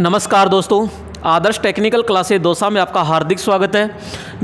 नमस्कार दोस्तों, आदर्श technical classes Dausa में आपका हार्दिक स्वागत है।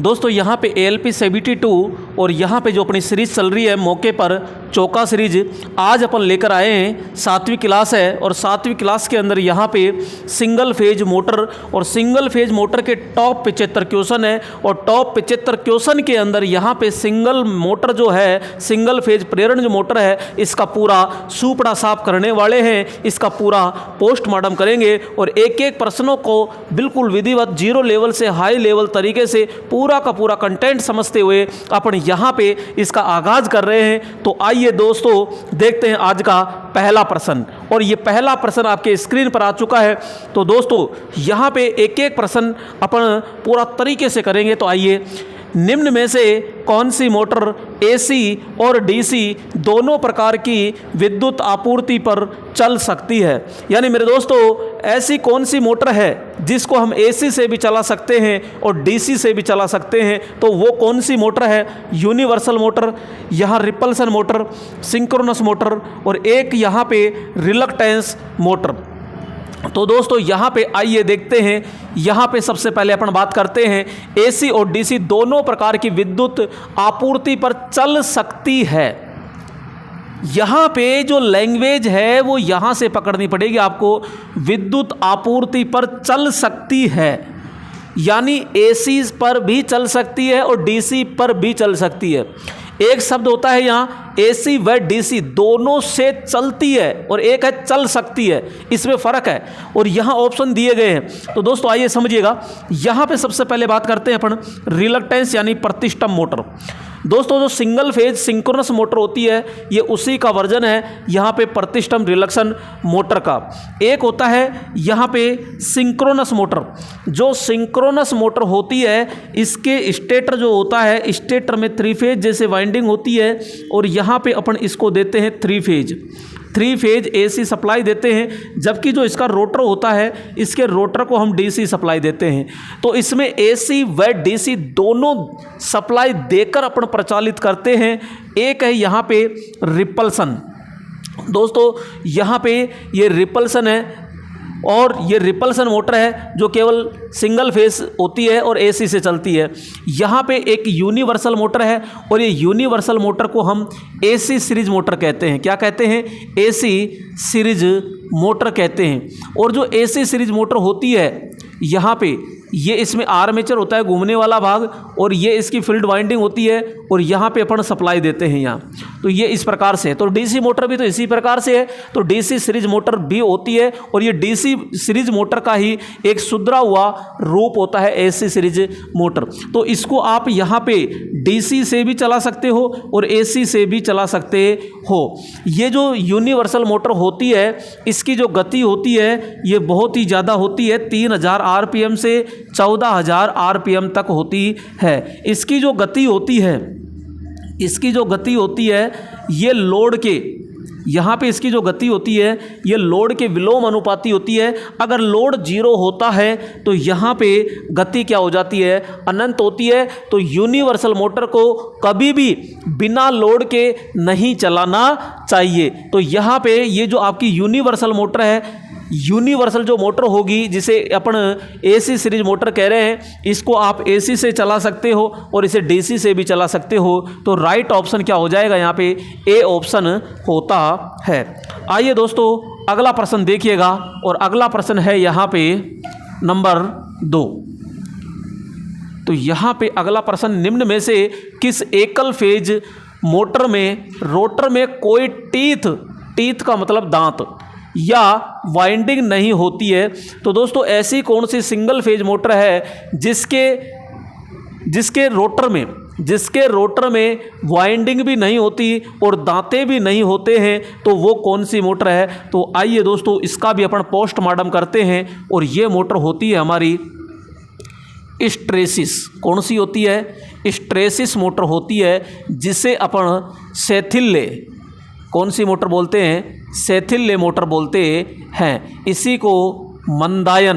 दोस्तों यहाँ पे ALP 72 और यहाँ पे जो अपनी सीरीज़ चल रही है मौके पर चौका सीरीज आज अपन लेकर आए हैं। 7वीं क्लास है और 7वीं क्लास के अंदर यहाँ पे सिंगल फेज मोटर और सिंगल फेज मोटर के टॉप 75 क्वेश्चन है और टॉप 75 क्वेश्चन के अंदर यहाँ पे सिंगल मोटर जो है, सिंगल फेज प्रेरण जो मोटर है, इसका पूरा सूपड़ा साफ करने वाले हैं। इसका पूरा पोस्टमार्टम करेंगे और एक एक प्रश्नों को बिल्कुल विधिवत जीरो लेवल से हाई लेवल तरीके से पूरा का पूरा कंटेंट समझते हुए अपन यहाँ पे इसका आगाज कर रहे हैं। तो आइए दोस्तों देखते हैं आज का पहला प्रश्न, और ये पहला प्रश्न आपके स्क्रीन पर आ चुका है। तो दोस्तों यहाँ पे एक एक प्रश्न अपन पूरा तरीके से करेंगे। तो आइए, निम्न में से कौन सी मोटर AC और DC दोनों प्रकार की विद्युत आपूर्ति पर चल सकती है। यानी मेरे दोस्तों, ऐसी कौन सी मोटर है जिसको हम AC से भी चला सकते हैं और DC से भी चला सकते हैं। तो वो कौन सी मोटर है? यूनिवर्सल मोटर, यहाँ रिपल्सन मोटर, सिंक्रोनस मोटर और एक यहाँ पे रिलक्टेंस मोटर। तो दोस्तों यहाँ पे आइए देखते हैं। यहाँ पे सबसे पहले अपन बात करते हैं AC और DC दोनों प्रकार की विद्युत आपूर्ति पर चल सकती है। यहाँ पे जो लैंग्वेज है वो यहाँ से पकड़नी पड़ेगी आपको। विद्युत आपूर्ति पर चल सकती है यानी AC पर भी चल सकती है और DC पर भी चल सकती है। एक शब्द होता है यहाँ AC व DC दोनों से चलती है और एक है चल सकती है, इसमें फ़र्क है और यहाँ ऑप्शन दिए गए हैं। तो दोस्तों आइए समझिएगा। यहाँ पे सबसे पहले बात करते हैं अपन रिलक्टेंस यानी प्रतिष्ठम मोटर। दोस्तों जो सिंगल फेज सिंक्रोनस मोटर होती है ये उसी का वर्जन है यहाँ पे प्रतिष्ठम रिलक्शन मोटर का। एक होता है यहाँ पे सिंक्रोनस मोटर। जो सिंक्रोनस मोटर होती है इसके स्टेटर जो होता है, स्टेटर में 3 फेज जैसे वाइंडिंग होती है और यहाँ पे अपन इसको देते हैं 3 फेज AC सप्लाई देते हैं। जबकि जो इसका रोटर होता है इसके रोटर को हम DC सप्लाई देते हैं। तो इसमें AC व DC दोनों सप्लाई देकर अपन प्रचालित करते हैं। एक है यहाँ पे रिपल्सन। दोस्तों यहाँ पे ये रिपल्सन है और ये रिपल्सन मोटर है जो केवल सिंगल फेस होती है और AC से चलती है। यहाँ पे एक यूनिवर्सल मोटर है और ये यूनिवर्सल मोटर को हम AC सीरीज मोटर कहते हैं। क्या कहते हैं? AC सीरीज मोटर कहते हैं। और जो AC सीरीज मोटर होती है यहाँ पे ये इसमें आर्मेचर होता है घूमने वाला भाग और ये इसकी फील्ड वाइंडिंग होती है और यहाँ पे अपन सप्लाई देते हैं यहाँ। तो ये इस प्रकार से है। तो DC मोटर भी तो इसी प्रकार से है। तो DC सीरीज मोटर भी होती है और ये DC सीरीज मोटर का ही एक सुधरा हुआ रूप होता है AC सीरीज मोटर। तो इसको आप यहाँ पे DC से भी चला सकते हो और AC से भी चला सकते हो। ये जो यूनिवर्सल मोटर होती है इसकी जो गति होती है ये बहुत ही ज़्यादा होती है, 3000 RPM से 14000 RPM तक होती है। इसकी जो गति होती है ये लोड के, यहाँ पे इसकी जो गति होती है ये लोड के विलोम अनुपाती होती है। अगर लोड 0 होता है तो यहाँ पे गति क्या हो जाती है? अनंत होती है। तो यूनिवर्सल मोटर को कभी भी बिना लोड के नहीं चलाना चाहिए। तो यहाँ पे ये जो आपकी यूनिवर्सल मोटर है, यूनिवर्सल जो मोटर होगी जिसे अपन AC सीरीज मोटर कह रहे हैं, इसको आप AC से चला सकते हो और इसे DC से भी चला सकते हो। तो राइट ऑप्शन क्या हो जाएगा? यहाँ पे A ऑप्शन होता है। आइए दोस्तों अगला प्रश्न देखिएगा और अगला प्रश्न है यहाँ पे नंबर 2। तो यहाँ पे अगला प्रश्न, निम्न में से किस एकल फेज मोटर में रोटर में कोई टीथ का मतलब दांत या वाइंडिंग नहीं होती है। तो दोस्तों ऐसी कौन सी सिंगल फेज मोटर है जिसके रोटर में वाइंडिंग भी नहीं होती और दांते भी नहीं होते हैं। तो वो कौन सी मोटर है? तो आइए दोस्तों इसका भी अपन पोस्टमार्टम करते हैं और ये मोटर होती है हमारी स्ट्रेसिस। कौन सी होती है? स्ट्रेसिस मोटर होती है जिसे अपन सेथिल्ले, कौन सी मोटर बोलते हैं? सेथिल्ले मोटर बोलते हैं। इसी को मंदायन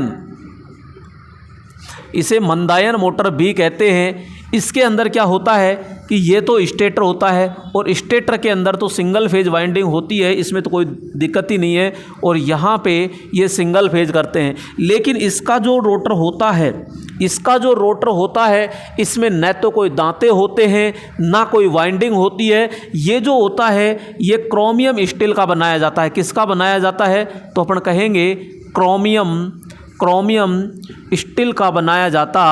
मोटर भी कहते हैं। इसके अंदर क्या होता है कि ये तो स्टेटर होता है और स्टेटर के अंदर तो सिंगल फेज वाइंडिंग होती है, इसमें तो कोई दिक्कत ही नहीं है, और यहाँ पे ये सिंगल फेज करते हैं। लेकिन इसका जो रोटर होता है, इसमें न तो कोई दांते होते हैं ना कोई वाइंडिंग होती है। ये जो होता है ये क्रोमियम स्टील का बनाया जाता है। किसका बनाया जाता है? तो अपन कहेंगे क्रोमियम स्टील का बनाया जाता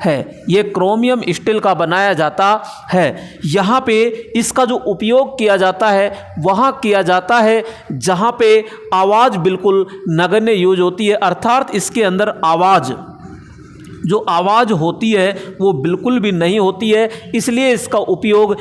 है। ये क्रोमियम स्टील का बनाया जाता है। यहाँ पे इसका जो उपयोग किया जाता है वहाँ किया जाता है जहाँ पे आवाज़ बिल्कुल नगण्य यूज होती है, अर्थात इसके अंदर जो आवाज़ होती है वो बिल्कुल भी नहीं होती है। इसलिए इसका उपयोग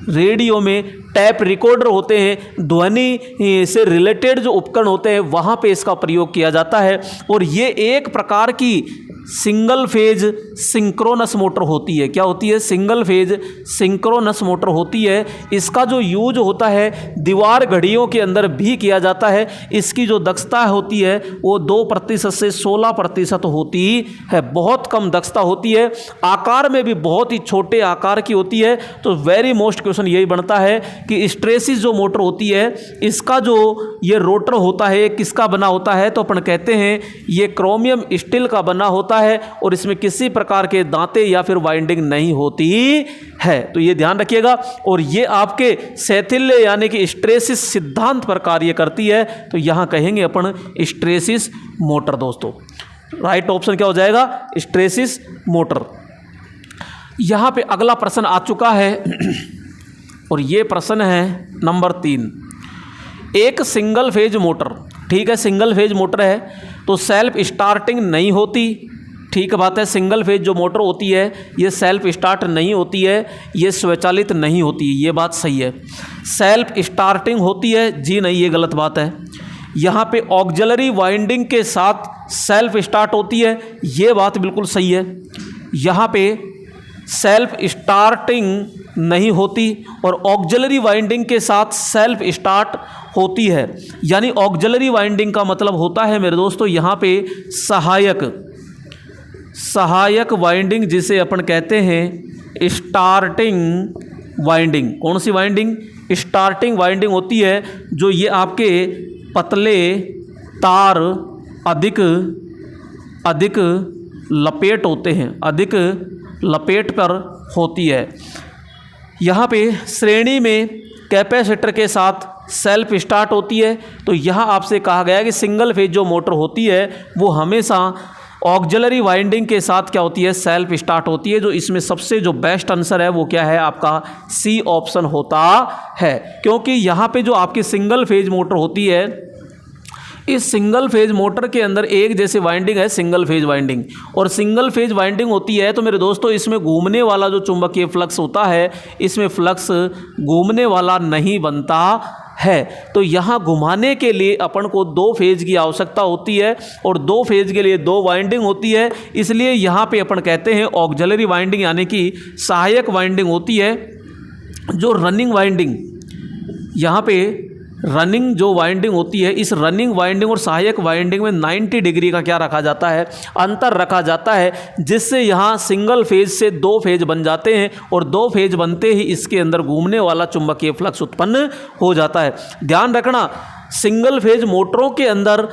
रेडियो में टैप रिकॉर्डर होते हैं, ध्वनि से रिलेटेड जो उपकरण होते हैं वहाँ पे इसका प्रयोग किया जाता है। और ये एक प्रकार की सिंगल फेज सिंक्रोनस मोटर होती है। क्या होती है? सिंगल फेज सिंक्रोनस मोटर होती है। इसका जो यूज होता है दीवार घड़ियों के अंदर भी किया जाता है। इसकी जो दक्षता होती है वो 2% से 16% होती है, बहुत कम दक्षता होती है। आकार में भी बहुत ही छोटे आकार की होती है। तो वेरी मोस्ट क्वेश्चन यही बनता है कि हिस्टैरिसीस जो मोटर होती है इसका जो ये रोटर होता है किसका बना होता है? तो अपन कहते हैं ये क्रोमियम स्टील का बना होता है और इसमें किसी प्रकार के दांते या फिर वाइंडिंग नहीं होती है। तो ये ध्यान रखिएगा। और ये आपके शैथिल्य यानी कि हिस्टैरिसीस सिद्धांत पर कार्य करती है। तो यहां कहेंगे अपन हिस्टैरिसीस मोटर। दोस्तों राइट ऑप्शन क्या हो जाएगा? Hysteresis motor. यहां पे अगला प्रश्न आ चुका है और ये प्रश्न है नंबर 3। एक सिंगल फेज मोटर, ठीक है, सिंगल फेज मोटर है तो सेल्फ स्टार्टिंग नहीं होती। ठीक बात है, सिंगल फेज जो मोटर होती है ये सेल्फ स्टार्ट नहीं होती है, ये स्वचालित नहीं होती है, ये बात सही है। सेल्फ स्टार्टिंग होती है? जी नहीं, ये गलत बात है। यहाँ पे ऑक्सिलरी वाइंडिंग के साथ सेल्फ स्टार्ट होती है, ये बात बिल्कुल सही है। यहाँ पे सेल्फ स्टार्टिंग नहीं होती और ऑक्सिलरी वाइंडिंग के साथ सेल्फ स्टार्ट होती है। यानी ऑक्सिलरी वाइंडिंग का मतलब होता है मेरे दोस्तों यहाँ पे सहायक वाइंडिंग, जिसे अपन कहते हैं स्टार्टिंग वाइंडिंग। कौन सी वाइंडिंग? स्टार्टिंग वाइंडिंग होती है जो ये आपके पतले तार अधिक लपेट होते हैं, अधिक लपेट पर होती है। यहाँ पे श्रेणी में कैपेसिटर के साथ सेल्फ स्टार्ट होती है। तो यहाँ आपसे कहा गया है कि सिंगल फेज जो मोटर होती है वो हमेशा ऑक्सिलरी वाइंडिंग के साथ क्या होती है? सेल्फ स्टार्ट होती है। जो इसमें सबसे जो बेस्ट आंसर है वो क्या है? आपका सी ऑप्शन होता है। क्योंकि यहाँ पे जो आपकी सिंगल फेज मोटर होती है, इस सिंगल फेज मोटर के अंदर एक जैसे वाइंडिंग है, सिंगल फेज वाइंडिंग, और सिंगल फेज वाइंडिंग होती है तो मेरे दोस्तों इसमें घूमने वाला जो चुंबकीय फ्लक्स होता है, इसमें फ्लक्स घूमने वाला नहीं बनता है। तो यहाँ घुमाने के लिए अपन को 2 फेज की आवश्यकता होती है और 2 फेज के लिए 2 वाइंडिंग होती है। इसलिए यहाँ पे अपन कहते हैं ऑक्सिलरी वाइंडिंग यानी कि सहायक वाइंडिंग होती है। जो रनिंग वाइंडिंग, यहाँ पे रनिंग जो वाइंडिंग होती है, इस रनिंग वाइंडिंग और सहायक वाइंडिंग में 90 डिग्री का क्या रखा जाता है? अंतर रखा जाता है, जिससे यहाँ सिंगल फेज से 2 फेज बन जाते हैं और 2 फेज बनते ही इसके अंदर घूमने वाला चुंबकीय फ्लक्स उत्पन्न हो जाता है। ध्यान रखना, सिंगल फेज मोटरों के अंदर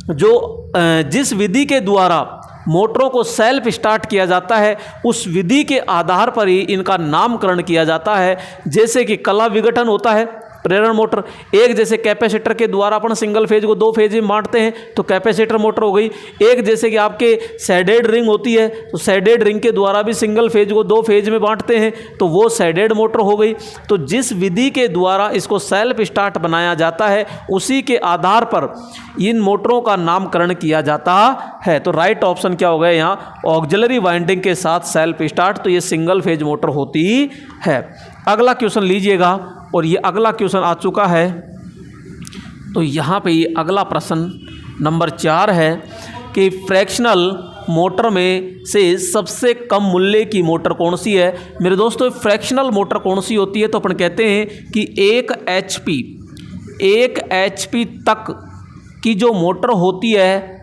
जो जिस विधि के द्वारा मोटरों को सेल्फ स्टार्ट किया जाता है उस विधि के आधार पर ही इनका नामकरण किया जाता है। जैसे कि कला विघटन होता है, प्रेरण मोटर, एक जैसे कैपेसिटर के द्वारा अपन सिंगल फेज को 2 फेज में बांटते हैं तो कैपेसिटर मोटर हो गई। एक जैसे कि आपके सैडेड रिंग होती है तो सैडेड रिंग के द्वारा भी सिंगल फेज को 2 फेज में बांटते हैं तो वो सैडेड मोटर हो गई। तो जिस विधि के द्वारा इसको सेल्फ स्टार्ट बनाया जाता है उसी के आधार पर इन मोटरों का नामकरण किया जाता है। तो राइट ऑप्शन क्या हो गया यहाँ? ऑक्सिलरी वाइंडिंग के साथ सेल्फ स्टार्ट, तो ये सिंगल फेज मोटर होती है। अगला क्वेश्चन लीजिएगा और ये अगला क्वेश्चन आ चुका है। तो यहाँ पे ये अगला प्रश्न नंबर 4 है कि फ्रैक्शनल मोटर में से सबसे कम मूल्य की मोटर कौन सी है? मेरे दोस्तों फ्रैक्शनल मोटर कौन सी होती है? तो अपन कहते हैं कि 1 HP तक की जो मोटर होती है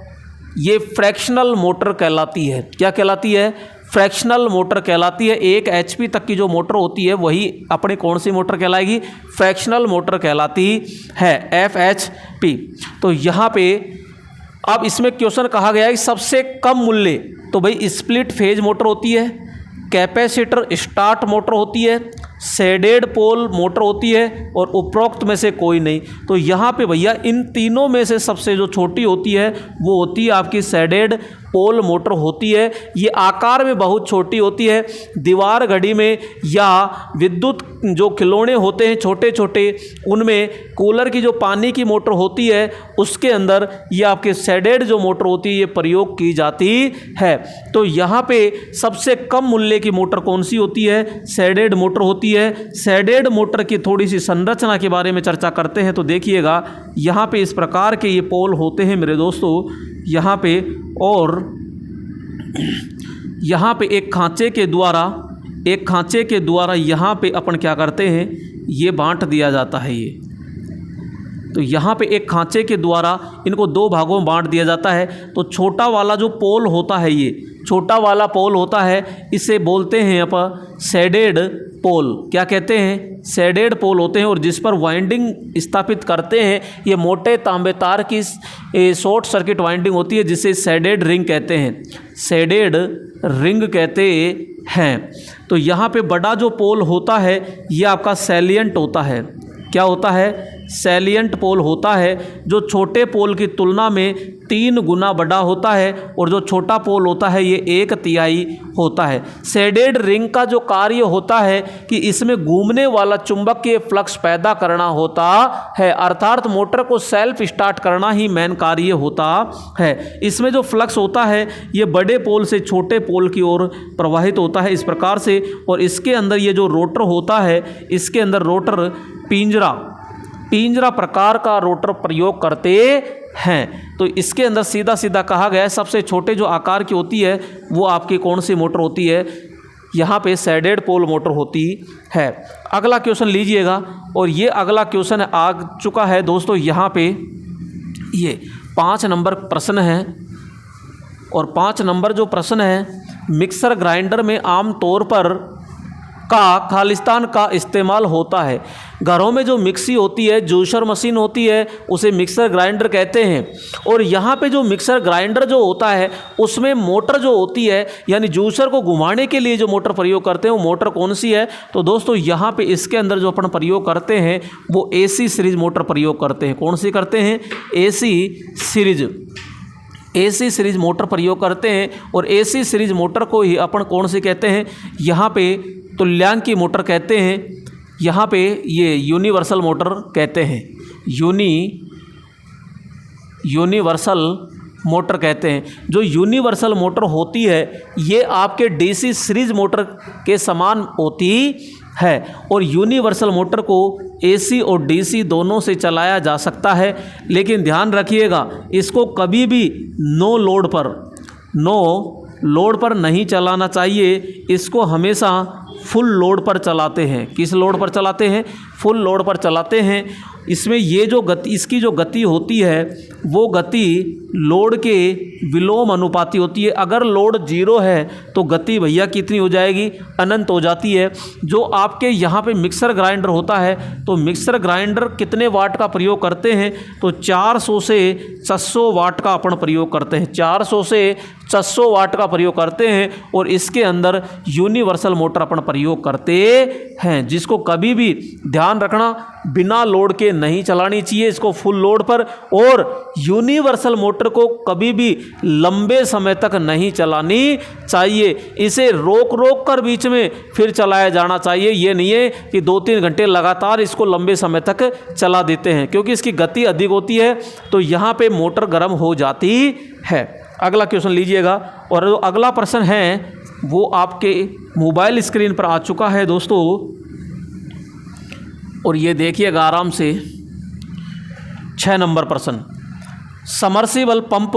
ये फ्रैक्शनल मोटर कहलाती है। क्या कहलाती है? फ्रैक्शनल मोटर कहलाती है। 1 HP तक की जो मोटर होती है वही अपने कौन सी मोटर कहलाएगी, फ्रैक्शनल मोटर कहलाती है, FHP। तो यहाँ पे अब इसमें क्वेश्चन कहा गया है कि सबसे कम मूल्य, तो भाई स्प्लिट फेज मोटर होती है, कैपेसिटर स्टार्ट मोटर होती है, शेडेड पोल मोटर होती है और उपरोक्त में से कोई नहीं। तो यहाँ पे भैया इन तीनों में से सबसे जो छोटी होती है वो होती है आपकी शेडेड पोल मोटर होती है। ये आकार में बहुत छोटी होती है। दीवार घड़ी में या विद्युत जो खिलौने होते हैं छोटे छोटे, उनमें कूलर की जो पानी की मोटर होती है उसके अंदर ये आपके शेडेड जो मोटर होती है ये प्रयोग की जाती है। तो यहाँ पे सबसे कम मूल्य की मोटर कौन सी होती है, शेडेड मोटर होती है। शेडेड मोटर की थोड़ी सी संरचना के बारे में चर्चा करते हैं। तो देखिएगा यहाँ पे इस प्रकार के ये पोल होते हैं मेरे दोस्तों यहाँ पे, और यहाँ पे एक खांचे के द्वारा यहाँ पे अपन क्या करते हैं, ये बांट दिया जाता है ये। तो यहाँ पे एक खांचे के द्वारा इनको 2 भागों में बांट दिया जाता है। तो छोटा वाला जो पोल होता है, ये छोटा वाला पोल होता है, इसे बोलते हैं अपन शेडेड पोल। क्या कहते हैं, शेडेड पोल होते हैं। और जिस पर वाइंडिंग स्थापित करते हैं ये मोटे तांबे तार की शॉर्ट सर्किट वाइंडिंग होती है, जिसे शेडेड रिंग कहते हैं, शेडेड रिंग कहते हैं। तो यहाँ पे बड़ा जो पोल होता है ये आपका सैलिएंट होता है। क्या होता है, सैलिएंट पोल होता है, जो छोटे पोल की तुलना में 3 गुना बड़ा होता है। और जो छोटा पोल होता है ये 1/3 होता है। शेडेड रिंग का जो कार्य होता है कि इसमें घूमने वाला चुंबकीय फ्लक्स पैदा करना होता है, अर्थात मोटर को सेल्फ स्टार्ट करना ही मेन कार्य होता है। इसमें जो फ्लक्स होता है ये बड़े पोल से छोटे पोल की ओर प्रवाहित होता है इस प्रकार से। और इसके अंदर ये जो रोटर होता है, इसके अंदर रोटर पिंजरा प्रकार का रोटर प्रयोग करते हैं। तो इसके अंदर सीधा सीधा कहा गया है सबसे छोटे जो आकार की होती है वो आपकी कौन सी मोटर होती है, यहाँ पे शेडेड पोल मोटर होती है। अगला क्वेश्चन लीजिएगा, और ये अगला क्वेश्चन आ चुका है दोस्तों। यहाँ पे ये 5 नंबर प्रश्न है, और 5 नंबर जो प्रश्न है, मिक्सर ग्राइंडर में आमतौर पर खालिस्तान का इस्तेमाल होता है। घरों में जो मिक्सी होती है, जूसर मशीन होती है, उसे मिक्सर ग्राइंडर कहते हैं। और यहाँ पे जो मिक्सर ग्राइंडर जो होता है उसमें मोटर जो होती है, यानी जूसर को घुमाने के लिए जो मोटर प्रयोग करते हैं वो मोटर कौन सी है। तो दोस्तों यहाँ पे इसके अंदर जो अपन प्रयोग करते हैं वो AC सीरीज मोटर प्रयोग करते हैं। कौन सी करते हैं, AC सीरीज मोटर प्रयोग करते हैं। और AC सीरीज मोटर को ही अपन कौन सी कहते हैं, यहाँ पे तुल्यांकी मोटर कहते हैं, यहाँ पे ये यूनिवर्सल मोटर कहते हैं, यूनिवर्सल मोटर कहते हैं। जो यूनिवर्सल मोटर होती है ये आपके DC सीरीज मोटर के समान होती है। और यूनिवर्सल मोटर को AC और DC दोनों से चलाया जा सकता है, लेकिन ध्यान रखिएगा इसको कभी भी नो लोड पर नहीं चलाना चाहिए। इसको हमेशा फुल लोड पर चलाते हैं। किस लोड पर चलाते हैं, फुल लोड पर चलाते हैं। इसमें ये जो गति, इसकी जो गति होती है वो गति लोड के विलोम अनुपाती होती है। अगर लोड 0 है तो गति भैया कितनी हो जाएगी, अनंत हो जाती है। जो आपके यहाँ पे मिक्सर ग्राइंडर होता है, तो मिक्सर ग्राइंडर कितने वाट का प्रयोग करते हैं, तो 400 से 600 वाट का अपन प्रयोग करते हैं, 400 से 600 वाट का प्रयोग करते हैं। और इसके अंदर यूनिवर्सल मोटर अपन प्रयोग करते हैं, जिसको कभी भी ध्यान रखना बिना लोड के नहीं चलानी चाहिए, इसको फुल लोड पर। और यूनिवर्सल मोटर को कभी भी लंबे समय तक नहीं चलानी चाहिए, इसे रोक कर बीच में फिर चलाया जाना चाहिए। ये नहीं है कि 2-3 घंटे लगातार इसको लंबे समय तक चला देते हैं, क्योंकि इसकी गति अधिक होती है तो यहाँ पे मोटर गर्म हो जाती है। अगला क्वेश्चन लीजिएगा, और जो अगला प्रश्न है वो आपके मोबाइल स्क्रीन पर आ चुका है दोस्तों, और ये देखिएगा आराम से। 6 नंबर प्रश्न, समर्सिबल पंप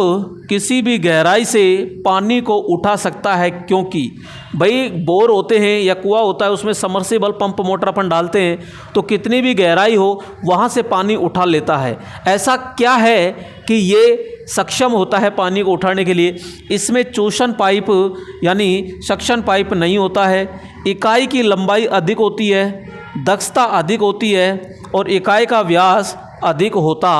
किसी भी गहराई से पानी को उठा सकता है, क्योंकि भाई बोर होते हैं या कुआं होता है उसमें समर्सिबल पंप मोटर अपन डालते हैं तो कितनी भी गहराई हो वहाँ से पानी उठा लेता है। ऐसा क्या है कि ये सक्षम होता है पानी को उठाने के लिए। इसमें चूषण पाइप यानी सक्शन पाइप नहीं होता है। इकाई की लंबाई अधिक होती है, दक्षता अधिक होती है और इकाई का व्यास अधिक होता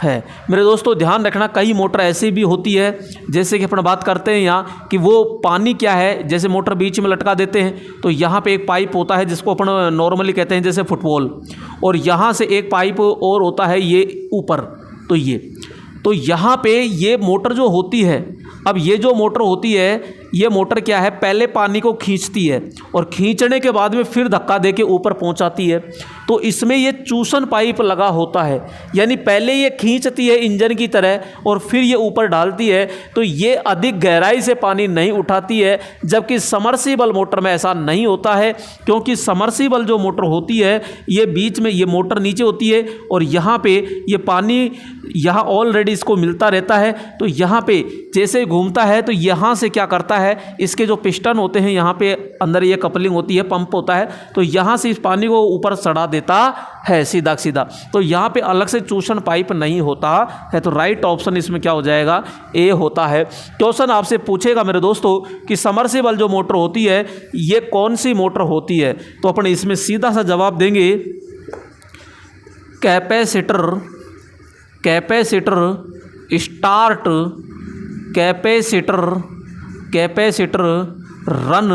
है। मेरे दोस्तों ध्यान रखना, कई मोटर ऐसी भी होती है जैसे कि अपन बात करते हैं यहाँ कि वो पानी क्या है, जैसे मोटर बीच में लटका देते हैं तो यहाँ पे एक पाइप होता है जिसको अपन नॉर्मली कहते हैं जैसे फुटबॉल, और यहाँ से एक पाइप और होता है ये ऊपर। तो यहाँ पे ये मोटर जो होती है, अब ये जो मोटर होती है ये मोटर क्या है, पहले पानी को खींचती है और खींचने के बाद में फिर धक्का देके ऊपर पहुंचाती है। तो इसमें ये चूषण पाइप लगा होता है, यानी पहले ये खींचती है इंजन की तरह और फिर ये ऊपर डालती है। तो ये अधिक गहराई से पानी नहीं उठाती है, जबकि समर्सिबल मोटर में ऐसा नहीं होता है, क्योंकि समर्सिबल जो मोटर होती है ये बीच में ये मोटर नीचे होती है और यहाँ पे ये पानी यहाँ ऑलरेडी इसको मिलता रहता है। तो यहाँ पे जैसे घूमता है तो यहाँ से क्या करता है, इसके जो पिस्टन होते हैं यहाँ पे अंदर ये कपलिंग होती है, पंप होता है, तो यहाँ से इस पानी को ऊपर सड़ा देता है सीधा सीधा। तो यहाँ पे अलग से चूषण पाइप नहीं होता है। तो राइट ऑप्शन इसमें क्या हो जाएगा, ए होता है। क्वेश्चन आपसे पूछेगा मेरे दोस्तों कि समर्सिबल जो मोटर होती है ये कौन सी मोटर होती है, तो अपन इसमें सीधा सा जवाब देंगे कैपेसिटर रन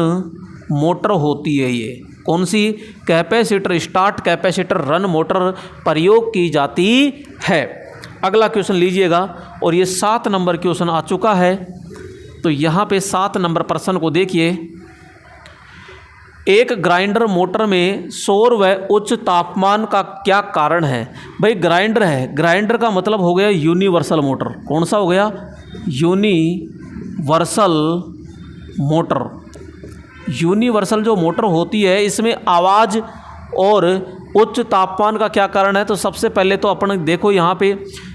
मोटर होती है। ये कौन सी, capacitor start capacitor run motor प्रयोग की जाती है। अगला क्वेश्चन लीजिएगा और ये 7 नंबर क्वेश्चन आ चुका है। तो यहाँ पे 7 नंबर प्रश्न को देखिए। एक ग्राइंडर मोटर में शोर व उच्च तापमान का क्या कारण है। भाई ग्राइंडर है, ग्राइंडर का मतलब हो गया यूनिवर्सल मोटर। कौन सा हो गया, यूनिवर्सल मोटर। यूनिवर्सल जो मोटर होती है इसमें आवाज़ और उच्च तापमान का क्या कारण है। तो सबसे पहले तो अपन देखो यहाँ पे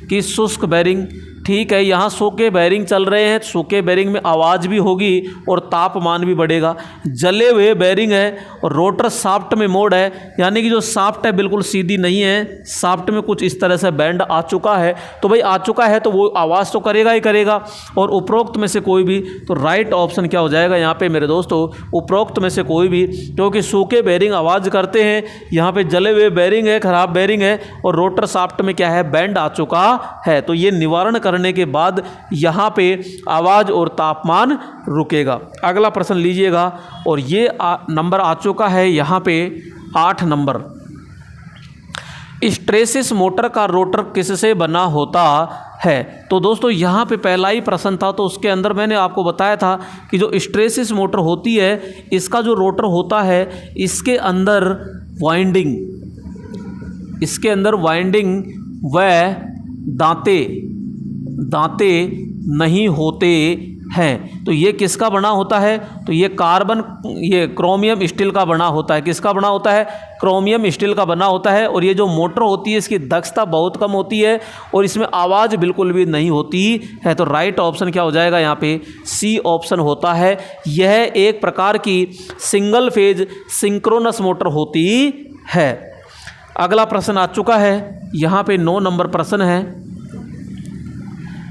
कि शुष्क बेरिंग, ठीक है, यहाँ सूखे बेरिंग चल रहे हैं, सूखे बेरिंग में आवाज़ भी होगी और तापमान भी बढ़ेगा। जले हुए बेरिंग है और रोटर शाफ्ट में मोड़ है, यानी कि जो शाफ्ट है बिल्कुल सीधी नहीं है, शाफ्ट में कुछ इस तरह से बैंड आ चुका है। तो भाई आ चुका है तो वो आवाज़ तो करेगा ही करेगा। और उपरोक्त में से कोई भी, तो राइट ऑप्शन क्या हो जाएगा यहाँ पे मेरे दोस्तों, उपरोक्त में से कोई भी, क्योंकि सूखे बेरिंग आवाज़ करते हैं, यहाँ पे जले हुए बेरिंग है, खराब बेरिंग है और रोटर शाफ्ट में क्या है, बैंड आ चुका है। तो ये निवारण करने के बाद यहाँ पे आवाज़ और तापमान रुकेगा। अगला प्रश्न लीजिएगा और ये नंबर आ चुका है यहाँ पे 8 नंबर। स्ट्रेसिस मोटर का रोटर किससे बना होता है। तो दोस्तों यहाँ पे पहला ही प्रश्न था, तो उसके अंदर मैंने आपको बताया था कि जो स्ट्रेसिस मोटर होती है इसका जो रोटर होता है इसके अंदर वाइंडिंग व दांते नहीं होते हैं। तो ये किसका बना होता है, तो ये क्रोमियम स्टील का बना होता है। किसका बना होता है, क्रोमियम स्टील का बना होता है। और ये जो मोटर होती है इसकी दक्षता बहुत कम होती है और इसमें आवाज़ बिल्कुल भी नहीं होती है। तो राइट ऑप्शन क्या हो जाएगा यहाँ पे, सी ऑप्शन होता है। यह एक प्रकार की सिंगल फेज सिंक्रोनस मोटर होती है। अगला प्रश्न आ चुका है यहाँ पे 9 नंबर प्रश्न है।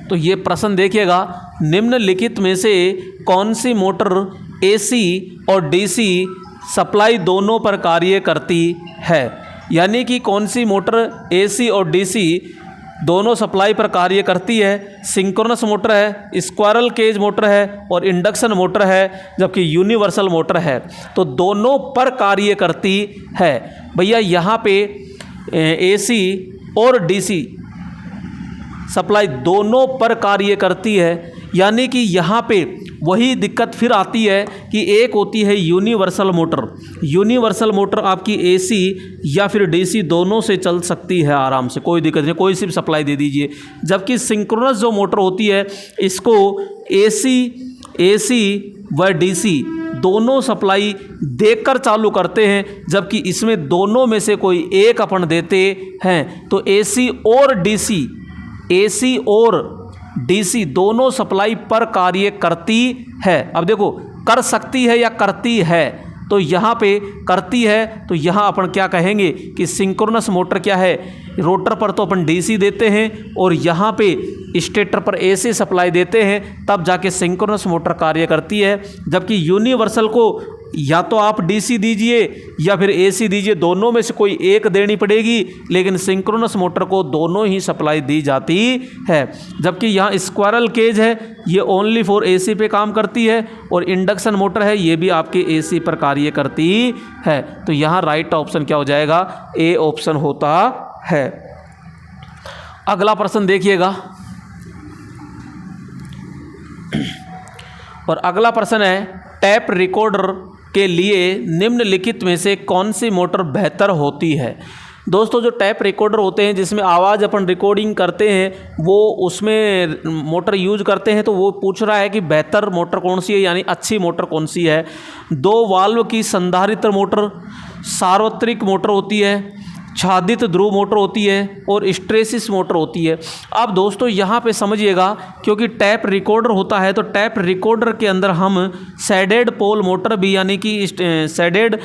तो ये प्रश्न देखिएगा, निम्नलिखित में से कौन सी मोटर एसी और डीसी सप्लाई दोनों पर कार्य करती है। यानी कि कौन सी मोटर एसी और डीसी दोनों सप्लाई पर कार्य करती है। सिंक्रोनस मोटर है, स्क्वायरल केज मोटर है और इंडक्शन मोटर है, जबकि यूनिवर्सल मोटर है। तो दोनों पर कार्य करती है। भैया यहाँ पे एसी और डीसी सप्लाई दोनों पर कार्य करती है, यानी कि यहाँ पे वही दिक्कत फिर आती है कि एक होती है यूनिवर्सल मोटर। यूनिवर्सल मोटर आपकी एसी या फिर डीसी दोनों से चल सकती है आराम से, कोई दिक्कत नहीं, कोई सी भी सप्लाई दे दीजिए। जबकि सिंक्रोनस जो मोटर होती है इसको एसी व डीसी दोनों सप्लाई देकर चालू करते हैं, जबकि इसमें दोनों में से कोई एक अपन देते हैं। तो एसी और डीसी दोनों सप्लाई पर कार्य करती है। अब देखो कर सकती है या करती है, तो यहाँ पे करती है, तो यहाँ अपन क्या कहेंगे कि सिंक्रोनस मोटर क्या है, रोटर पर तो अपन डीसी देते हैं और यहाँ पे स्टेटर पर एसी सप्लाई देते हैं तब जाके सिंक्रोनस मोटर कार्य करती है। जबकि यूनिवर्सल को या तो आप डीसी दीजिए या फिर एसी दीजिए, दोनों में से कोई एक देनी पड़ेगी, लेकिन सिंक्रोनस मोटर को दोनों ही सप्लाई दी जाती है। जबकि यहाँ स्क्वायरल केज है, ये ओनली फॉर एसी पे काम करती है, और इंडक्शन मोटर है, ये भी आपके एसी पर कार्य करती है। तो यहाँ राइट ऑप्शन क्या हो जाएगा, ए ऑप्शन होता है। अगला प्रश्न देखिएगा, और अगला प्रश्न है टैप रिकॉर्डर के लिए निम्नलिखित में से कौन सी मोटर बेहतर होती है। दोस्तों जो टैप रिकॉर्डर होते हैं जिसमें आवाज़ अपन रिकॉर्डिंग करते हैं, वो उसमें मोटर यूज करते हैं, तो वो पूछ रहा है कि बेहतर मोटर कौन सी है, यानी अच्छी मोटर कौन सी है। 2 वाल्व की संधारित्र मोटर, सार्वत्रिक मोटर होती है, छादित ध्रुव मोटर होती है, और स्ट्रेसिस मोटर होती है। अब दोस्तों यहाँ पे समझिएगा, क्योंकि टैप रिकॉर्डर होता है तो टैप रिकॉर्डर के अंदर हम सैडेड पोल मोटर भी यानी कि सैडेड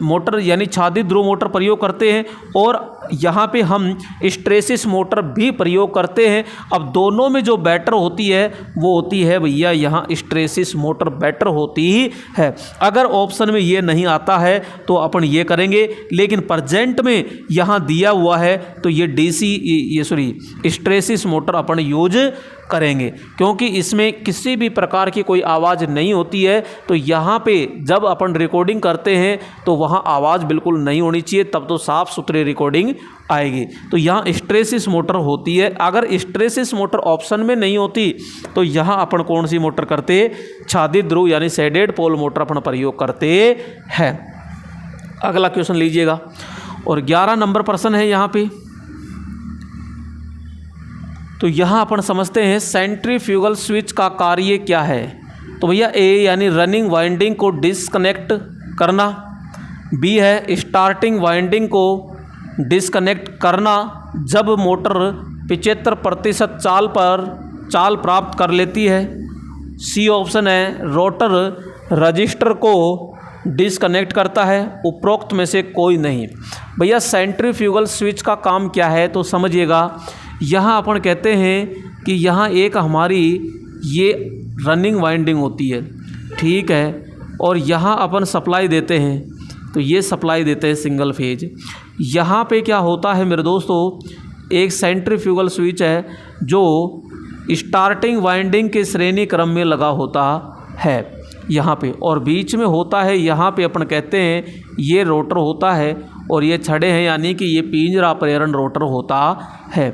मोटर यानी छादित ध्रुव मोटर प्रयोग करते हैं, और यहाँ पे हम स्ट्रेसिस मोटर भी प्रयोग करते हैं। अब दोनों में जो बेटर होती है वो होती है भैया यहाँ स्ट्रेसिस मोटर बेटर होती है। अगर ऑप्शन में ये नहीं आता है तो अपन ये करेंगे, लेकिन प्रेजेंट में यहाँ दिया हुआ है तो ये स्ट्रेसिस मोटर अपन यूज करेंगे, क्योंकि इसमें किसी भी प्रकार की कोई आवाज़ नहीं होती है। तो यहाँ पे जब अपन रिकॉर्डिंग करते हैं तो वहाँ आवाज़ बिल्कुल नहीं होनी चाहिए, तब तो साफ़ सुथरी रिकॉर्डिंग आएगी। तो यहाँ स्ट्रेसिस मोटर होती है। अगर स्ट्रेसिस मोटर ऑप्शन में नहीं होती तो यहाँ अपन कौन सी मोटर करते, छादित ध्रुव यानी सैडेड पोल मोटर अपन प्रयोग करते हैं। अगला क्वेश्चन लीजिएगा, और 11 नंबर प्रश्न है यहाँ पे। तो यहाँ अपन समझते हैं सेंट्रीफ्यूगल स्विच का कार्य क्या है। तो भैया ए यानी रनिंग वाइंडिंग को डिस्कनेक्ट करना, बी है स्टार्टिंग वाइंडिंग को डिस्कनेक्ट करना जब मोटर 75% चाल प्राप्त कर लेती है, सी ऑप्शन है रोटर रजिस्टर को डिस्कनेक्ट करता है, उपरोक्त में से कोई नहीं। भैया सेंट्रीफ्यूगल स्विच का काम क्या है तो समझिएगा। यहाँ अपन कहते हैं कि यहाँ एक हमारी ये रनिंग वाइंडिंग होती है, ठीक है, और यहाँ अपन सप्लाई देते हैं, तो ये सप्लाई देते हैं सिंगल फेज। यहाँ पे क्या होता है मेरे दोस्तों, एक सेंट्रीफ्यूगल स्विच है जो स्टार्टिंग वाइंडिंग के श्रेणी क्रम में लगा होता है यहाँ पे, और बीच में होता है यहाँ पे अपन कहते हैं ये रोटर होता है, और ये छड़े हैं यानी कि ये पिंजरा प्रेरण रोटर होता है।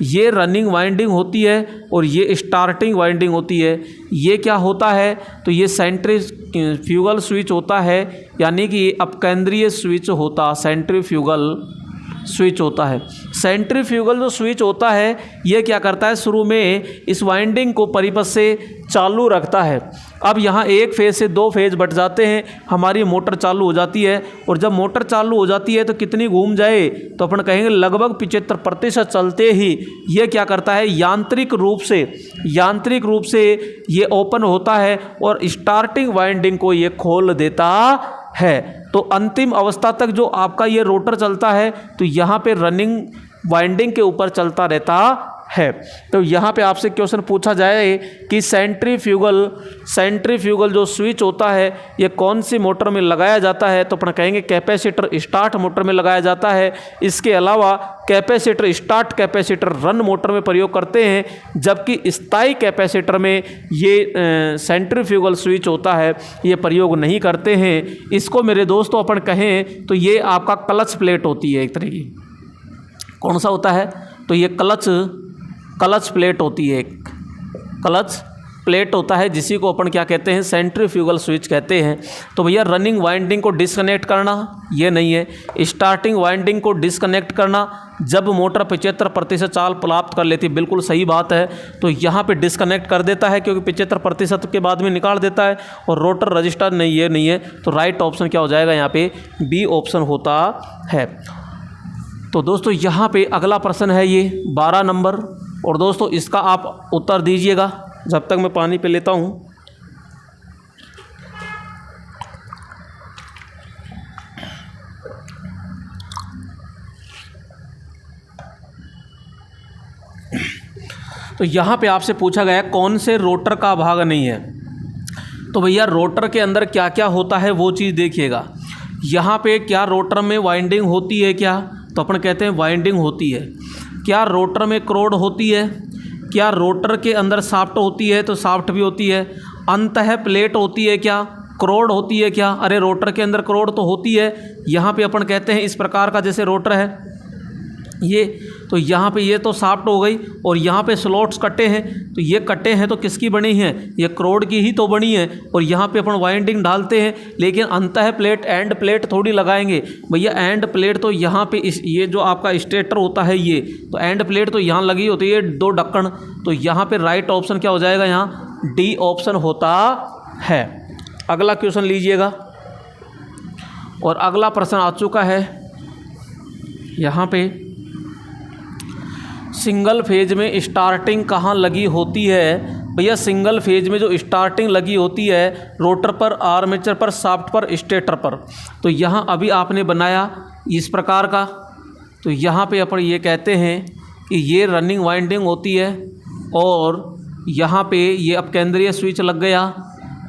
ये रनिंग वाइंडिंग होती है और ये स्टार्टिंग वाइंडिंग होती है। ये क्या होता है तो ये सेंट्रीफ्यूगल स्विच होता है, यानी कि अपकेंद्रीय स्विच होता, सेंट्रीफ्यूगल स्विच होता है। सेंट्रीफ्यूगल जो स्विच होता है ये क्या करता है, शुरू में इस वाइंडिंग को परिपथ से चालू रखता है। अब यहाँ एक फेज से 2 फेज बट जाते हैं, हमारी मोटर चालू हो जाती है, और जब मोटर चालू हो जाती है तो कितनी घूम जाए तो अपन कहेंगे लगभग 75% चलते ही ये क्या करता है, यांत्रिक रूप से ये ओपन होता है और स्टार्टिंग वाइंडिंग को ये खोल देता है। तो अंतिम अवस्था तक जो आपका ये रोटर चलता है तो यहाँ पे रनिंग वाइंडिंग के ऊपर चलता रहता है। तो यहाँ पे आपसे क्वेश्चन पूछा जाए कि सेंट्रीफ्यूगल जो स्विच होता है ये कौन सी मोटर में लगाया जाता है, तो अपन कहेंगे कैपेसिटर स्टार्ट मोटर में लगाया जाता है। इसके अलावा capacitor start capacitor run motor में प्रयोग करते हैं, जबकि स्थायी कैपेसिटर में ये सेंट्रीफ्यूगल स्विच होता है ये प्रयोग नहीं करते हैं। इसको मेरे दोस्तों अपन कहें तो ये आपका क्लच प्लेट होती है एक तरह की। कौन सा होता है तो ये क्लच प्लेट होती है, क्लच प्लेट होता है, जिसी को अपन क्या कहते हैं, सेंट्रीफ्यूगल स्विच कहते हैं। तो भैया रनिंग वाइंडिंग को डिस्कनेक्ट करना ये नहीं है, स्टार्टिंग वाइंडिंग को डिस्कनेक्ट करना जब मोटर 75% चाल प्राप्त कर लेती है, बिल्कुल सही बात है। तो यहाँ पे डिस्कनेक्ट कर देता है क्योंकि 75% के बाद में निकाल देता है, और रोटर रजिस्टर नहीं, ये नहीं है। तो राइट ऑप्शन क्या हो जाएगा यहाँ पे, बी ऑप्शन होता है। तो दोस्तों यहाँ पे अगला प्रश्न है ये 12 नंबर, और दोस्तों इसका आप उत्तर दीजिएगा जब तक मैं पानी पे लेता हूँ। तो यहाँ पे आपसे पूछा गया कौन से रोटर का भाग नहीं है। तो भैया रोटर के अंदर क्या क्या होता है वो चीज़ देखिएगा। यहाँ पे क्या रोटर में वाइंडिंग होती है क्या, तो अपन कहते हैं वाइंडिंग होती है। क्या रोटर में क्रोड होती है, क्या रोटर के अंदर शाफ्ट होती है, तो शाफ्ट भी होती है। अंतः प्लेट होती है क्या, क्रोड होती है क्या, अरे रोटर के अंदर क्रोड तो होती है। यहाँ पे अपन कहते हैं इस प्रकार का जैसे रोटर है ये, तो यहाँ पे ये तो शाफ्ट हो गई और यहाँ पे स्लॉट्स कटे हैं, तो ये कटे हैं तो किसकी बनी है, ये क्रोड की ही तो बनी है। और यहाँ पे अपन वाइंडिंग डालते हैं, लेकिन अंतः प्लेट एंड प्लेट थोड़ी लगाएंगे भैया। एंड प्लेट तो यहाँ पे ये जो आपका स्टेटर होता है ये, तो एंड प्लेट तो यहाँ लगी होती है 2 ढक्कन। तो यहाँ पे राइट ऑप्शन क्या हो जाएगा, यहाँ डी ऑप्शन होता है। अगला क्वेश्चन लीजिएगा। और अगला प्रश्न आ चुका है यहाँ पे, सिंगल फेज में स्टार्टिंग कहाँ लगी होती है। भैया सिंगल फेज में जो स्टार्टिंग लगी होती है रोटर पर, आर्मेचर पर, शाफ्ट पर, स्टेटर पर। तो यहाँ अभी आपने बनाया इस प्रकार का, तो यहाँ पे अपन ये कहते हैं कि ये रनिंग वाइंडिंग होती है और यहाँ पे ये अपकेंद्रीय स्विच लग गया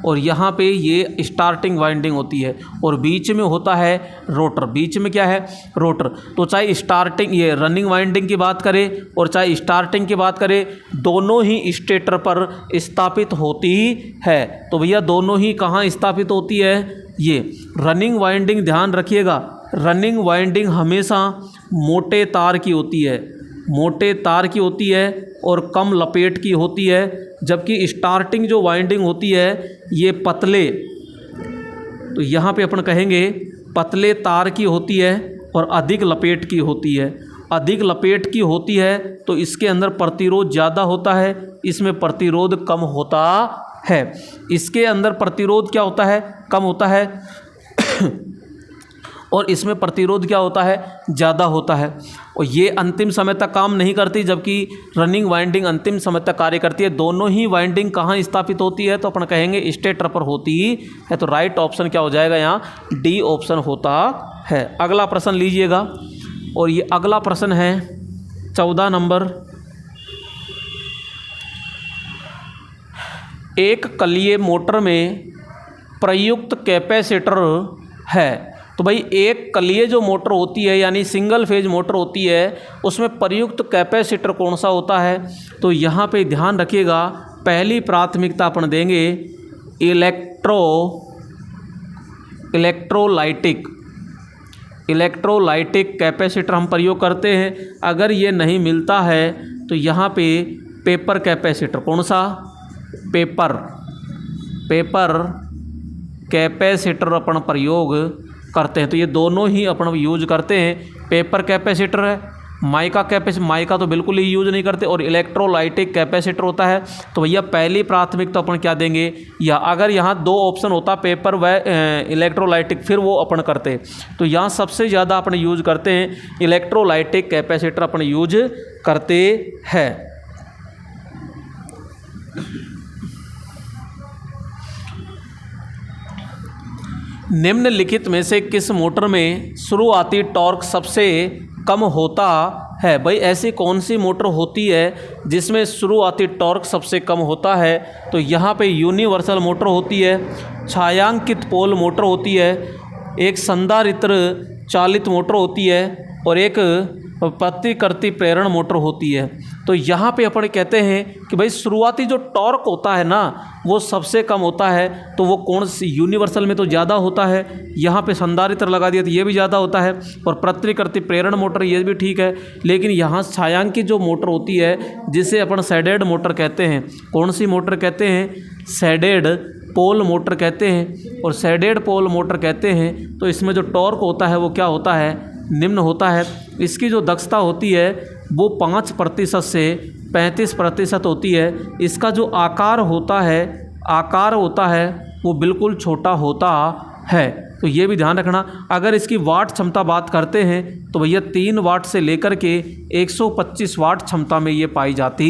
और यहाँ पे ये स्टार्टिंग वाइंडिंग होती है और बीच में होता है रोटर। बीच में क्या है, रोटर। तो चाहे स्टार्टिंग ये रनिंग वाइंडिंग की बात करें और चाहे स्टार्टिंग की बात करें, दोनों ही स्टेटर पर स्थापित होती है। तो भैया दोनों ही कहाँ स्थापित होती है, ये रनिंग वाइंडिंग। ध्यान रखिएगा, रनिंग वाइंडिंग हमेशा मोटे तार की होती है, मोटे तार की होती है और कम लपेट की होती है। जबकि स्टार्टिंग जो वाइंडिंग होती है ये पतले, तो यहाँ पे अपन कहेंगे पतले तार की होती है और अधिक लपेट की होती है। अधिक लपेट की होती है तो इसके अंदर प्रतिरोध ज़्यादा होता है, इसमें प्रतिरोध कम होता है। इसके अंदर प्रतिरोध क्या होता है, कम होता है और इसमें प्रतिरोध क्या होता है, ज़्यादा होता है। और ये अंतिम समय तक काम नहीं करती, जबकि रनिंग वाइंडिंग अंतिम समय तक कार्य करती है। दोनों ही वाइंडिंग कहाँ स्थापित होती है, तो अपन कहेंगे स्टेटर पर होती है। तो राइट ऑप्शन क्या हो जाएगा, यहाँ डी ऑप्शन होता है। अगला प्रश्न लीजिएगा और ये अगला प्रश्न है 14 नंबर। एक कलीय मोटर में प्रयुक्त कैपेसिटर है। तो भाई एक कलीय जो मोटर होती है यानी सिंगल फेज मोटर होती है, उसमें प्रयुक्त कैपेसिटर कौन सा होता है। तो यहाँ पे ध्यान रखिएगा, पहली प्राथमिकता अपन देंगे इलेक्ट्रोलाइटिक कैपेसिटर हम प्रयोग करते हैं। अगर ये नहीं मिलता है तो यहाँ पे पेपर कैपेसिटर, कौन सा, पेपर कैपेसिटर अपन प्रयोग करते हैं। तो ये दोनों ही अपन यूज करते हैं। पेपर कैपेसिटर है, माइका तो बिल्कुल ही यूज नहीं करते, और इलेक्ट्रोलाइटिक कैपेसिटर होता है। तो भैया पहली प्राथमिकता अपन क्या देंगे, या अगर यहाँ 2 ऑप्शन होता पेपर व इलेक्ट्रोलाइटिक, फिर वो अपन करते। तो यहाँ सबसे ज़्यादा अपन यूज करते हैं इलेक्ट्रोलाइटिक कैपेसिटर अपन यूज करते हैं। निम्नलिखित में से किस मोटर में शुरुआती टॉर्क सबसे कम होता है। भाई ऐसी कौन सी मोटर होती है जिसमें शुरुआती टॉर्क सबसे कम होता है। तो यहाँ पे यूनिवर्सल मोटर होती है, छायांकित पोल मोटर होती है, एक संधारित्र चालित मोटर होती है और एक प्रतिकृति प्रेरण मोटर होती है। तो यहाँ पे अपन कहते हैं कि भाई शुरुआती जो टॉर्क होता है ना वो सबसे कम होता है। तो वो कौन सी, यूनिवर्सल में तो ज़्यादा होता है, यहाँ पे संधारित्र लगा दिया तो ये भी ज़्यादा होता है, और प्रतिकृति प्रेरण मोटर ये भी ठीक है। लेकिन यहाँ छायांकित जो मोटर होती है जिसे अपन शेडेड मोटर कहते हैं, कौन सी मोटर कहते हैं, शेडेड पोल मोटर कहते हैं। और शेडेड पोल मोटर कहते हैं तो इसमें जो टॉर्क होता है वो क्या होता है, निम्न होता है। इसकी जो दक्षता होती है वो 5% से 35% होती है। इसका जो आकार होता है वो बिल्कुल छोटा होता है। तो ये भी ध्यान रखना। अगर इसकी वाट क्षमता बात करते हैं तो भैया 3 वाट से लेकर के 125 वाट क्षमता में ये पाई जाती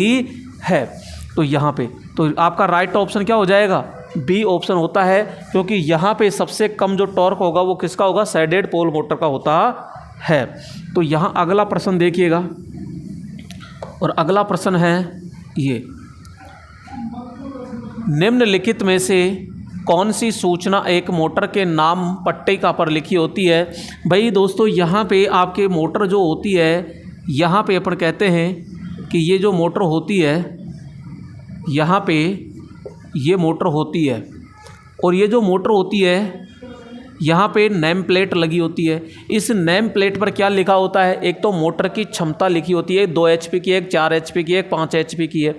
है। तो यहाँ पे तो आपका राइट ऑप्शन क्या हो जाएगा, बी ऑप्शन होता है, क्योंकि यहाँ पे सबसे कम जो टॉर्क होगा वो किसका होगा, शेडेड पोल मोटर का होता है। तो यहाँ अगला प्रश्न देखिएगा और अगला प्रश्न है ये निम्नलिखित में से कौन सी सूचना एक मोटर के नाम पट्टिका पर लिखी होती है? भाई दोस्तों यहाँ पे आपके मोटर जो होती है, यहाँ पे अपन कहते हैं कि ये जो मोटर होती है, यहाँ पे ये मोटर होती है और ये जो मोटर होती है यहाँ पे नेम प्लेट लगी होती है। इस नेम प्लेट पर क्या लिखा होता है? एक तो मोटर की क्षमता लिखी होती है, 2 HP की, एक 4 HP की, एक 5 HP की है।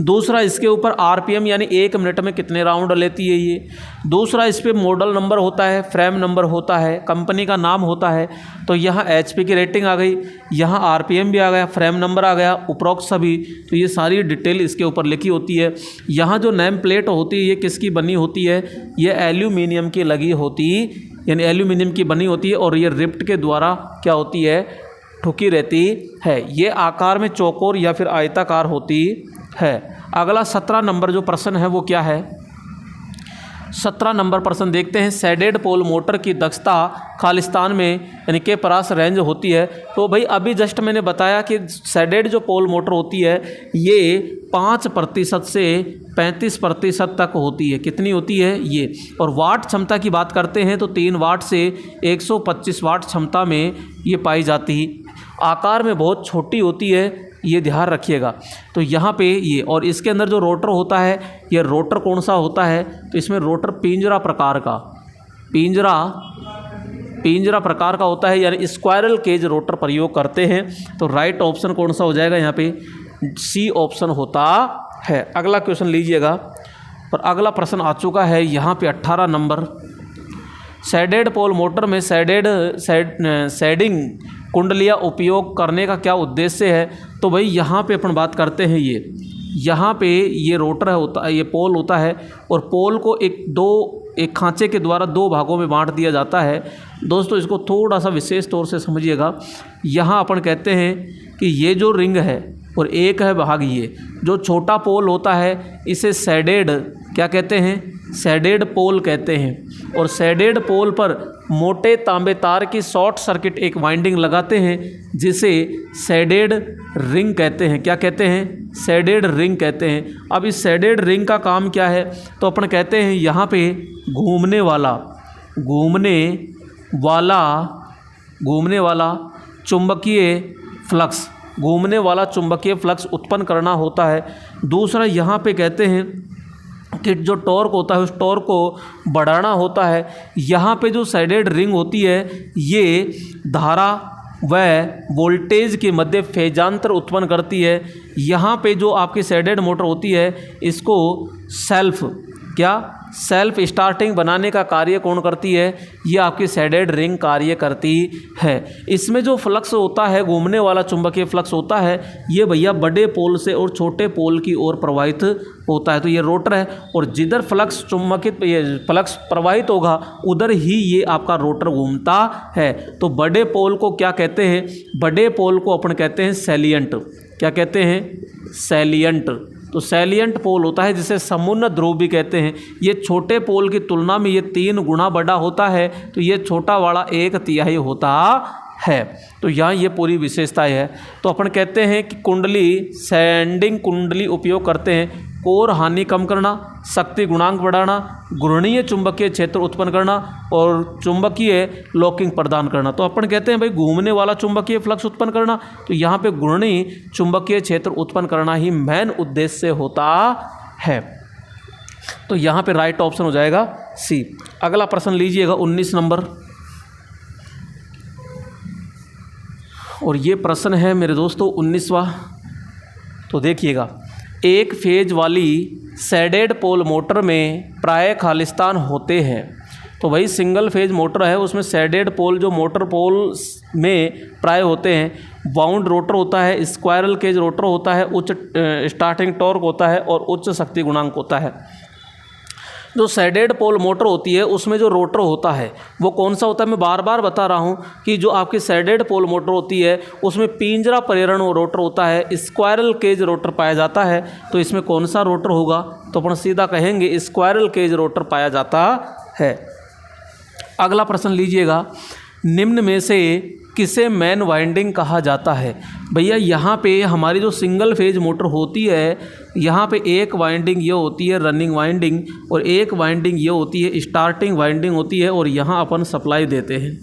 दूसरा इसके ऊपर RPM यानी 1 मिनट में कितने राउंड लेती है ये। दूसरा इस पर मॉडल नंबर होता है, फ्रेम नंबर होता है, कंपनी का नाम होता है। तो यहाँ HP की रेटिंग आ गई, यहाँ RPM भी आ गया, फ्रेम नंबर आ गया, उपरोक्त सभी। तो ये सारी डिटेल इसके ऊपर लिखी होती है। यहाँ जो नेम प्लेट होती है ये किसकी बनी होती है? ये एल्यूमिनियम की लगी होती, यानी एल्यूमिनियम की बनी होती है और ये रिप्ट के द्वारा क्या होती है? ठुकी रहती है। ये आकार में चौकोर या फिर आयताकार होती है। अगला 17 नंबर जो प्रश्न है वो क्या है? 17 नंबर प्रश्न देखते हैं। सैडेड पोल मोटर की दक्षता खालिस्तान में यानी के परास रेंज होती है। तो भाई अभी जस्ट मैंने बताया कि सैडेड जो पोल मोटर होती है ये 5% से 35% तक होती है। कितनी होती है ये? और वाट क्षमता की बात करते हैं तो 3 वाट से 125 वाट क्षमता में ये पाई जाती है। आकार में बहुत छोटी होती है, ये ध्यान रखिएगा। तो यहाँ पे ये, और इसके अंदर जो रोटर होता है, ये रोटर कौन सा होता है? तो इसमें रोटर पिंजरा प्रकार का, पिंजरा प्रकार का होता है, यानी स्क्वायरल केज रोटर प्रयोग करते हैं। तो राइट ऑप्शन कौन सा हो जाएगा? यहाँ पे सी ऑप्शन होता है। अगला क्वेश्चन लीजिएगा। और अगला प्रश्न आ चुका है यहाँ पे 18 नंबर। सैडेड पोल मोटर में सैडिंग कुंडलियाँ उपयोग करने का क्या उद्देश्य है? तो भाई यहाँ पे अपन बात करते हैं, यहाँ पे ये रोटर होता है, ये पोल होता है और पोल को एक खांचे के द्वारा 2 भागों में बांट दिया जाता है। दोस्तों इसको थोड़ा सा विशेष तौर से समझिएगा। यहाँ अपन कहते हैं कि ये जो रिंग है और एक है भाग, ये जो छोटा पोल होता है इसे सैडेड क्या कहते हैं? सैडेड पोल कहते हैं। और सैडेड पोल पर मोटे तांबे तार की शॉर्ट सर्किट एक वाइंडिंग लगाते हैं जिसे सैडेड रिंग कहते हैं। क्या कहते हैं? सैडेड रिंग कहते हैं। अब इस सैडेड रिंग का काम क्या है? तो अपन कहते हैं यहाँ पे घूमने वाला चुंबकीय फ्लक्स उत्पन्न करना होता है। दूसरा यहाँ पे कहते हैं कि जो टॉर्क होता है उस टॉर्क को बढ़ाना होता है। यहाँ पे जो सैडेड रिंग होती है ये धारा व वोल्टेज के मध्य फेजांतर उत्पन्न करती है। यहाँ पे जो आपकी सैडेड मोटर होती है इसको सेल्फ स्टार्टिंग बनाने का कार्य कौन करती है? ये आपकी सैडेड रिंग कार्य करती है। इसमें जो फ्लक्स होता है, घूमने वाला चुंबकीय फ्लक्स होता है, ये भैया बड़े पोल से और छोटे पोल की ओर प्रवाहित होता है। तो ये रोटर है और जिधर फ्लक्स प्रवाहित होगा उधर ही ये आपका रोटर घूमता है। तो बड़े पोल को क्या कहते हैं? बड़े पोल को अपन कहते हैं सैलिएंट। क्या कहते हैं? सैलिएंट। तो सैलिएंट पोल होता है जिसे समुन्नत ध्रुव भी कहते हैं। ये छोटे पोल की तुलना में ये 3 गुना बड़ा होता है। तो ये छोटा वाला 1/3 होता है। तो यहाँ ये पूरी विशेषताएं है। तो अपन कहते हैं कि सैंडिंग कुंडली उपयोग करते हैं कोर हानि कम करना, शक्ति गुणांक बढ़ाना, घूर्णीय चुंबकीय क्षेत्र उत्पन्न करना और चुंबकीय लॉकिंग प्रदान करना। तो अपन कहते हैं भाई घूमने वाला चुंबकीय फ्लक्स उत्पन्न करना। तो यहाँ पे घूर्णीय चुंबकीय क्षेत्र उत्पन्न करना ही मेन उद्देश्य होता है। तो यहाँ पे राइट ऑप्शन हो जाएगा सी। अगला प्रश्न लीजिएगा 19 नंबर। और ये प्रश्न है मेरे दोस्तों 19वां। तो देखिएगा, एक फेज वाली सैडेड पोल मोटर में प्राय खालिस्तान होते हैं। तो भाई सिंगल फेज मोटर है उसमें सैडेड पोल जो मोटर पोल में प्राय होते हैं। बाउंड रोटर होता है, स्क्वायरल केज रोटर होता है, उच्च स्टार्टिंग टॉर्क होता है और उच्च शक्ति गुणांक होता है। जो सैडेड पोल मोटर होती है उसमें जो रोटर होता है वो कौन सा होता है? मैं बार बार बता रहा हूँ कि जो आपकी सैडेड पोल मोटर होती है उसमें पिंजरा प्रेरण रोटर होता है, स्क्वायरल केज रोटर पाया जाता है। तो इसमें कौन सा रोटर होगा? तो अपन सीधा कहेंगे स्क्वायरल केज रोटर पाया जाता है। अगला प्रश्न लीजिएगा, निम्न में से किसे मैन वाइंडिंग कहा जाता है? भैया यहाँ पे हमारी जो सिंगल फेज मोटर होती है, यहाँ पे एक वाइंडिंग ये होती है रनिंग वाइंडिंग, और एक वाइंडिंग ये होती है स्टार्टिंग वाइंडिंग होती है, और यहाँ अपन सप्लाई देते हैं।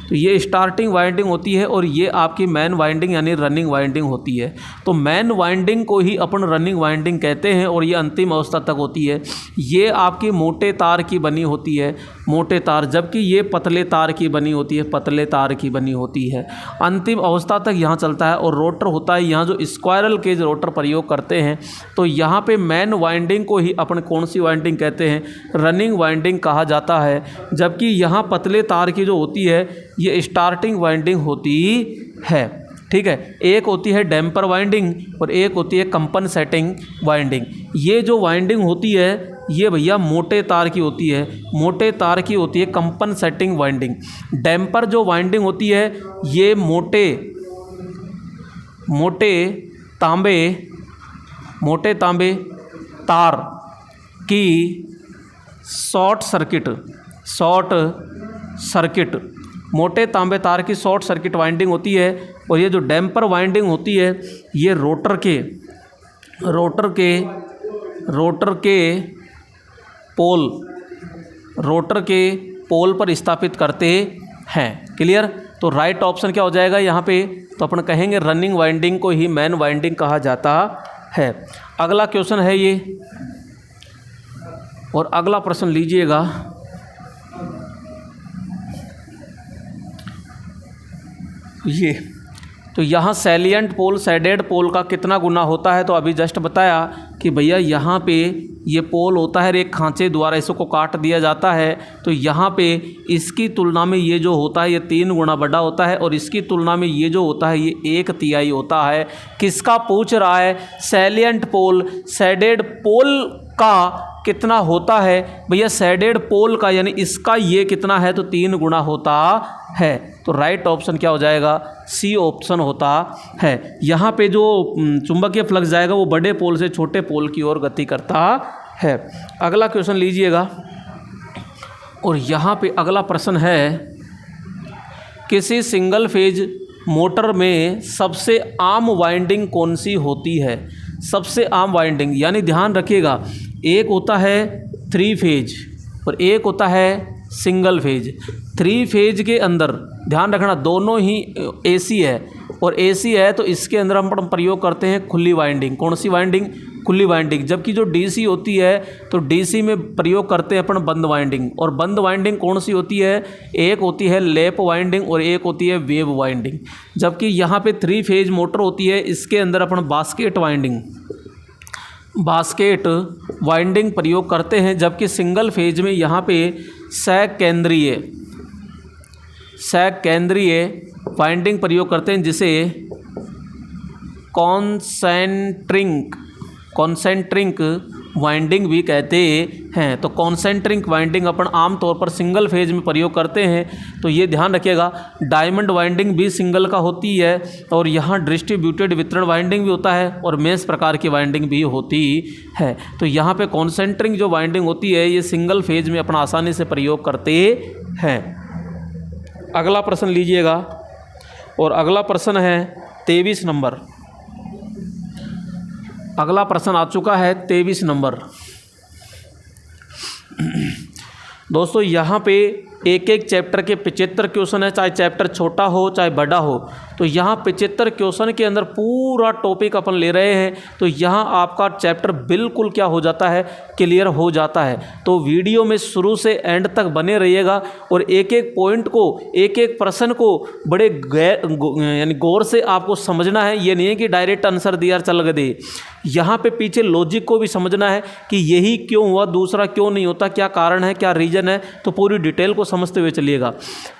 तो ये स्टार्टिंग वाइंडिंग होती है और ये आपकी मैन वाइंडिंग यानी रनिंग वाइंडिंग होती है। तो मैन वाइंडिंग को ही अपन रनिंग वाइंडिंग कहते हैं और ये अंतिम अवस्था तक होती है। ये आपकी मोटे तार की बनी होती है, मोटे तार, जबकि ये पतले तार की बनी होती है, पतले तार की बनी होती है। अंतिम अवस्था तक यहाँ चलता है। और रोटर होता है, यहाँ जो स्क्वायरल केज रोटर प्रयोग करते हैं, तो यहाँ पे मैन वाइंडिंग को ही अपन कौन सी वाइंडिंग कहते हैं? रनिंग वाइंडिंग कहा जाता है। जबकि यहाँ पतले तार की जो होती है ये स्टार्टिंग वाइंडिंग होती है। ठीक है, एक होती है डैम्पर वाइंडिंग और एक होती है कंपनसेटिंग वाइंडिंग। ये जो वाइंडिंग होती है ये भैया मोटे तार की होती है, मोटे तार की होती है कंपनसेटिंग वाइंडिंग। डैम्पर जो वाइंडिंग होती है ये मोटे तांबे तार की शॉर्ट सर्किट मोटे तांबे तार की शॉर्ट सर्किट वाइंडिंग होती है। और ये जो डैम्पर वाइंडिंग होती है ये रोटर के पोल पर स्थापित करते हैं। क्लियर? तो राइट ऑप्शन क्या हो जाएगा यहाँ पे? तो अपन कहेंगे रनिंग वाइंडिंग को ही मैन वाइंडिंग कहा जाता है। अगला क्वेश्चन है ये, और अगला प्रश्न लीजिएगा। ये तो यहाँ सैलिएंट पोल शेडेड पोल का कितना गुना होता है? तो अभी जस्ट बताया कि भैया यहाँ पे ये पोल होता है, एक खांचे द्वारा इसको काट दिया जाता है। तो यहाँ पे इसकी तुलना में ये जो होता है ये 3 गुना बड़ा होता है, और इसकी तुलना में ये जो होता है ये 1/3 होता है। किसका पूछ रहा है? सैलिएंट पोल शेडेड पोल का कितना होता है? भैया शेडेड पोल का यानी इसका ये कितना है? तो 3 गुना होता है। तो राइट ऑप्शन क्या हो जाएगा? सी ऑप्शन होता है। यहाँ पे जो चुंबकीय फ्लक्स जाएगा वो बड़े पोल से छोटे पोल की ओर गति करता है। अगला क्वेश्चन लीजिएगा, और यहाँ पे अगला प्रश्न है, किसी सिंगल फेज मोटर में सबसे आम वाइंडिंग कौन सी होती है? सबसे आम वाइंडिंग यानी ध्यान रखिएगा, एक होता है 3 फेज और एक होता है सिंगल फेज। 3 फेज के अंदर ध्यान रखना दोनों ही एसी है, और एसी है तो इसके अंदर हम प्रयोग करते हैं खुली वाइंडिंग। कौन सी वाइंडिंग? खुली वाइंडिंग। जबकि जो डीसी होती है तो डीसी में प्रयोग करते हैं अपन बंद वाइंडिंग। और बंद वाइंडिंग कौन सी होती है? एक होती है लैप वाइंडिंग और एक होती है वेव वाइंडिंग। जबकि यहाँ पे 3 फेज मोटर होती है, इसके अंदर अपन बास्केट वाइंडिंग प्रयोग करते हैं। जबकि सिंगल फेज में यहाँ पे सैक केंद्रीय वाइंडिंग प्रयोग करते हैं, जिसे कॉन्सेंट्रिक वाइंडिंग भी कहते हैं। तो कॉन्सेंट्रिक वाइंडिंग अपन आमतौर पर सिंगल फेज में प्रयोग करते हैं। तो ये ध्यान रखिएगा, डायमंड वाइंडिंग भी सिंगल का होती है, और यहाँ डिस्ट्रीब्यूटेड वितरण वाइंडिंग भी होता है, और मेश प्रकार की वाइंडिंग भी होती है। तो यहाँ पे कॉन्सेंट्रिक जो वाइंडिंग होती है ये सिंगल फेज में अपन आसानी से प्रयोग करते हैं। अगला प्रश्न लीजिएगा, और अगला प्रश्न है 23 नंबर। अगला प्रश्न आ चुका है 23 नंबर। दोस्तों यहाँ पे एक चैप्टर के 75 क्वेश्चन है, चाहे चैप्टर छोटा हो चाहे बड़ा हो। तो यहाँ 75 क्वेश्चन के अंदर पूरा टॉपिक अपन ले रहे हैं। तो यहाँ आपका चैप्टर बिल्कुल क्या हो जाता है? क्लियर हो जाता है। तो वीडियो में शुरू से एंड तक बने रहिएगा, और एक एक पॉइंट को, एक एक प्रश्न को बड़े यानी गौर से आपको समझना है। ये नहीं है कि डायरेक्ट आंसर दिया चल गए। यहाँ पे पीछे लॉजिक को भी समझना है कि यही क्यों हुआ, दूसरा क्यों नहीं होता, क्या कारण है, क्या रीजन है। तो पूरी डिटेल को समझते हुए चलिएगा।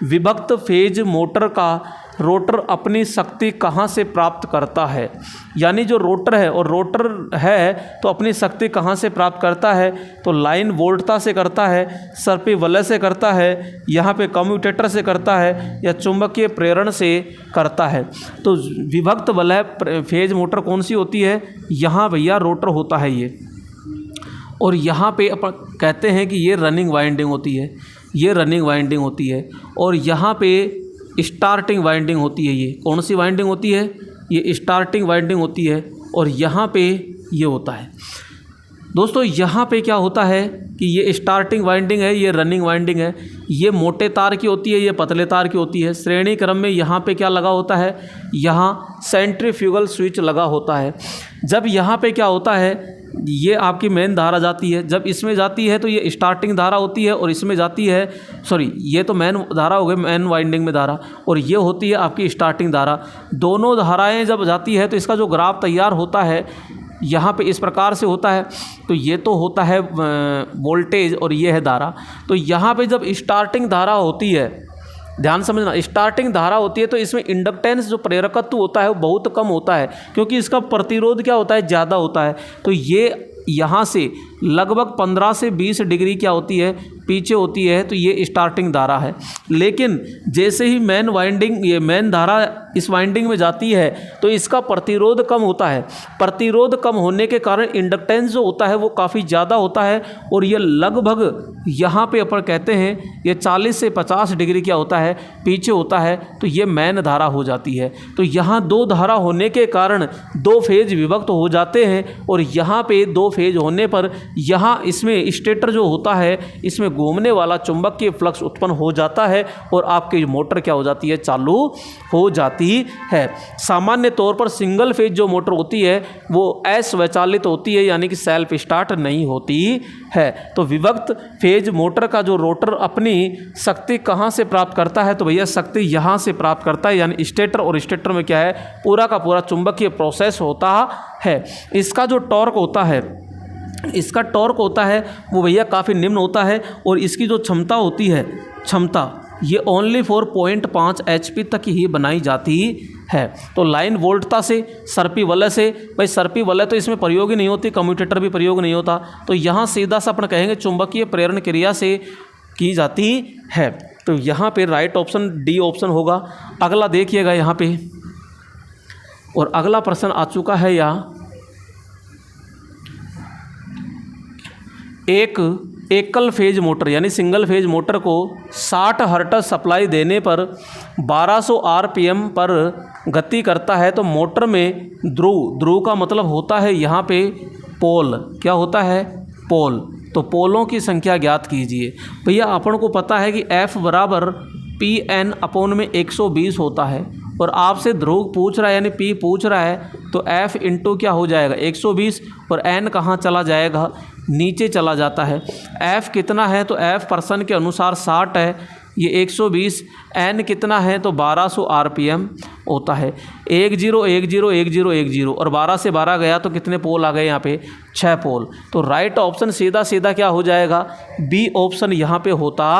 विभक्त फेज मोटर का रोटर अपनी शक्ति कहाँ से प्राप्त करता है? यानी जो रोटर है, और रोटर है तो अपनी शक्ति कहाँ से प्राप्त करता है? तो लाइन वोल्टता से करता है, सर्पी वलय से करता है, यहाँ पे कम्यूटेटर से करता है, या चुंबकीय प्रेरण से करता है। तो विभक्त वलय फेज मोटर कौन सी होती है? यहाँ भैया रोटर होता है ये। और यहाँ पे अपन कहते हैं कि ये रनिंग वाइंडिंग होती है, ये रनिंग वाइंडिंग होती है। और यहाँ पे स्टार्टिंग वाइंडिंग होती है। ये कौन सी वाइंडिंग होती है? ये स्टार्टिंग वाइंडिंग होती है। और यहाँ पे ये होता है दोस्तों, यहाँ पे क्या होता है कि ये स्टार्टिंग वाइंडिंग है, ये रनिंग वाइंडिंग है। ये मोटे तार की होती है, ये पतले तार की होती है। श्रेणी क्रम में यहाँ पे क्या लगा होता है? यहाँ सेंट्रीफ्यूगल स्विच लगा होता है। जब यहाँ पे क्या होता है, ये आपकी मेन धारा जाती है। जब इसमें जाती है तो ये स्टार्टिंग धारा होती है, और इसमें जाती है, सॉरी ये तो मेन धारा हो गई, मेन वाइंडिंग में धारा, और ये होती है आपकी स्टार्टिंग धारा। दोनों धाराएं जब जाती है तो इसका जो ग्राफ तैयार होता है यहाँ पे इस प्रकार से होता है। तो ये तो होता है वोल्टेज और ये है धारा। तो यहाँ पे जब स्टार्टिंग धारा होती है, ध्यान समझना, स्टार्टिंग धारा होती है तो इसमें इंडक्टेंस जो प्रेरकत्व होता है वो बहुत कम होता है, क्योंकि इसका प्रतिरोध क्या होता है? ज़्यादा होता है। तो ये यहाँ से लगभग 15 से 20 डिग्री क्या होती है? पीछे होती है। तो ये स्टार्टिंग धारा है। लेकिन जैसे ही मेन वाइंडिंग, ये मेन धारा इस वाइंडिंग में जाती है तो इसका प्रतिरोध कम होता है। प्रतिरोध कम होने के कारण इंडक्टेंस जो होता है वो काफ़ी ज़्यादा होता है, और ये लगभग यहाँ पे अपन कहते हैं ये 40 से 50 डिग्री क्या होता है? पीछे होता है। तो ये मेन धारा हो जाती है। तो यहाँ दो धारा होने के कारण दो फेज विभक्त हो जाते हैं, और यहाँ पे दो फेज होने पर यहाँ इसमें स्टेटर जो होता है इसमें घूमने वाला चुंबकीय फ्लक्स उत्पन्न हो जाता है, और आपकी मोटर क्या हो जाती है? चालू हो जाती है। सामान्य तौर पर सिंगल फेज जो मोटर होती है वो अस्वचालित होती है, यानी कि सेल्फ स्टार्ट नहीं होती है। तो विभक्त फेज मोटर का जो रोटर अपनी शक्ति कहाँ से प्राप्त करता है? तो भैया शक्ति यहाँ से प्राप्त करता है, यानी स्टेटर, और स्टेटर में क्या है? पूरा का पूरा चुंबकीय प्रोसेस होता है। इसका जो टॉर्क होता है, इसका टॉर्क होता है वो भैया काफ़ी निम्न होता है, और इसकी जो क्षमता होती है, क्षमता ये ओनली फॉर 0.5 HP तक ही बनाई जाती है। तो लाइन वोल्टता से, सर्पी वलय से, भाई सर्पी वलय तो इसमें प्रयोग ही नहीं होती, कम्यूटेटर भी प्रयोग नहीं होता। तो यहाँ सीधा सा अपन कहेंगे चुंबकीय प्रेरण क्रिया से की जाती है। तो यहाँ पे राइट ऑप्शन डी ऑप्शन होगा। अगला देखिएगा यहाँ पे, और अगला प्रश्न आ चुका है यहाँ, एक एकल फेज मोटर यानी सिंगल फेज मोटर को 60 हर्ट्ज सप्लाई देने पर 1200 RPM पर गति करता है। तो मोटर में ध्रुव का मतलब होता है यहाँ पे पोल, क्या होता है? पोल। तो पोलों की संख्या ज्ञात कीजिए। भैया अपन को पता है कि F बराबर PN अपॉन में 120 होता है, और आपसे ध्रुव पूछ रहा है यानी P पूछ रहा है, तो F इंटू क्या हो जाएगा? 120, और N कहाँ चला जाएगा? नीचे चला जाता है। F कितना है? तो F पर्सन के अनुसार 60 है, ये 120, N कितना है? तो 1200 RPM होता है। 10 10 10 10, और 12 से 12 गया तो कितने पोल आ गए यहाँ पे? 6 पोल। तो राइट ऑप्शन सीधा सीधा क्या हो जाएगा? बी ऑप्शन यहाँ पे होता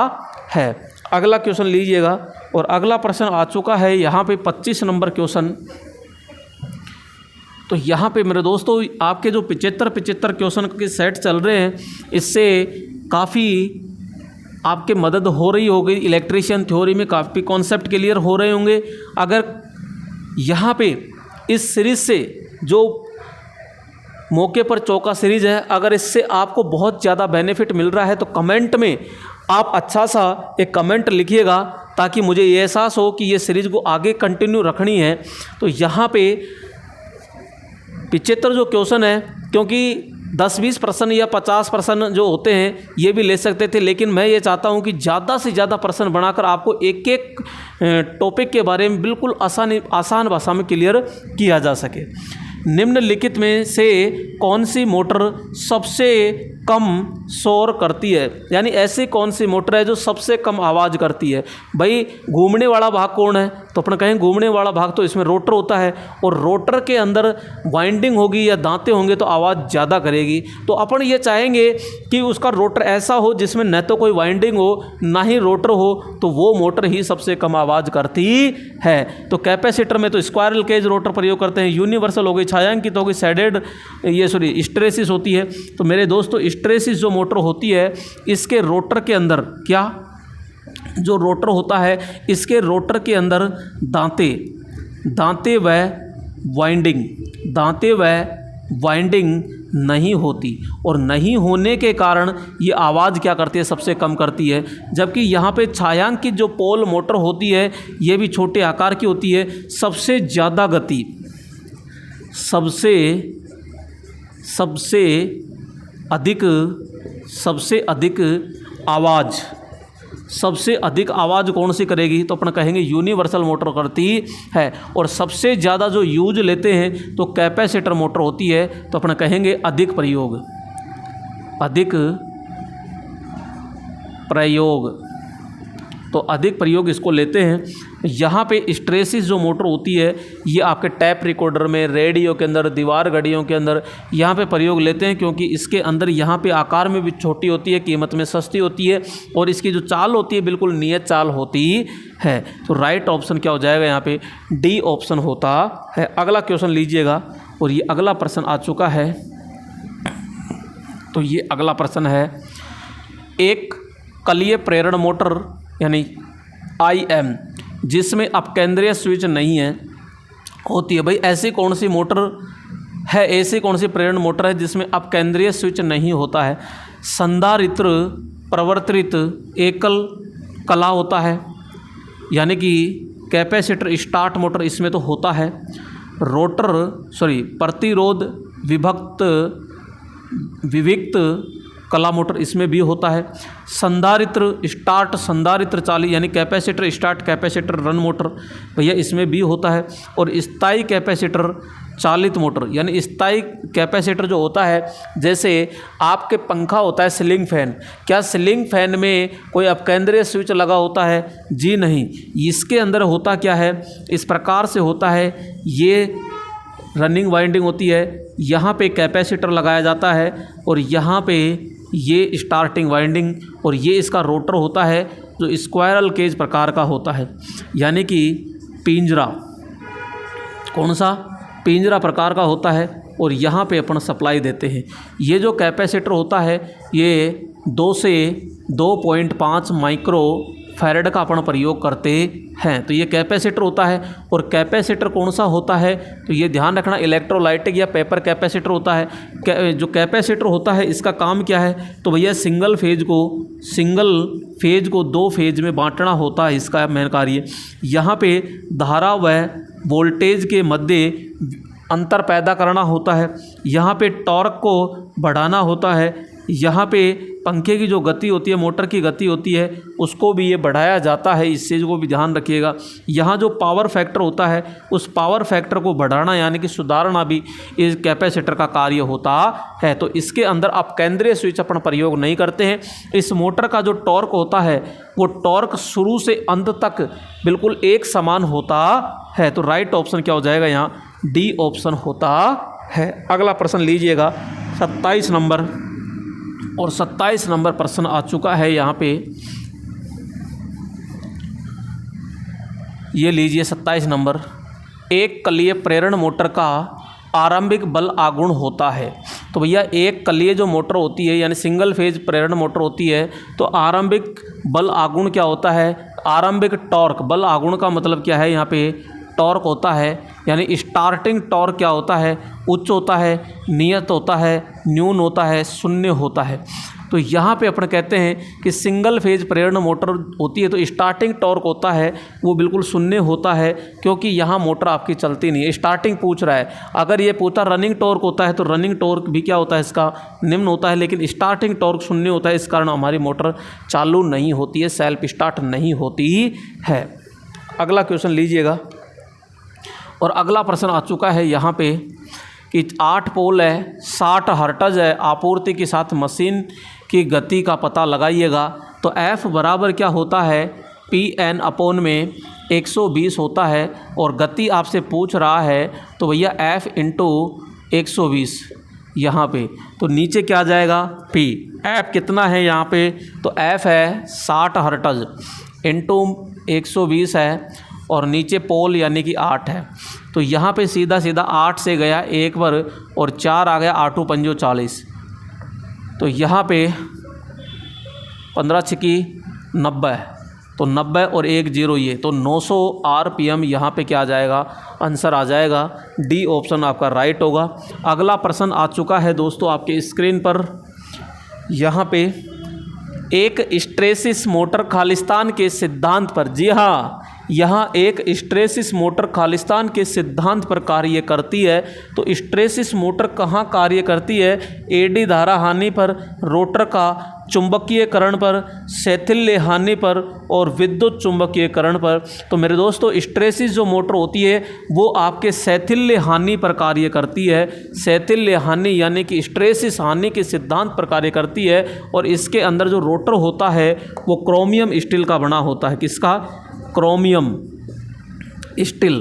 है। अगला क्वेश्चन लीजिएगा, और अगला प्रश्न आ चुका है यहाँ पे 25 नंबर क्वेश्चन। तो यहाँ पे मेरे दोस्तों आपके जो 75 क्वेश्चन के सेट चल रहे हैं, इससे काफ़ी आपके मदद हो रही होगी। इलेक्ट्रीशियन थ्योरी में काफ़ी कॉन्सेप्ट क्लियर हो रहे होंगे। अगर यहाँ पे इस सीरीज़ से जो मौके पर चौका सीरीज है, अगर इससे आपको बहुत ज़्यादा बेनिफिट मिल रहा है तो कमेंट में आप अच्छा सा एक कमेंट लिखिएगा, ताकि मुझे ये एहसास हो कि ये सीरीज़ को आगे कंटिन्यू रखनी है। तो यहाँ पे 75 जो क्वेश्चन है, क्योंकि 10-20 प्रश्न या 50 प्रश्न जो होते हैं ये भी ले सकते थे, लेकिन मैं ये चाहता हूँ कि ज़्यादा से ज़्यादा प्रश्न बनाकर आपको एक एक टॉपिक के बारे में बिल्कुल आसान भाषा में क्लियर किया जा सके। निम्नलिखित में से कौन सी मोटर सबसे कम शोर करती है, यानी ऐसी कौन सी मोटर है जो सबसे कम आवाज़ करती है। भाई घूमने वाला भाग कौन है, तो अपन कहें घूमने वाला भाग तो इसमें रोटर होता है, और रोटर के अंदर वाइंडिंग होगी या दांतें होंगे तो आवाज़ ज़्यादा करेगी। तो अपन ये चाहेंगे कि उसका रोटर ऐसा हो जिसमें न तो कोई वाइंडिंग हो ना ही रोटर हो, तो वो मोटर ही सबसे कम आवाज़ करती है। तो कैपेसिटर में तो स्क्वायरल केज रोटर प्रयोग करते हैं, यूनिवर्सल हो गई, छायांकित हो गई, शेडेड हिस्टैरिसीस होती है। तो मेरे दोस्तों हिस्टैरिसीस जो मोटर होती है, इसके रोटर के अंदर क्या जो रोटर होता है, इसके रोटर के अंदर दांते व वाइंडिंग नहीं होती, और नहीं होने के कारण ये आवाज़ क्या करती है, सबसे कम करती है। जबकि यहाँ पे छायांकित जो पोल मोटर होती है ये भी छोटे आकार की होती है। सबसे ज़्यादा गति, सबसे अधिक आवाज़, सबसे अधिक आवाज़ कौन सी करेगी, तो अपन कहेंगे यूनिवर्सल मोटर करती है। और सबसे ज़्यादा जो यूज लेते हैं तो कैपेसिटर मोटर होती है, तो अपन कहेंगे अधिक प्रयोग, तो अधिक प्रयोग इसको लेते हैं। यहाँ पे स्ट्रेसिस जो मोटर होती है ये आपके टैप रिकॉर्डर में, रेडियो के अंदर, दीवार घड़ियों के अंदर यहाँ पे प्रयोग लेते हैं, क्योंकि इसके अंदर यहाँ पे आकार में भी छोटी होती है, कीमत में सस्ती होती है, और इसकी जो चाल होती है बिल्कुल नियत चाल होती है। तो राइट ऑप्शन क्या हो जाएगा, यहाँ पे डी ऑप्शन होता है। अगला क्वेश्चन लीजिएगा, और ये अगला प्रश्न आ चुका है। तो ये अगला प्रश्न है, एक कलीय प्रेरण मोटर यानी IM जिसमें अपकेंद्रीय स्विच नहीं है होती है। भाई ऐसी कौन सी मोटर है, ऐसी कौन सी प्रेरण मोटर है जिसमें अपकेंद्रीय स्विच नहीं होता है? संधारित्र प्रवर्तित एकल कला होता है, यानी कि कैपेसिटर स्टार्ट मोटर इसमें तो होता है। प्रतिरोध विविक्त कला मोटर इसमें भी होता है। संधारित्र चालित यानी capacitor start capacitor run motor भैया इसमें भी होता है। और स्थायी कैपेसिटर चालित मोटर यानी स्थायी कैपेसिटर जो होता है, जैसे आपके पंखा होता है सीलिंग फैन, क्या सीलिंग फैन में कोई अपकेंद्रीय स्विच लगा होता है? जी नहीं। इसके अंदर होता क्या है, इस प्रकार से होता है, ये रनिंग वाइंडिंग होती है, यहाँ पे कैपेसिटर लगाया जाता है, और यहाँ पे ये स्टार्टिंग वाइंडिंग, और ये इसका रोटर होता है जो स्क्वायरल केज प्रकार का होता है, यानी कि पिंजरा, कौन सा पिंजरा प्रकार का होता है, और यहाँ पे अपन सप्लाई देते हैं। ये जो कैपेसिटर होता है ये 2 से 2.5 माइक्रो फैरेड का अपन प्रयोग करते हैं। तो ये कैपेसिटर होता है। और कैपेसिटर कौन सा होता है, तो ये ध्यान रखना, इलेक्ट्रोलाइटिक या पेपर कैपेसिटर होता है। जो कैपेसिटर होता है इसका काम क्या है, तो भैया सिंगल फेज को 2 फेज में बांटना होता है, इसका मेन कार्य। यहाँ पे धारा व वोल्टेज के मध्य अंतर पैदा करना होता है, यहाँ पे टॉर्क को बढ़ाना होता है, यहाँ पे पंखे की जो गति होती है, मोटर की गति होती है, उसको भी ये बढ़ाया जाता है, इस चीज़ को भी ध्यान रखिएगा। यहाँ जो पावर फैक्टर होता है उस पावर फैक्टर को बढ़ाना यानी कि सुधारना भी इस कैपेसिटर का कार्य होता है। तो इसके अंदर आप केंद्रीय स्विच अपन प्रयोग नहीं करते हैं। इस मोटर का जो टॉर्क होता है वो टॉर्क शुरू से अंत तक बिल्कुल एक समान होता है। तो राइट ऑप्शन क्या हो जाएगा, यहाँ डी ऑप्शन होता है। अगला प्रश्न लीजिएगा 27 नंबर, और 27 नंबर प्रश्न आ चुका है यहाँ पे, ये लीजिए 27 नंबर। एक कलीय प्रेरण मोटर का आरंभिक बल आगुण होता है। तो भैया एक कलीय जो मोटर होती है यानी सिंगल फेज प्रेरण मोटर होती है, तो आरंभिक बल आगुण क्या होता है, आरंभिक टॉर्क, बल आगुण का मतलब क्या है, यहाँ पे टॉर्क होता है, यानी स्टार्टिंग टॉर्क क्या होता है, उच्च होता है, नियत होता है, न्यून होता है, शून्य होता है। तो यहाँ पे अपन कहते हैं कि सिंगल फेज प्रेरण मोटर होती है तो स्टार्टिंग टॉर्क होता है वो बिल्कुल शून्य होता है, क्योंकि यहाँ मोटर आपकी चलती नहीं है। स्टार्टिंग पूछ रहा है, अगर ये पूछता रनिंग टॉर्क होता है तो रनिंग टॉर्क भी क्या होता है, इसका निम्न होता है, लेकिन स्टार्टिंग टॉर्क शून्य होता है, इस कारण हमारी मोटर चालू नहीं होती है, सेल्फ स्टार्ट नहीं होती है। अगला क्वेश्चन लीजिएगा, और अगला प्रश्न आ चुका है यहाँ पे कि 8 पोल है, 60 हर्ट्ज है, आपूर्ति के साथ मशीन की गति का पता लगाइएगा। तो F बराबर क्या होता है, PN अपॉन में 120 होता है, और गति आपसे पूछ रहा है तो भैया F इंटू 120 यहाँ पे, तो नीचे क्या आ जाएगा P। F कितना है यहाँ पे, तो F है 60 हर्ट्ज इंटू 120 है, और नीचे पोल यानी कि 8 है। तो यहाँ पे सीधा सीधा 8 से गया 1 बार, और 4 आ गया, 8 पंजो 40। तो यहाँ पे 15 छिकी 90, तो 90 और 1 0 ये, तो 900 RPM यहाँ पे क्या आ जाएगा, आंसर आ जाएगा डी ऑप्शन आपका राइट होगा। अगला प्रश्न आ चुका है दोस्तों आपके स्क्रीन पर। यहाँ पे एक स्ट्रेसिस मोटर खालिस्तान के सिद्धांत पर, जी हाँ, यहाँ एक स्ट्रेसिस मोटर खालिस्तान के सिद्धांत पर कार्य करती है। तो स्ट्रेसिस मोटर कहाँ कार्य करती है, एडी धारा हानि पर, रोटर का चुंबकीयकरण पर, शैथिल्य हानि पर और विद्युत चुंबकीयकरण पर। तो मेरे दोस्तों स्ट्रेसिस जो मोटर होती है वो आपके शैथिल्य हानि पर कार्य करती है। शैथिल्य हानि यानी कि स्ट्रेसिस हानि के सिद्धांत पर कार्य करती है। और इसके अंदर जो रोटर होता है वो क्रोमियम स्टील का बना होता है। किसका, क्रोमियम स्टील,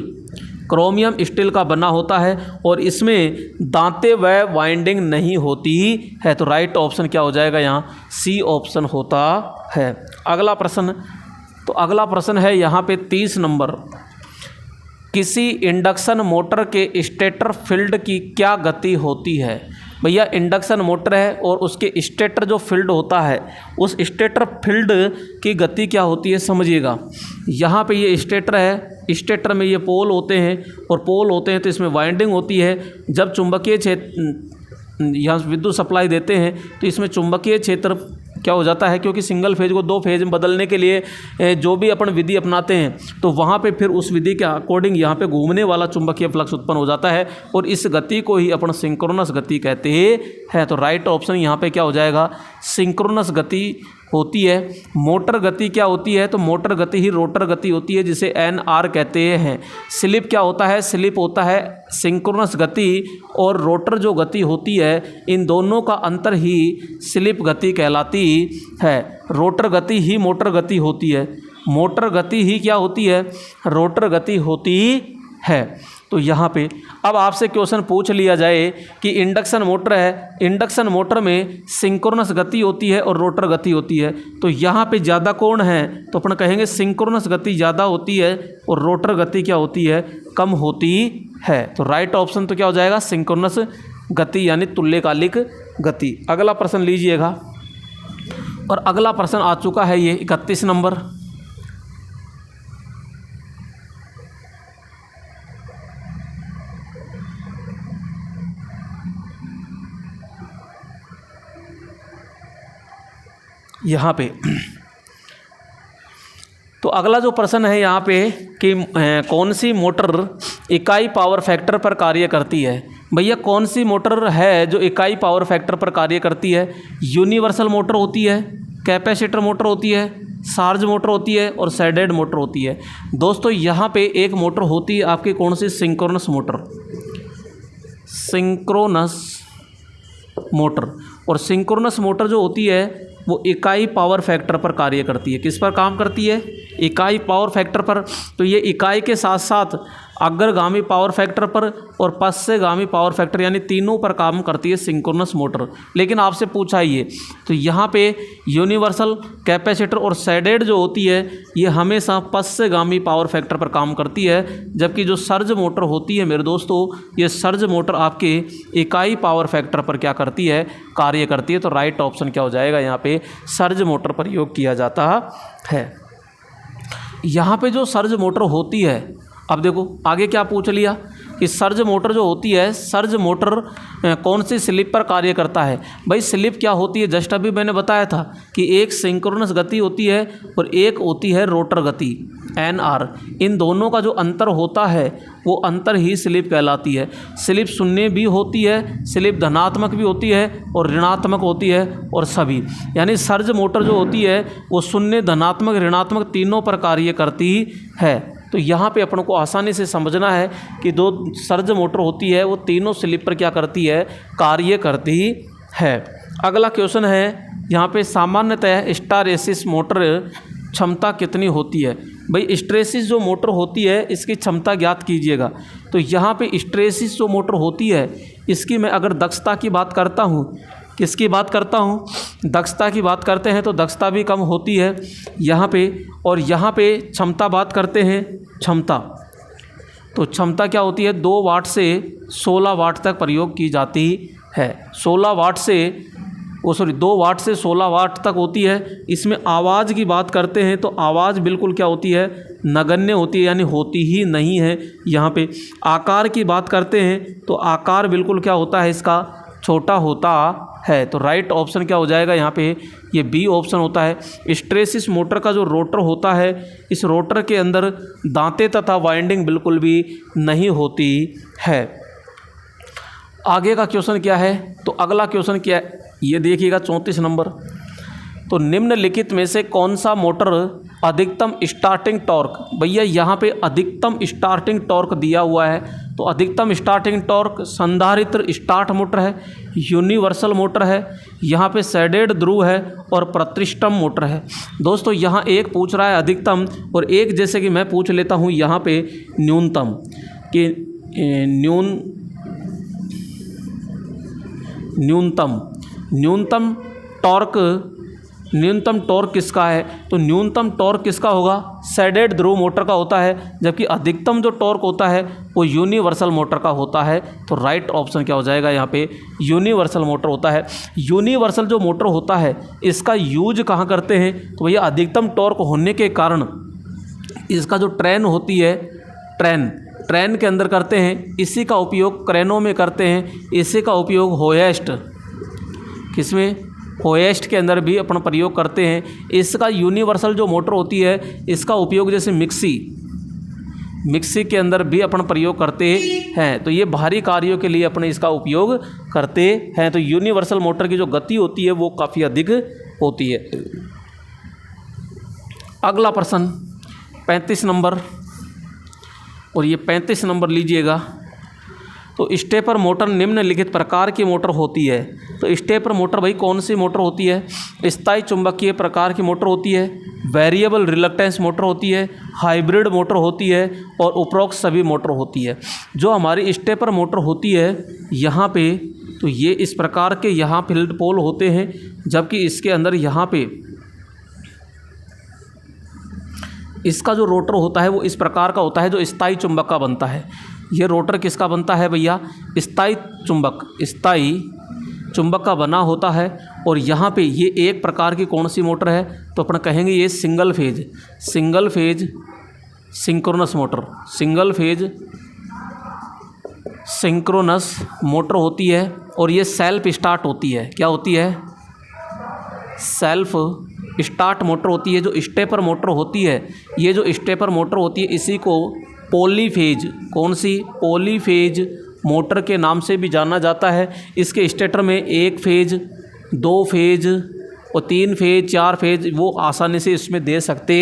क्रोमियम स्टील का बना होता है और इसमें दांते व वाइंडिंग नहीं होती है। तो राइट ऑप्शन क्या हो जाएगा यहाँ, सी ऑप्शन होता है। अगला प्रश्न, तो अगला प्रश्न है यहाँ पे 30 नंबर। किसी इंडक्शन मोटर के स्टेटर फील्ड की क्या गति होती है। भैया इंडक्शन मोटर है और उसके स्टेटर जो फील्ड होता है उस स्टेटर फील्ड की गति क्या होती है, समझिएगा। यहाँ पे ये स्टेटर है, स्टेटर में ये पोल होते हैं और पोल होते हैं तो इसमें वाइंडिंग होती है। जब चुंबकीय क्षेत्र यहाँ विद्युत सप्लाई देते हैं तो इसमें चुंबकीय क्षेत्र क्या हो जाता है, क्योंकि सिंगल फेज को 2 फेज में बदलने के लिए जो भी अपन विधि अपनाते हैं तो वहाँ पे फिर उस विधि के अकॉर्डिंग यहाँ पे घूमने वाला चुंबकीय फ्लक्स उत्पन्न हो जाता है और इस गति को ही अपन सिंक्रोनस गति कहते हैं। तो राइट ऑप्शन यहाँ पे क्या हो जाएगा, सिंक्रोनस गति होती है। मोटर गति क्या होती है, तो मोटर गति ही रोटर गति होती है जिसे NR कहते हैं। स्लिप क्या होता है, स्लिप होता है सिंक्रोनस गति और रोटर जो गति होती है इन दोनों का अंतर ही स्लिप गति कहलाती है। रोटर गति ही मोटर गति होती है, मोटर गति ही क्या होती है, रोटर गति होती है। तो यहाँ पे अब आपसे क्वेश्चन पूछ लिया जाए कि इंडक्शन मोटर है, इंडक्शन मोटर में सिंक्रोनस गति होती है और रोटर गति होती है, तो यहाँ पे ज़्यादा कौन है, तो अपन कहेंगे सिंक्रोनस गति ज़्यादा होती है और रोटर गति क्या होती है, कम होती है। तो राइट ऑप्शन तो क्या हो जाएगा, सिंक्रोनस गति यानी तुल्यकालिक गति। अगला प्रश्न लीजिएगा और अगला प्रश्न आ चुका है ये 31 नंबर। यहाँ पे तो अगला जो प्रश्न है यहाँ पे कि कौन सी मोटर इकाई पावर फैक्टर पर कार्य करती है। भैया कौन सी मोटर है जो इकाई पावर फैक्टर पर कार्य करती है, यूनिवर्सल मोटर होती है, कैपेसिटर मोटर होती है, चार्ज मोटर होती है और शैडेड मोटर होती है। दोस्तों यहाँ पे एक मोटर होती है आपकी कौन सी, सिंक्रोनस मोटर, सिंक्रोनस मोटर। और सिंक्रोनस मोटर जो होती है वो इकाई पावर फैक्टर पर कार्य करती है। किस पर काम करती है, इकाई पावर फैक्टर पर। तो ये इकाई के साथ साथ अग्रगामी पावर फैक्टर पर और पश्चगामी पावर फैक्टर यानी तीनों पर काम करती है सिंक्रोनस मोटर। लेकिन आपसे पूछा ये, तो यहाँ पे यूनिवर्सल, कैपेसिटर और शैडेड जो होती है ये हमेशा पश्चगामी पावर फैक्टर पर काम करती है, जबकि जो सर्ज मोटर होती है मेरे दोस्तों, ये सर्ज मोटर आपके इकाई पावर फैक्टर पर क्या करती है, कार्य करती है। तो राइट ऑप्शन क्या हो जाएगा, यहाँ पे सर्ज मोटर पर प्रयोग किया जाता है। यहाँ पे जो सर्ज मोटर होती है, अब देखो आगे क्या पूछ लिया कि सर्ज मोटर जो होती है, सर्ज मोटर कौन सी स्लिप पर कार्य करता है। भाई स्लिप क्या होती है, जस्ट अभी मैंने बताया था कि एक सिंक्रोनस गति होती है और एक होती है रोटर गति NR। इन दोनों का जो अंतर होता है वो अंतर ही स्लिप कहलाती है। स्लिप शून्य भी होती है, स्लिप धनात्मक भी होती है और ऋणात्मक होती है और सभी, यानी सर्ज मोटर जो होती है वो शून्य, धनात्मक, ऋणात्मक तीनों पर कार्य करती है। तो यहाँ पे अपन को आसानी से समझना है कि दो सर्ज मोटर होती है वो तीनों स्लिप पर क्या करती है, कार्य करती है। अगला क्वेश्चन है यहाँ पे, सामान्यतः हिस्टैरिसीस मोटर क्षमता कितनी होती है। भाई हिस्टैरिसीस जो मोटर होती है इसकी क्षमता ज्ञात कीजिएगा। तो यहाँ पे हिस्टैरिसीस जो मोटर होती है इसकी मैं अगर दक्षता की बात करता हूँ, किसकी बात करता हूँ, दक्षता की बात करते हैं तो दक्षता भी कम होती है यहाँ पे। और यहाँ पे क्षमता बात करते हैं, क्षमता, तो क्षमता क्या होती है, 2 वाट से 16 वाट तक प्रयोग की जाती है। 16 वाट से 2 वाट से 16 वाट तक होती है। इसमें आवाज़ की बात करते हैं तो आवाज़ बिल्कुल क्या होती है, नगण्य होती है, यानी होती ही नहीं है यहाँ पे। आकार की बात करते हैं तो आकार बिल्कुल क्या होता है, इसका छोटा होता है। तो राइट ऑप्शन क्या हो जाएगा यहाँ पे, ये बी ऑप्शन होता है। स्ट्रेसिस मोटर का जो रोटर होता है, इस रोटर के अंदर दांतें तथा वाइंडिंग बिल्कुल भी नहीं होती है। आगे का क्वेश्चन क्या है, तो अगला क्वेश्चन क्या है ये देखिएगा 34 नंबर। तो निम्नलिखित में से कौन सा मोटर अधिकतम स्टार्टिंग टॉर्क, भैया यहाँ पे अधिकतम स्टार्टिंग टॉर्क दिया हुआ है। तो अधिकतम स्टार्टिंग टॉर्क संधारित्र स्टार्ट मोटर है, यूनिवर्सल मोटर है, यहाँ पे सैडेड ध्रुव है और प्रतिष्ठम मोटर है। दोस्तों यहाँ एक पूछ रहा है अधिकतम और एक जैसे कि मैं पूछ लेता हूँ यहाँ पे न्यूनतम कि न्यूनतम टॉर्क किसका है, तो न्यूनतम टॉर्क किसका होगा, सैडेड ध्रुव मोटर का होता है, जबकि अधिकतम जो टॉर्क होता है वो यूनिवर्सल मोटर का होता है। तो राइट ऑप्शन क्या हो जाएगा यहाँ पे, यूनिवर्सल मोटर होता है। यूनिवर्सल जो मोटर होता है इसका यूज कहाँ करते हैं, तो भैया अधिकतम टॉर्क होने के कारण इसका जो ट्रेन होती है, ट्रेन के अंदर करते हैं, इसी का उपयोग क्रेनों में करते हैं, इसी का उपयोग होएस्ट, किसमें, होएस्ट के अंदर भी अपन प्रयोग करते हैं। इसका यूनिवर्सल जो मोटर होती है इसका उपयोग जैसे मिक्सी के अंदर भी अपन प्रयोग करते हैं। तो ये भारी कार्यों के लिए अपन इसका उपयोग करते हैं। तो यूनिवर्सल मोटर की जो गति होती है वो काफ़ी अधिक होती है। अगला प्रश्न 35 नंबर, और ये 35 नंबर लीजिएगा। तो स्टेपर मोटर निम्नलिखित प्रकार की मोटर होती है। तो स्टेपर मोटर भाई कौन सी मोटर होती है, स्थायी चुंबकीय प्रकार की मोटर होती है, वेरिएबल रिलक्टेंस मोटर होती है, हाइब्रिड मोटर होती है और उपरोक्त सभी मोटर होती है। जो हमारी स्टेपर मोटर होती है यहाँ पे, तो ये इस प्रकार के यहाँ फील्ड पोल होते हैं, जबकि इसके अंदर यहाँ पे इसका जो रोटर होता है वो इस प्रकार का होता है जो स्थायी चुंबक का बनता है। ये रोटर किसका बनता है भैया, स्थायी चुंबक का बना होता है। और यहाँ पे ये एक प्रकार की कौन सी मोटर है, तो अपन कहेंगे ये सिंगल फेज सिंक्रोनस मोटर होती है। और ये सेल्फ स्टार्ट होती है, क्या होती है, सेल्फ स्टार्ट मोटर होती है। जो स्टेपर मोटर होती है, ये जो स्टेपर मोटर होती है इसी को पॉलीफेज, कौन सी, पॉलीफेज मोटर के नाम से भी जाना जाता है। इसके स्टेटर में 1 फेज, 2 फेज और 3 फेज, 4 फेज वो आसानी से इसमें दे सकते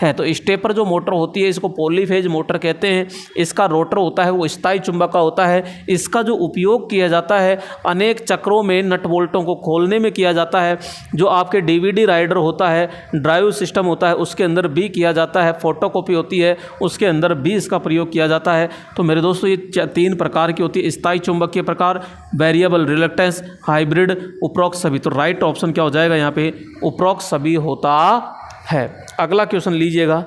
हैं। तो स्टेपर जो मोटर होती है इसको पॉलीफेज मोटर कहते हैं। इसका रोटर होता है वो स्थायी चुंबक का होता है। इसका जो उपयोग किया जाता है अनेक चक्रों में नट बोल्टों को खोलने में किया जाता है। जो आपके डीवीडी राइडर होता है, ड्राइव सिस्टम होता है, उसके अंदर भी किया जाता है। फोटोकॉपी होती है उसके अंदर भी इसका प्रयोग किया जाता है। तो मेरे दोस्तों ये 3 प्रकार की होती है, स्थायी चुंबकीय प्रकार, वेरिएबल रिलक्टेंस, हाइब्रिड, उपरोक्त सभी। तो राइट ऑप्शन क्या हो जाएगा यहाँ पे, उपरोक्त सभी होता है। अगला क्वेश्चन लीजिएगा,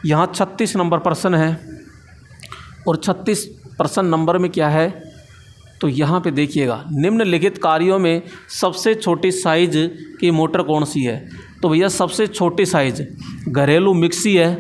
यहाँ 36 नंबर प्रश्न है। और 36 प्रश्न नंबर में क्या है, तो यहाँ पे देखिएगा, निम्नलिखित कार्यों में सबसे छोटी साइज की मोटर कौन सी है। तो भैया सबसे छोटी साइज घरेलू मिक्सी है,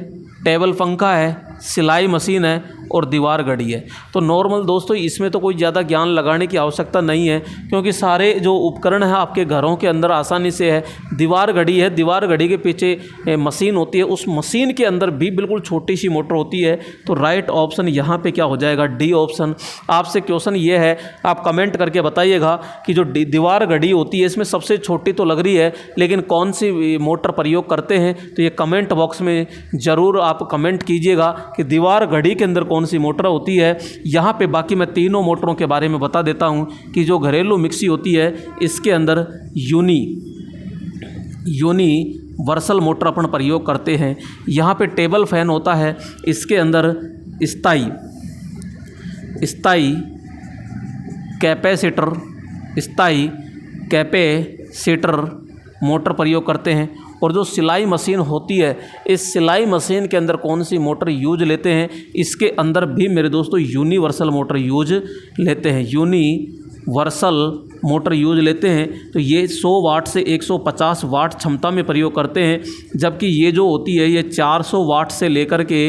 टेबल पंखा है, सिलाई मशीन है और दीवार घड़ी है। तो नॉर्मल दोस्तों इसमें तो कोई ज़्यादा ज्ञान लगाने की आवश्यकता नहीं है, क्योंकि सारे जो उपकरण हैं आपके घरों के अंदर आसानी से है। दीवार घड़ी है, दीवार घड़ी के पीछे मशीन होती है, उस मशीन के अंदर भी बिल्कुल छोटी सी मोटर होती है। तो राइट ऑप्शन यहाँ पे क्या हो जाएगा, डी ऑप्शन। आपसे क्वेश्चन ये है, आप कमेंट करके बताइएगा कि जो दीवार घड़ी होती है इसमें सबसे छोटी तो लग रही है, लेकिन कौन सी मोटर प्रयोग करते हैं। तो ये कमेंट बॉक्स में ज़रूर आप कमेंट कीजिएगा कि दीवार घड़ी के अंदर कौन सी मोटर होती है। यहाँ पे बाकी मैं तीनों मोटरों के बारे में बता देता हूँ कि जो घरेलू मिक्सी होती है इसके अंदर यूनिवर्सल मोटर अपन प्रयोग करते हैं। यहाँ पे टेबल फैन होता है, इसके अंदर स्थायी कैपेसिटर मोटर प्रयोग करते हैं। और जो सिलाई मशीन होती है, इस सिलाई मशीन के अंदर कौन सी मोटर यूज लेते हैं, इसके अंदर भी मेरे दोस्तों यूनिवर्सल मोटर यूज लेते हैं। यूनिवर्सल मोटर यूज लेते हैं तो ये 100 वाट से 150 वाट क्षमता में प्रयोग करते हैं, जबकि ये जो होती है ये 400 वाट से लेकर के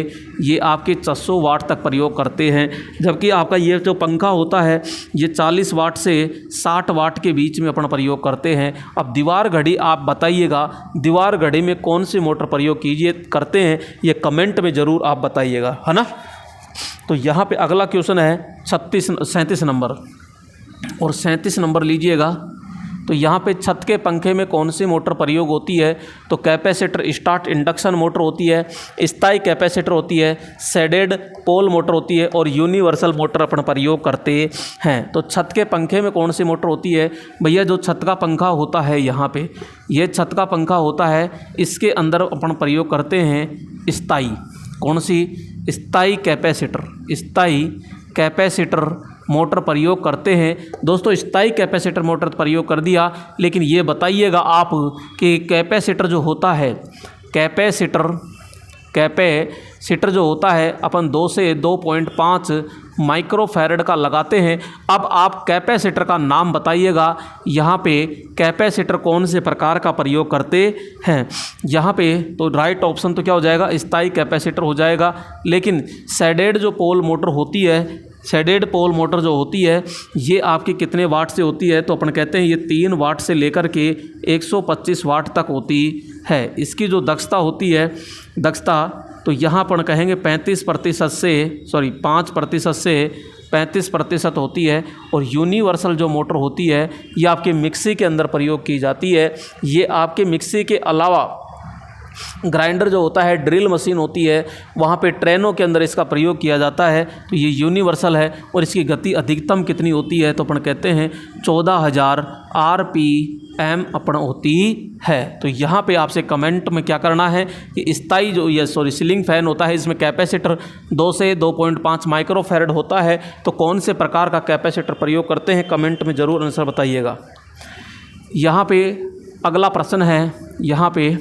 ये आपके 600 वाट तक प्रयोग करते हैं। जबकि आपका ये जो पंखा होता है ये 40 वाट से 60 वाट के बीच में अपन प्रयोग करते हैं। अब दीवार घड़ी आप बताइएगा, दीवार घड़ी में कौन सी मोटर प्रयोग करते हैं ये कमेंट में ज़रूर आप बताइएगा, है ना। तो यहाँ पे अगला क्वेश्चन है 37 नंबर, और 37 नंबर लीजिएगा। तो यहाँ पे छत के पंखे में कौन सी मोटर प्रयोग होती है? तो कैपेसिटर स्टार्ट इंडक्शन मोटर होती है, स्थायी कैपेसिटर होती है, शेडेड पोल मोटर होती है, और यूनिवर्सल मोटर अपन प्रयोग करते हैं। तो छत के पंखे में कौन सी मोटर होती है? भैया जो छत का पंखा होता है, यहाँ पे ये छत का पंखा होता है, इसके अंदर अपन प्रयोग करते हैं स्थायी, कौन सी? स्थायी कैपेसिटर मोटर प्रयोग करते हैं। दोस्तों जो कैपेसिटर मोटर प्रयोग कर दिया, लेकिन ये बताइएगा आप कि कैपेसिटर जो होता है, कैपेसिटर जो होता है अपन 2 से 2.5 माइक्रोफैरड का लगाते हैं। अब आप कैपेसिटर का नाम बताइएगा, यहाँ पे कैपेसिटर कौन से प्रकार का प्रयोग करते हैं? यहाँ पे तो राइट ऑप्शन तो क्या हो जाएगा? स्थायी कैपेसिटर हो जाएगा। लेकिन शेडेड जो पोल मोटर होती है, शेडेड पोल मोटर जो होती है ये आपकी कितने वाट से होती है? तो अपन कहते हैं ये 3 वाट से लेकर के 125 वाट तक होती है। इसकी जो दक्षता होती है, तो यहाँ पर कहेंगे 5% से 35% होती है। और यूनिवर्सल जो मोटर होती है ये आपके मिक्सी के अंदर प्रयोग की जाती है। ये आपके मिक्सी के अलावा ग्राइंडर जो होता है, ड्रिल मशीन होती है, वहाँ पे ट्रेनों के अंदर इसका प्रयोग किया जाता है। तो ये यूनिवर्सल है। और इसकी गति अधिकतम कितनी होती है? तो अपन कहते हैं 14,000 RPM अपन होती है। तो यहाँ पे आपसे कमेंट में क्या करना है कि स्थायी जो सीलिंग फैन होता है, इसमें कैपेसिटर 2 से 2.5 माइक्रोफैरड होता है। तो कौन से प्रकार का कैपेसिटर प्रयोग करते हैं? कमेंट में ज़रूर आंसर बताइएगा। यहाँ पे अगला प्रश्न है यहाँ पे,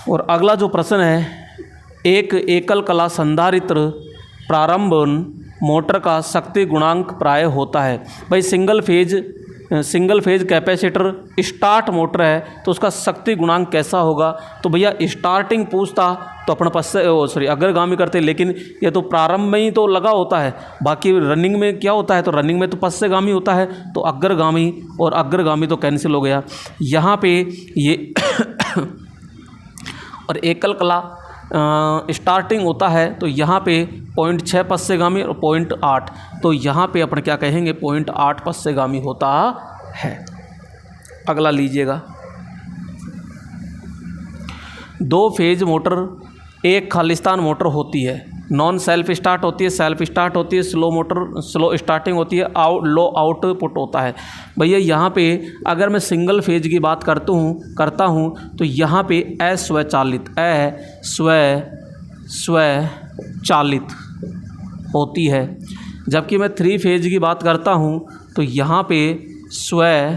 और अगला जो प्रश्न है, एक एकल कला संधारित्र प्रारंभन मोटर का शक्ति गुणांक प्राय होता है। भाई single phase capacitor start motor है तो उसका शक्ति गुणांक कैसा होगा? तो भैया स्टार्टिंग पूछता तो अपन अग्रगामी करते, लेकिन ये तो प्रारंभ में ही तो लगा होता है। बाकी रनिंग में क्या होता है? तो रनिंग में तो पश्चगामी होता है, तो अग्रगामी और अग्रगामी तो कैंसिल हो गया। यहाँ पे ये और एकल कला स्टार्टिंग होता है तो यहाँ पे 0.6 पश्चगामी और 0.8, तो यहाँ पे अपन क्या कहेंगे? 0.8 पश्चगामी होता है। अगला लीजिएगा, 2 फेज मोटर एक खालिस्तान मोटर होती है, नॉन सेल्फ स्टार्ट होती है, सेल्फ स्टार्ट होती है, स्लो स्टार्टिंग होती है, लो आउटपुट होता है। भैया यहाँ पे अगर मैं सिंगल फेज की बात करता हूँ तो यहाँ पे स्वचालित होती है। जबकि मैं 3 फेज की बात करता हूँ तो यहाँ पे स्वचालित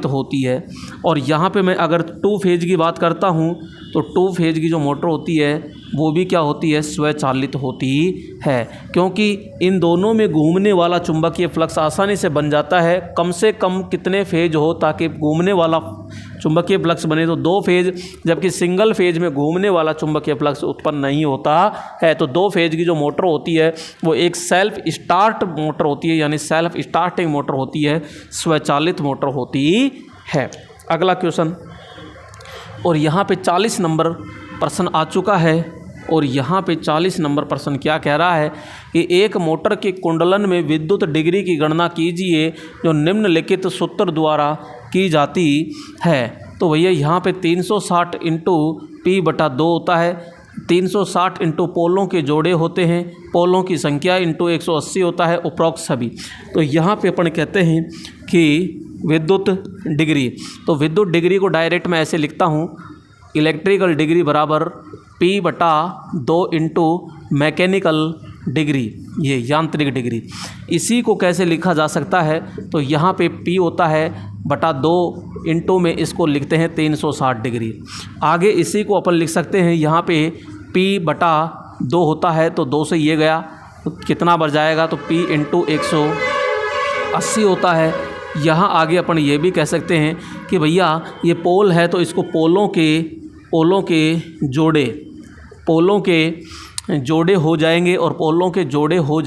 होती है। और यहाँ पे मैं अगर 2 फेज की बात करता हूँ तो 2 फेज की जो मोटर होती है वो भी क्या होती है? स्वचालित होती है। क्योंकि इन दोनों में घूमने वाला चुंबकीय फ्लक्स आसानी से बन जाता है। कम से कम कितने फेज हो ताकि घूमने वाला चुंबकीय फ्लक्स बने? तो 2 फेज। जबकि सिंगल फेज में घूमने वाला चुंबकीय फ्लक्स उत्पन्न नहीं होता है। तो 2 फेज की जो मोटर होती है वो एक सेल्फ स्टार्ट मोटर होती है, यानी सेल्फ स्टार्टिंग मोटर होती है, स्वचालित मोटर होती है। अगला क्वेश्चन, और यहाँ पे 40 नंबर प्रश्न आ चुका है। और यहाँ पे 40 नंबर प्रश्न क्या कह रहा है कि एक मोटर के कुंडलन में विद्युत डिग्री की गणना कीजिए जो निम्नलिखित सूत्र द्वारा की जाती है। तो भैया यहाँ पे 360 इंटू P/2 होता है। 360 इंटू पोलों के जोड़े होते हैं, पोलों की संख्या इंटू 180 होता है, उपरोक्त सभी। तो यहाँ पे अपन कहते हैं कि विद्युत डिग्री, तो विद्युत डिग्री को डायरेक्ट मैं ऐसे लिखता हूँ, इलेक्ट्रिकल डिग्री बराबर P/2 इंटू मैकेनिकल डिग्री, ये यांत्रिक डिग्री। इसी को कैसे लिखा जा सकता है? तो यहाँ पे P होता है /2 इंटू में इसको लिखते हैं 360 डिग्री। आगे इसी को अपन लिख सकते हैं, यहाँ पे P/2 होता है तो 2 से ये गया, तो कितना बढ़ जाएगा, तो P इंटू 180 होता है। यहाँ आगे अपन ये भी कह सकते हैं कि भैया ये पोल है तो इसको पोलों के जोड़े हो जाएंगे, और पोलों के जोड़े हो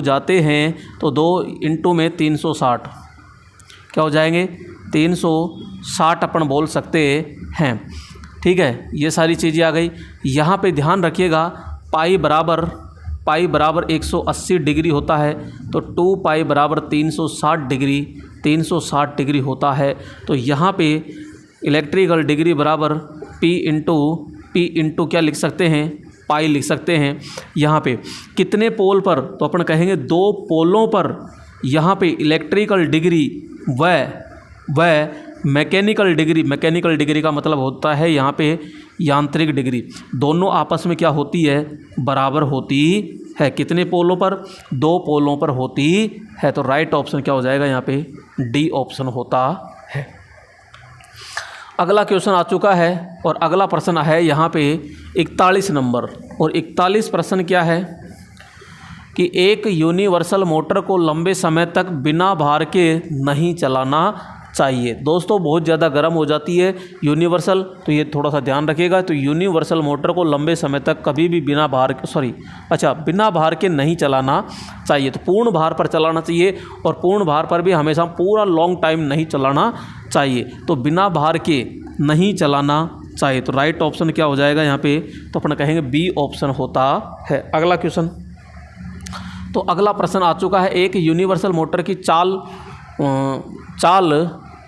जाते हैं तो 2 इंटू में 360 क्या हो जाएंगे, 360 अपन बोल सकते हैं। ठीक है, ये सारी चीज़ें आ गई। यहाँ पे ध्यान रखिएगा पाई बराबर 180 डिग्री होता है, तो 2 पाई बराबर 360 डिग्री होता है। तो यहाँ पे इलेक्ट्रिकल डिग्री बराबर P इंटू क्या लिख सकते हैं, पाई लिख सकते हैं। यहाँ पे कितने पोल पर, तो अपन कहेंगे 2 पोलों पर यहाँ पे इलेक्ट्रिकल डिग्री व मैकेनिकल डिग्री का मतलब होता है यहाँ पे यांत्रिक डिग्री, दोनों आपस में क्या होती है, बराबर होती है। कितने पोलों पर, 2 पोलों पर होती है। तो राइट ऑप्शन क्या हो जाएगा यहाँ पे, डी ऑप्शन होता है। अगला क्वेश्चन आ चुका है और अगला प्रश्न है यहाँ पे 41 नंबर। और 41 प्रश्न क्या है कि एक यूनिवर्सल मोटर को लंबे समय तक बिना भार के नहीं चलाना चाहिए। दोस्तों बहुत ज़्यादा गर्म हो जाती है यूनिवर्सल, तो ये थोड़ा सा ध्यान रखिएगा। तो यूनिवर्सल मोटर को लंबे समय तक कभी भी बिना भार के नहीं चलाना चाहिए। तो पूर्ण भार पर चलाना चाहिए, और पूर्ण भार पर भी हमेशा पूरा लॉन्ग टाइम नहीं चलाना चाहिए। तो बिना भार के नहीं चलाना चाहिए। तो राइट ऑप्शन क्या हो जाएगा यहाँ पे, तो अपन कहेंगे बी ऑप्शन होता है। अगला क्वेश्चन, तो अगला प्रश्न आ चुका है, एक यूनिवर्सल मोटर की चाल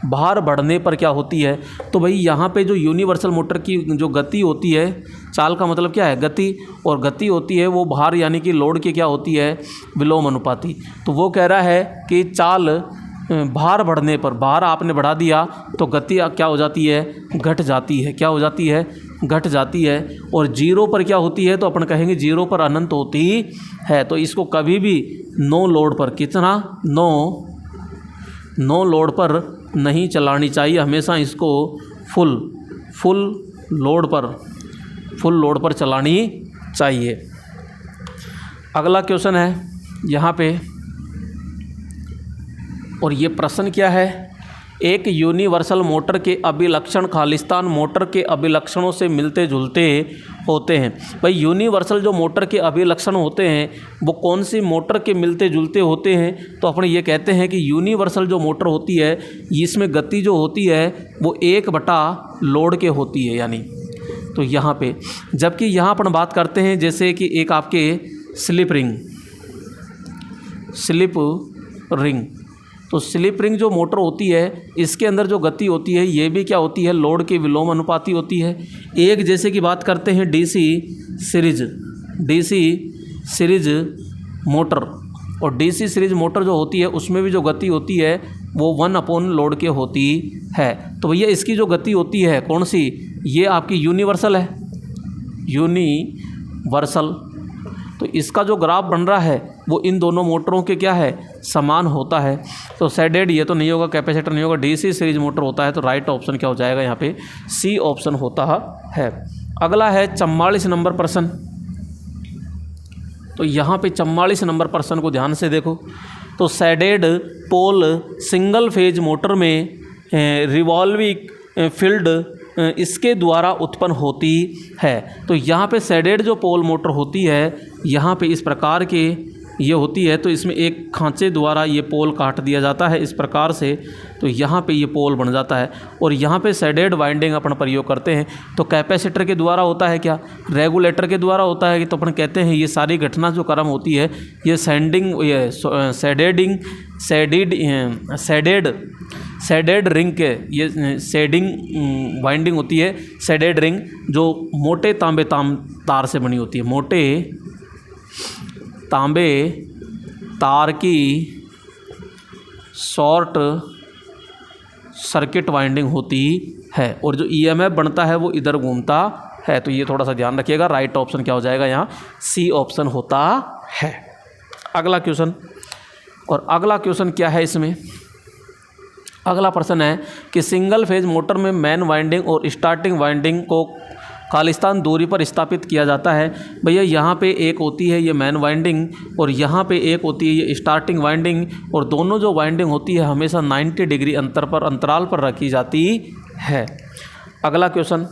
भार बढ़ने पर क्या होती है। तो भाई यहाँ पे जो यूनिवर्सल मोटर की जो गति होती है, चाल का मतलब क्या है, गति, और गति होती है वो भार यानी कि लोड की क्या होती है, विलोम अनुपाती। तो वो कह रहा है कि चाल भार बढ़ने पर, भार आपने बढ़ा दिया तो गति क्या हो जाती है, घट जाती है। क्या हो जाती है, घट जाती है। और 0 पर क्या होती है, तो अपन कहेंगे 0 पर अनंत होती है। तो इसको कभी भी नो लोड पर, कितना, नो लोड पर नहीं चलानी चाहिए। हमेशा इसको फुल लोड पर चलानी चाहिए। अगला क्वेश्चन है यहाँ पे, और ये प्रश्न क्या है, एक यूनिवर्सल मोटर के अभिलक्षण खालिस्तान मोटर के अभिलक्षणों से मिलते जुलते होते हैं। भाई यूनिवर्सल जो मोटर के अभिलक्षण होते हैं वो कौन सी मोटर के मिलते जुलते होते हैं, तो अपन ये कहते हैं कि यूनिवर्सल जो मोटर होती है इसमें गति जो होती है वो 1/लोड के होती है यानी। तो यहाँ पे जबकि यहाँ अपन बात करते हैं जैसे कि एक आपके स्लिप रिंग, तो स्लिप रिंग जो मोटर होती है इसके अंदर जो गति होती है ये भी क्या होती है, लोड के विलोम अनुपाती होती है। एक जैसे कि बात करते हैं डीसी सीरीज मोटर, और डीसी सीरीज मोटर जो होती है उसमें भी जो गति होती है वो 1/लोड के होती है। तो भैया इसकी जो गति होती है कौन सी, ये आपकी यूनिवर्सल है, यूनिवर्सल। तो इसका जो ग्राफ बन रहा है वो इन दोनों मोटरों के क्या है, समान होता है। तो शेडेड ये तो नहीं होगा, कैपेसिटर नहीं होगा, डीसी सीरीज मोटर होता है। तो राइट ऑप्शन क्या हो जाएगा यहाँ पे, सी ऑप्शन होता है। अगला है 44 नंबर प्रश्न। तो यहाँ पे 44 नंबर प्रश्न को ध्यान से देखो। तो shaded pole single phase motor में रिवॉल्विंग फील्ड इसके द्वारा उत्पन्न होती है। तो यहाँ पे शेडेड जो पोल मोटर होती है यहाँ पे इस प्रकार के ये होती है, तो इसमें एक खांचे द्वारा ये पोल काट दिया जाता है इस प्रकार से, तो यहाँ पे ये पोल बन जाता है। और यहाँ पे शेडेड वाइंडिंग अपन प्रयोग करते हैं। तो कैपेसिटर के द्वारा होता है क्या, रेगुलेटर के द्वारा होता है। तो अपन कहते हैं ये सारी घटना जो क्रम होती है ये शेडेड रिंग के, ये शेडिंग वाइंडिंग होती है। शेडेड रिंग जो मोटे तांबे तार से बनी होती है, मोटे तांबे तार की शॉर्ट सर्किट वाइंडिंग होती है, और जो ईएमएफ बनता है वो इधर घूमता है। तो ये थोड़ा सा ध्यान रखिएगा। राइट ऑप्शन क्या हो जाएगा यहाँ, सी ऑप्शन होता है। अगला क्वेश्चन, और अगला क्वेश्चन क्या है इसमें, अगला प्रश्न है कि सिंगल फेज मोटर में मेन वाइंडिंग और स्टार्टिंग वाइंडिंग को खालिस्तान दूरी पर स्थापित किया जाता है। भैया यहाँ पे एक होती है ये मेन वाइंडिंग और यहाँ पे एक होती है ये स्टार्टिंग वाइंडिंग, और दोनों जो वाइंडिंग होती है हमेशा 90 डिग्री अंतराल पर रखी जाती है। अगला क्वेश्चन,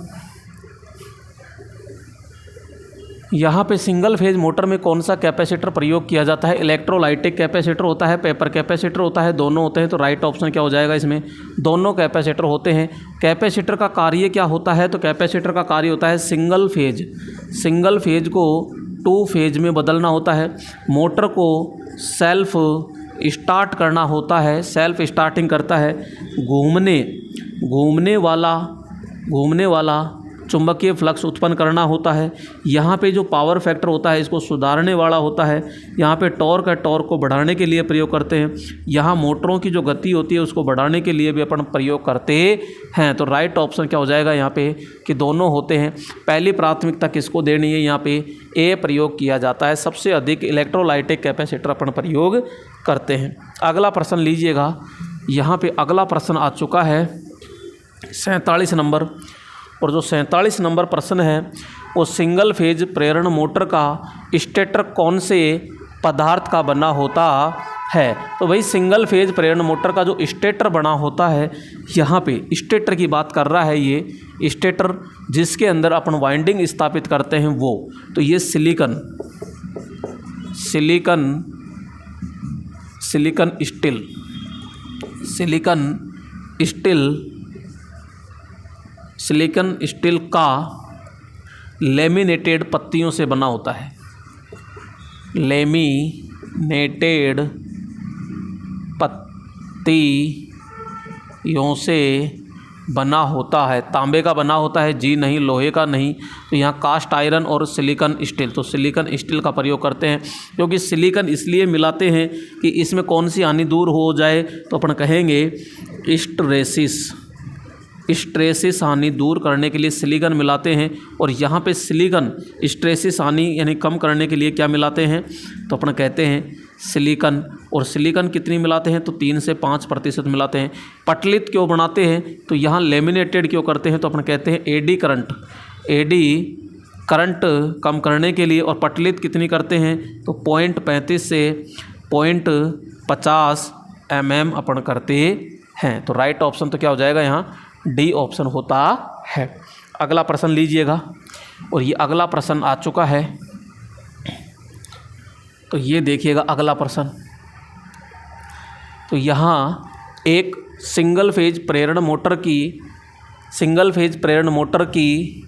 यहाँ पे सिंगल फेज मोटर में कौन सा कैपेसिटर प्रयोग किया जाता है? इलेक्ट्रोलाइटिक कैपेसिटर होता है, पेपर कैपेसिटर होता है, दोनों होते हैं। तो राइट ऑप्शन क्या हो जाएगा इसमें? दोनों कैपेसिटर होते हैं। कैपेसिटर का कार्य क्या होता है? तो कैपेसिटर का कार्य होता है सिंगल फेज को 2 फेज में बदलना होता है। मोटर को सेल्फ स्टार्ट करना होता है, सेल्फ स्टार्टिंग करता है। घूमने वाला चुंबकीय फ्लक्स उत्पन्न करना होता है। यहाँ पे जो पावर फैक्टर होता है इसको सुधारने वाला होता है। यहाँ पे टॉर्क को बढ़ाने के लिए प्रयोग करते हैं। यहाँ मोटरों की जो गति होती है उसको बढ़ाने के लिए भी अपन प्रयोग करते हैं। तो राइट ऑप्शन क्या हो जाएगा यहाँ पे कि दोनों होते हैं। पहली प्राथमिकता किसको देनी है? यहाँ पे ए प्रयोग किया जाता है। सबसे अधिक इलेक्ट्रोलाइटिक कैपेसिटर अपन प्रयोग करते हैं। अगला प्रश्न लीजिएगा। यहाँ पे अगला प्रश्न आ चुका है 47 नंबर, और जो 47 नंबर प्रश्न है वो सिंगल फेज प्रेरण मोटर का स्टेटर कौन से पदार्थ का बना होता है? तो भाई सिंगल फेज प्रेरण मोटर का जो स्टेटर बना होता है, यहाँ पे स्टेटर की बात कर रहा है। ये स्टेटर जिसके अंदर अपन वाइंडिंग स्थापित करते हैं वो, तो ये सिलिकॉन स्टील का लेमिनेटेड पत्तियों से बना होता है। लेमिनेटेड पत्तियों से बना होता है। तांबे का बना होता है जी नहीं, लोहे का नहीं। तो यहाँ कास्ट आयरन और सिलिकॉन स्टील, तो सिलिकॉन स्टील का प्रयोग करते हैं। क्योंकि सिलिकॉन इसलिए मिलाते हैं कि इसमें कौन सी हानि दूर हो जाए, तो अपन कहेंगे स्ट्रेसिस हानि दूर करने के लिए सिलिकॉन मिलाते हैं। और यहाँ पे सिलिकॉन स्ट्रेसिस हानि यानी कम करने के लिए क्या मिलाते हैं? तो अपन कहते हैं सिलिकॉन। और सिलिकॉन कितनी मिलाते हैं? तो 3 से 5% मिलाते हैं। पटलित क्यों बनाते हैं? तो यहाँ लेमिनेटेड क्यों करते हैं? तो अपन कहते हैं एडी करंट कम करने के लिए। और पटलित कितनी करते हैं? तो 0.35 से 0.50 mm अपन करते हैं। तो राइट ऑप्शन तो क्या हो जाएगा यहाँ? डी ऑप्शन होता है। अगला प्रश्न लीजिएगा, और ये अगला प्रश्न आ चुका है। तो ये देखिएगा अगला प्रश्न। तो यहाँ एक सिंगल फेज प्रेरण मोटर की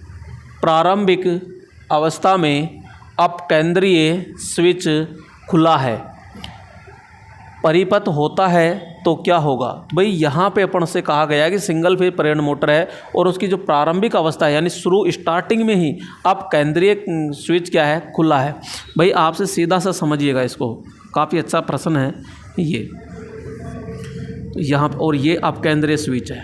प्रारंभिक अवस्था में अपकेंद्रीय स्विच खुला है, परिपथ होता है तो क्या होगा? तो भाई यहाँ पे अपन से कहा गया है कि सिंगल फेज प्रेरण मोटर है और उसकी जो प्रारंभिक अवस्था है यानी स्टार्टिंग में ही अब केंद्रीय स्विच क्या है? खुला है। भाई आपसे सीधा सा समझिएगा इसको, काफ़ी अच्छा प्रश्न है ये। यहाँ और ये अब केंद्रीय स्विच है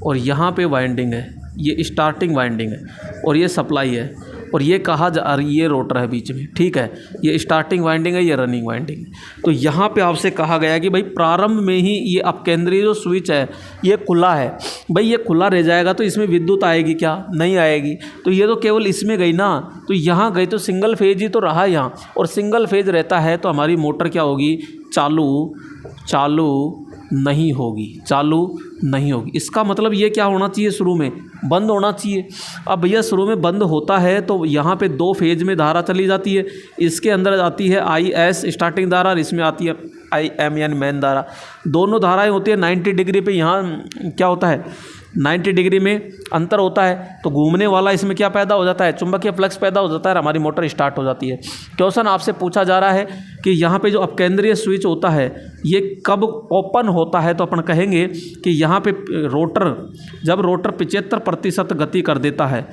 और यहाँ पे वाइंडिंग है, ये स्टार्टिंग वाइंडिंग है और ये सप्लाई है और ये कहा जा ये रोटर है बीच में, ठीक है। ये स्टार्टिंग वाइंडिंग है, ये रनिंग वाइंडिंग है। तो यहाँ पे आपसे कहा गया कि भाई प्रारंभ में ही ये अपकेंद्रीय जो स्विच है ये खुला है। भाई ये खुला रह जाएगा तो इसमें विद्युत आएगी क्या? नहीं आएगी। तो ये तो केवल इसमें गई ना, तो यहाँ गई तो सिंगल फेज ही तो रहा यहाँ, और सिंगल फेज रहता है तो हमारी मोटर क्या होगी? चालू नहीं होगी। इसका मतलब ये क्या होना चाहिए? शुरू में बंद होना चाहिए। अब भैया शुरू में बंद होता है तो यहाँ पे 2 फेज में धारा चली जाती है। इसके अंदर आती है IS स्टार्टिंग धारा और इसमें आती है IM यानी मेन धारा। दोनों धाराएं होती है 90 डिग्री पे। यहाँ क्या होता है? 90 डिग्री में अंतर होता है तो घूमने वाला इसमें क्या पैदा हो जाता है? चुंबकीय फ्लक्स पैदा हो जाता है और हमारी मोटर स्टार्ट हो जाती है। क्वेश्चन आपसे पूछा जा रहा है कि यहाँ पे जो अपकेंद्रीय स्विच होता है ये कब ओपन होता है? तो अपन कहेंगे कि यहाँ पे जब रोटर 75% गति कर देता है,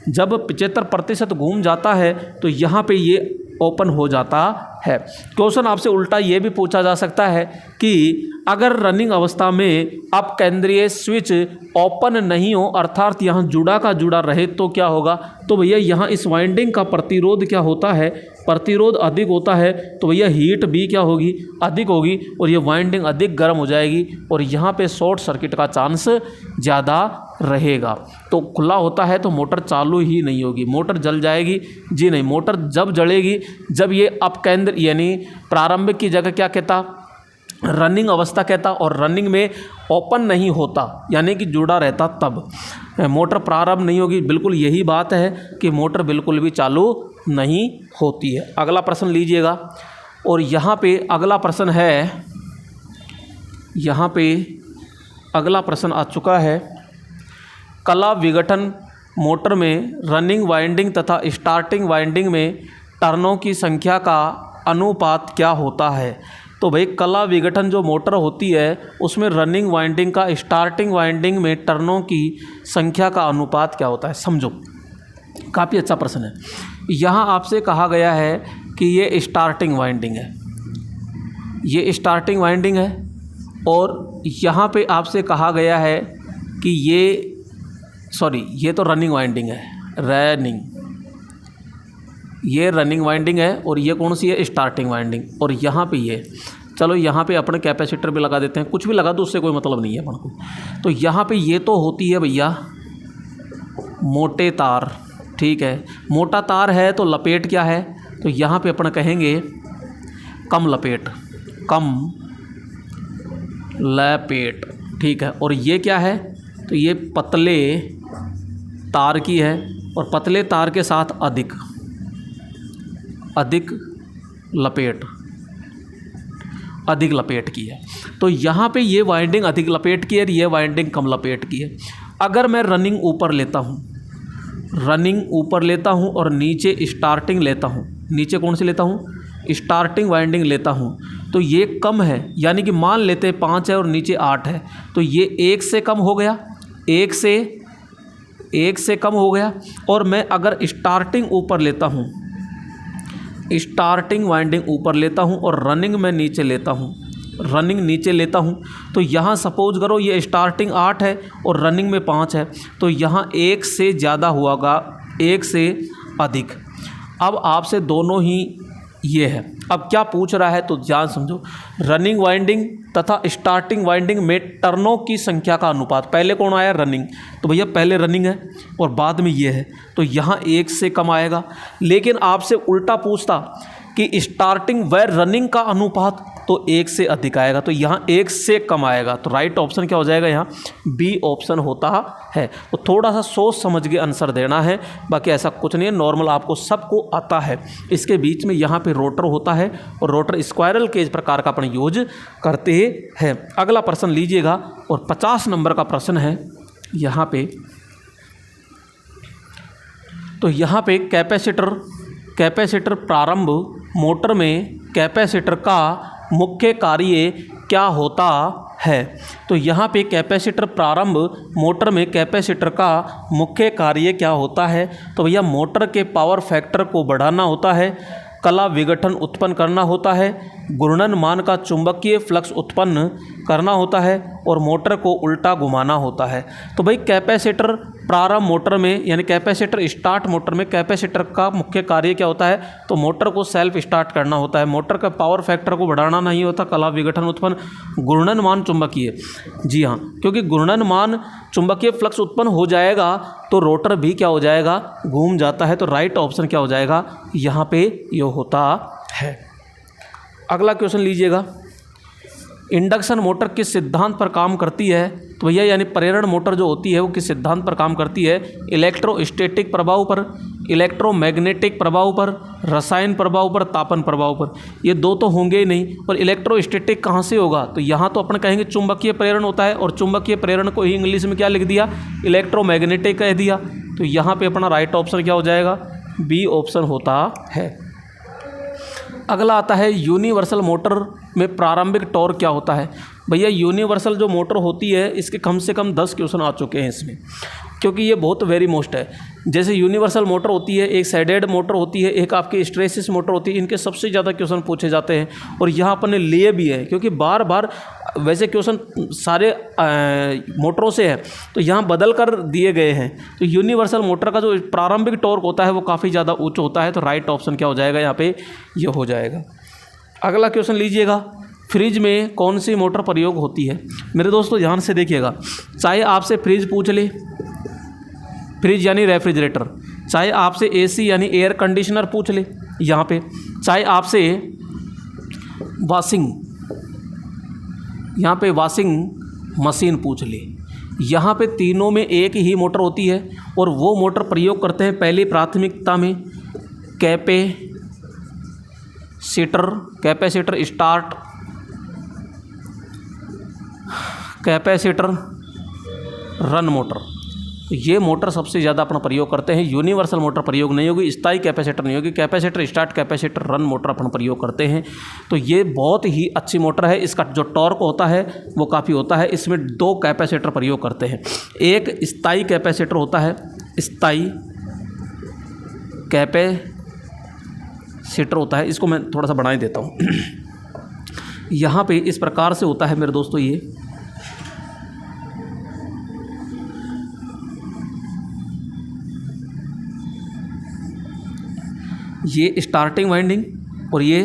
जब 75% घूम जाता है तो यहाँ पे ये ओपन हो जाता है। क्वेश्चन आपसे उल्टा ये भी पूछा जा सकता है कि अगर रनिंग अवस्था में अप केंद्रीय स्विच ओपन नहीं हो अर्थात यहाँ जुड़ा का जुड़ा रहे तो क्या होगा, तो भैया यहाँ इस वाइंडिंग का प्रतिरोध क्या होता है, प्रतिरोध अधिक होता है, तो भैया हीट भी क्या होगी, अधिक होगी और ये वाइंडिंग अधिक गर्म हो जाएगी और यहाँ पे शॉर्ट सर्किट का चांस ज़्यादा रहेगा। तो खुला होता है तो मोटर चालू ही नहीं होगी, मोटर जल जाएगी। जी नहीं, मोटर जब जलेगी जब ये अपकेंद्र यानी प्रारंभिक की जगह क्या कहता, रनिंग अवस्था कहता, और रनिंग में ओपन नहीं होता यानी कि जुड़ा रहता तब मोटर प्रारंभ नहीं होगी। बिल्कुल यही बात है कि मोटर बिल्कुल भी चालू नहीं होती है। अगला प्रश्न लीजिएगा और यहाँ पे अगला प्रश्न है, यहाँ पे अगला प्रश्न आ चुका है, कला विघटन मोटर में रनिंग वाइंडिंग तथा स्टार्टिंग वाइंडिंग में टर्नों की संख्या का अनुपात क्या होता है। तो भाई कला विघटन जो मोटर होती है उसमें रनिंग वाइंडिंग का स्टार्टिंग वाइंडिंग में टर्नों की संख्या का अनुपात क्या होता है, समझो। काफ़ी अच्छा प्रश्न है। यहाँ आपसे कहा गया है कि ये स्टार्टिंग वाइंडिंग है, ये स्टार्टिंग वाइंडिंग है और यहाँ पे आपसे कहा गया है कि ये तो रनिंग वाइंडिंग है, ये रनिंग वाइंडिंग है और ये कौन सी है, स्टार्टिंग वाइंडिंग। और यहाँ पे ये, चलो यहाँ पे अपने कैपेसिटर भी लगा देते हैं, कुछ भी लगा दो उससे कोई मतलब नहीं है अपन को। तो यहाँ पे ये तो होती है भैया मोटे तार, ठीक है, मोटा तार है तो लपेट क्या है, तो यहाँ पे अपन कहेंगे कम लपेट, कम लपेट, ठीक है। और ये क्या है, तो ये पतले तार की है और पतले तार के साथ अधिक लपेट की है। तो यहाँ पे ये वाइंडिंग अधिक लपेट की है और ये वाइंडिंग कम लपेट की है। अगर मैं रनिंग ऊपर लेता हूँ और नीचे स्टार्टिंग लेता हूँ, नीचे कौन से लेता हूँ, स्टार्टिंग वाइंडिंग लेता हूँ, तो ये कम है, यानी कि मान लेते 5 है और नीचे 8 है, तो ये 1 से कम हो गया, 1 से कम हो गया। और मैं अगर स्टार्टिंग ऊपर लेता हूँ, स्टार्टिंग वाइंडिंग ऊपर लेता हूँ और रनिंग में नीचे लेता हूँ, तो यहाँ सपोज करो ये स्टार्टिंग 8 है और रनिंग में 5 है, तो यहाँ 1 से ज़्यादा हुआगा, 1 से अधिक। अब आपसे दोनों ही ये है, अब क्या पूछ रहा है तो ध्यान समझो, रनिंग वाइंडिंग तथा स्टार्टिंग वाइंडिंग में टर्नों की संख्या का अनुपात, पहले कौन आया, रनिंग, तो भैया पहले रनिंग है और बाद में ये है, तो यहाँ 1 से कम आएगा। लेकिन आपसे उल्टा पूछता कि स्टार्टिंग व रनिंग का अनुपात, तो 1 से अधिक आएगा, तो यहाँ 1 से कम आएगा। तो राइट ऑप्शन क्या हो जाएगा, यहाँ बी ऑप्शन होता है। तो थोड़ा सा सोच समझ के आंसर देना है, बाकी ऐसा कुछ नहीं है, नॉर्मल आपको सबको आता है। इसके बीच में यहाँ पे रोटर होता है और रोटर स्क्वायरल केज प्रकार का अपन यूज करते हैं। अगला प्रश्न लीजिएगा और 50 नंबर का प्रश्न है यहाँ पे। तो यहाँ पे कैपेसिटर प्रारंभ मोटर में कैपेसिटर का मुख्य कार्य क्या होता है। तो यहाँ पे कैपेसिटर प्रारंभ मोटर में कैपेसिटर का मुख्य कार्य क्या होता है, तो भैया मोटर के पावर फैक्टर को बढ़ाना होता है, कला विघटन उत्पन्न करना होता है, घूर्णन मान का चुंबकीय फ्लक्स उत्पन्न करना होता है और मोटर को उल्टा घुमाना होता है। तो भाई कैपेसिटर प्रारंभ मोटर में यानी कैपेसिटर स्टार्ट मोटर में कैपेसिटर का मुख्य कार्य क्या होता है, तो मोटर को सेल्फ स्टार्ट करना होता है, मोटर का पावर फैक्टर को बढ़ाना नहीं होता, कला विघटन उत्पन्न, घूर्णन मान चुंबकीय, जी हाँ, क्योंकि घूर्णन मान चुंबकीय फ्लक्स उत्पन्न हो जाएगा तो रोटर भी क्या हो जाएगा, घूम जाता है। तो राइट ऑप्शन क्या हो जाएगा, यहाँ पे ये होता है। अगला क्वेश्चन लीजिएगा, इंडक्शन मोटर किस सिद्धांत पर काम करती है, तो भैया यानी प्रेरण मोटर जो होती है वो किस सिद्धांत पर काम करती है, इलेक्ट्रोस्टैटिक प्रभाव पर, इलेक्ट्रोमैग्नेटिक प्रभाव पर, रसायन प्रभाव पर, तापन प्रभाव पर। ये दो तो होंगे ही नहीं, और इलेक्ट्रोस्टैटिक कहाँ से होगा, तो यहाँ तो अपन कहेंगे चुंबकीय प्रेरण होता है, और चुंबकीय प्रेरण को ही इंग्लिश में क्या लिख दिया, इलेक्ट्रोमैग्नेटिक कह दिया। तो यहाँ पे अपना राइट ऑप्शन क्या हो जाएगा, बी ऑप्शन होता है। अगला आता है यूनिवर्सल मोटर में प्रारंभिक टॉर्क क्या होता है। भैया यूनिवर्सल जो मोटर होती है इसके कम से कम 10 क्वेश्चन आ चुके हैं इसमें, क्योंकि ये बहुत वेरी मोस्ट है। जैसे यूनिवर्सल मोटर होती है, एक साइडेड मोटर होती है, एक आपकी हिस्टैरिसीस मोटर होती है, इनके सबसे ज़्यादा क्वेश्चन पूछे जाते हैं और यहाँ अपन ने लिए भी है, क्योंकि बार बार वैसे क्वेश्चन सारे मोटरों से है तो यहाँ बदल कर दिए गए हैं। तो यूनिवर्सल मोटर का जो प्रारंभिक टॉर्क होता है वो काफ़ी ज़्यादा उच्च होता है। तो राइट ऑप्शन क्या हो जाएगा यहाँ पे, ये हो जाएगा। अगला क्वेश्चन लीजिएगा, फ्रिज में कौन सी मोटर प्रयोग होती है। मेरे दोस्तों ध्यान से देखिएगा, चाहे आपसे फ्रिज पूछ ले, फ्रिज यानी रेफ्रिजरेटर, चाहे आपसे एसी यानी एयर कंडीशनर पूछ ले यहाँ पे, चाहे आपसे यहाँ पे वॉशिंग मशीन पूछ ले, यहाँ पे तीनों में एक ही मोटर होती है और वो मोटर प्रयोग करते हैं पहली प्राथमिकता में capacitor start, capacitor run motor. तो ये मोटर सबसे ज़्यादा अपना प्रयोग करते हैं। यूनिवर्सल मोटर प्रयोग नहीं होगी, स्थायी कैपेसिटर नहीं होगी, capacitor start capacitor run motor अपन प्रयोग करते हैं। तो ये बहुत ही अच्छी मोटर है। इसका जो टॉर्क होता है वो काफ़ी होता है। इसमें 2 कैपेसिटर प्रयोग करते हैं। एक स्थायी कैपेसिटर होता है, स्थायी कैपेसिटर होता है, इसको मैं थोड़ा सा बढ़ा ही देता हूँ। यहाँ पे इस प्रकार से होता है मेरे दोस्तों, ये स्टार्टिंग वाइंडिंग और ये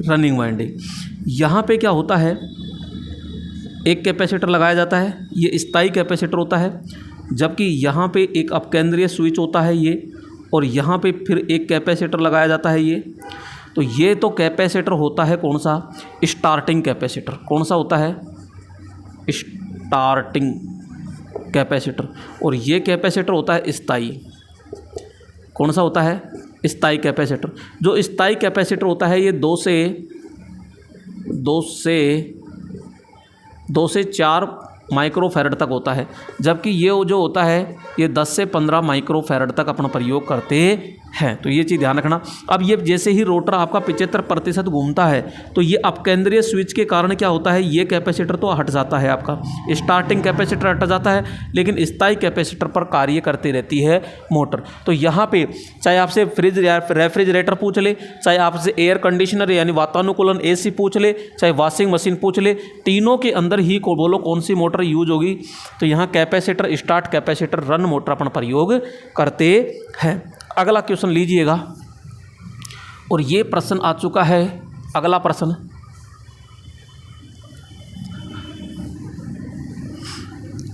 रनिंग वाइंडिंग। यहाँ पे क्या होता है, एक कैपेसिटर लगाया जाता है, ये स्थायी कैपेसिटर होता है, जबकि यहाँ पे एक अपकेंद्रीय स्विच होता है ये, और यहाँ पे फिर एक कैपेसिटर लगाया जाता है ये। तो ये तो कैपेसिटर होता है कौन सा, स्टार्टिंग कैपेसिटर। कौन सा होता है, स्टार्टिंग कैपेसिटर। और ये कैपेसिटर होता है स्थायी। कौन सा होता है, स्थायी कैपेसिटर। जो स्थायी कैपेसिटर होता है ये 2 से 4 माइक्रोफैरड तक होता है, जबकि ये जो होता है ये 10 से 15 माइक्रोफैरड तक अपना प्रयोग करते हैं। तो ये चीज़ ध्यान रखना। अब ये जैसे ही रोटर आपका 75% घूमता है तो ये अपकेंद्रीय स्विच के कारण क्या होता है, ये कैपेसिटर तो हट जाता है, आपका स्टार्टिंग कैपेसिटर हट जाता है, लेकिन स्थायी कैपेसिटर पर कार्य करती रहती है मोटर। तो यहाँ पे चाहे आपसे फ्रिज या रेफ्रिजरेटर पूछ ले, चाहे आपसे एयर कंडीशनर यानी वातानुकूलन AC पूछ ले, चाहे वॉशिंग मशीन पूछ ले, तीनों के अंदर ही को बोलो कौन सी मोटर यूज होगी। तो यहाँ capacitor start capacitor run motor अपन प्रयोग करते हैं। अगला क्वेश्चन लीजिएगा, और ये प्रश्न आ चुका है। अगला प्रश्न,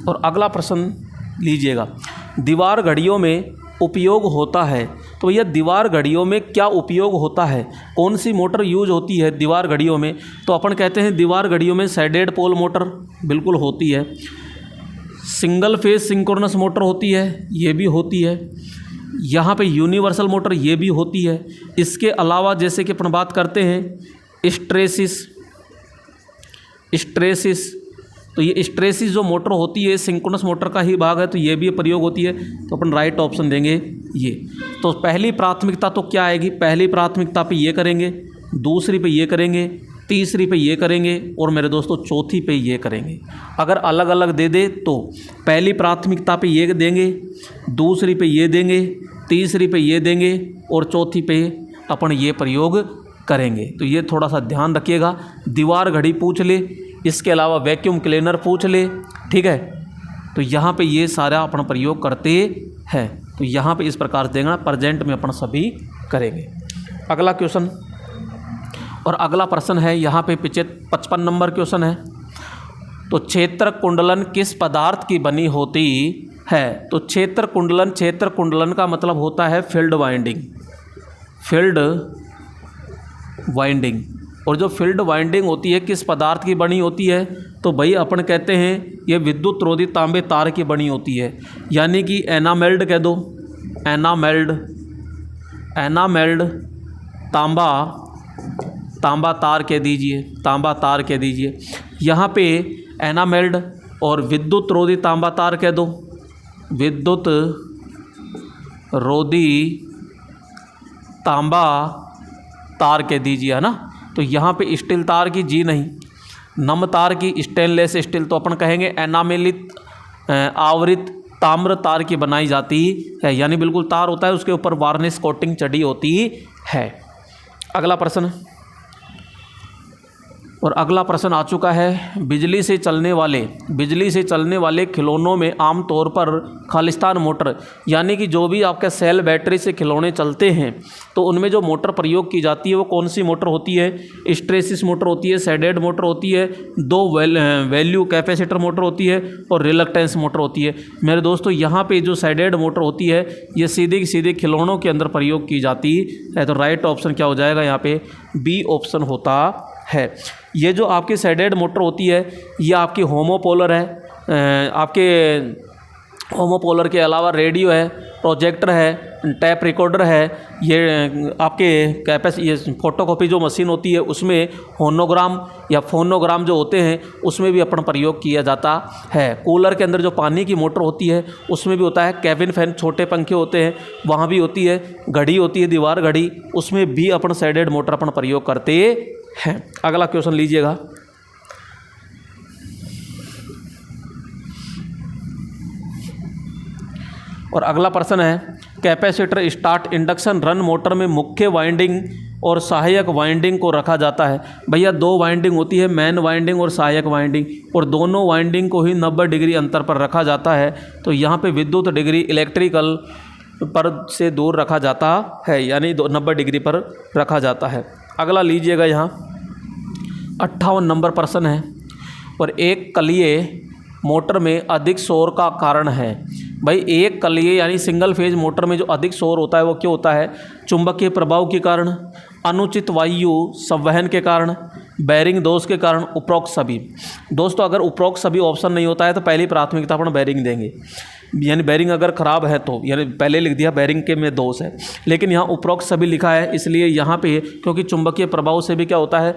और अगला प्रश्न लीजिएगा, दीवार घड़ियों में उपयोग होता है। तो यह दीवार घड़ियों में क्या उपयोग होता है, कौन सी मोटर यूज होती है दीवार घड़ियों में। तो अपन कहते हैं दीवार घड़ियों में शेडेड पोल मोटर बिल्कुल होती है, सिंगल फेज सिंक्रोनस मोटर होती है, ये भी होती है। यहाँ पे यूनिवर्सल मोटर ये भी होती है। इसके अलावा जैसे कि अपन बात करते हैं स्ट्रेसिस, तो ये स्ट्रेसिस जो मोटर होती है सिंक्रोनस मोटर का ही भाग है, तो ये भी प्रयोग होती है। तो अपन राइट ऑप्शन देंगे ये। तो पहली प्राथमिकता तो क्या आएगी, पहली प्राथमिकता पे ये करेंगे, दूसरी पे ये करेंगे, तीसरी पे ये करेंगे, और मेरे दोस्तों चौथी पे ये करेंगे। अगर अलग अलग दे दे तो पहली प्राथमिकता पे ये देंगे, दूसरी पे ये देंगे, तीसरी पे ये देंगे, और चौथी पे अपन ये प्रयोग करेंगे। तो ये थोड़ा सा ध्यान रखिएगा। दीवार घड़ी पूछ ले, इसके अलावा वैक्यूम क्लीनर पूछ ले, ठीक है। तो यहाँ पे ये सारा अपन प्रयोग करते हैं। तो यहाँ पे इस प्रकार से देना, प्रेजेंट में अपन सभी करेंगे। अगला क्वेश्चन और अगला प्रश्न है यहाँ पे 55 नंबर क्वेश्चन है। तो क्षेत्र कुंडलन किस पदार्थ की बनी होती है। तो क्षेत्र कुंडलन का मतलब होता है फील्ड वाइंडिंग। और जो फील्ड वाइंडिंग होती है किस पदार्थ की बनी होती है, तो भाई अपन कहते हैं ये विद्युत रोधी तांबे तार की बनी होती है, यानी कि एनामेल्ड कह दो, एनामेल्ड तांबा तार कह दीजिए, यहाँ पे एनामेल्ड और विद्युत रोधी तांबा तार कह दो, विद्युत रोधी तांबा तार कह दीजिए, है ना। तो यहाँ पे स्टील तार की जी नहीं, नम तार की स्टेनलेस स्टील, तो अपन कहेंगे एनामेलित आवृत ताम्र तार की बनाई जाती है, यानी बिल्कुल तार होता है उसके ऊपर वार्निश कोटिंग चढ़ी होती है। अगला प्रश्न, और अगला प्रश्न आ चुका है, बिजली से चलने वाले खिलौनों में आमतौर पर खालिस्तान मोटर, यानी कि जो भी आपके सेल बैटरी से खिलौने चलते हैं तो उनमें जो मोटर प्रयोग की जाती है वो कौन सी मोटर होती है? हिस्टैरिसीस मोटर होती है, शेडेड मोटर होती है, दो वैल्यू कैपेसिटर मोटर होती है और रिलक्टेंस मोटर होती है। मेरे दोस्तों यहाँ पे जो शेडेड मोटर होती है ये सीधे खिलौनों के अंदर प्रयोग की जाती है। तो राइट ऑप्शन क्या हो जाएगा यहाँ पे? बी ऑप्शन होता है। ये जो आपकी शेडेड मोटर होती है ये आपकी होमोपोलर है। आपके होमोपोलर के अलावा रेडियो है, प्रोजेक्टर है, टैप रिकॉर्डर है, ये आपके ये फोटोकॉपी जो मशीन होती है उसमें होनोग्राम या फोनोग्राम जो होते हैं उसमें भी अपन प्रयोग किया जाता है। कूलर के अंदर जो पानी की मोटर होती है उसमें भी होता है। कैबिन फैन छोटे पंखे होते हैं वहाँ भी होती है। घड़ी होती है, दीवार घड़ी, उसमें भी अपन शेडेड मोटर अपन प्रयोग करते हैं। अगला क्वेश्चन लीजिएगा। और अगला प्रश्न है, capacitor start induction run motor में मुख्य वाइंडिंग और सहायक वाइंडिंग को रखा जाता है। भैया दो वाइंडिंग होती है, मेन वाइंडिंग और सहायक वाइंडिंग, और दोनों वाइंडिंग को ही 90 डिग्री अंतर पर रखा जाता है। तो यहाँ पे विद्युत डिग्री इलेक्ट्रिकल पर से दूर रखा जाता है, यानी 90 डिग्री पर रखा जाता है। अगला लीजिएगा, यहाँ 58 नंबर प्रश्न है। और एक कलीय मोटर में अधिक शोर का कारण है। भाई एक कलीय यानी सिंगल फेज मोटर में जो अधिक शोर होता है वो क्यों होता है? चुंबकीय प्रभाव के कारण, अनुचित वायु संवहन के कारण, बैरिंग दोष के कारण, उपरोक्त सभी। दोस्तों अगर उपरोक्त सभी ऑप्शन नहीं होता है तो पहली प्राथमिकता अपन बैरिंग देंगे, यानी बैरिंग अगर ख़राब है तो, यानी पहले लिख दिया बैरिंग के में दोष है, लेकिन यहाँ उपरोक्त सभी लिखा है इसलिए यहाँ पे, क्योंकि चुंबकीय प्रभाव से भी क्या होता है,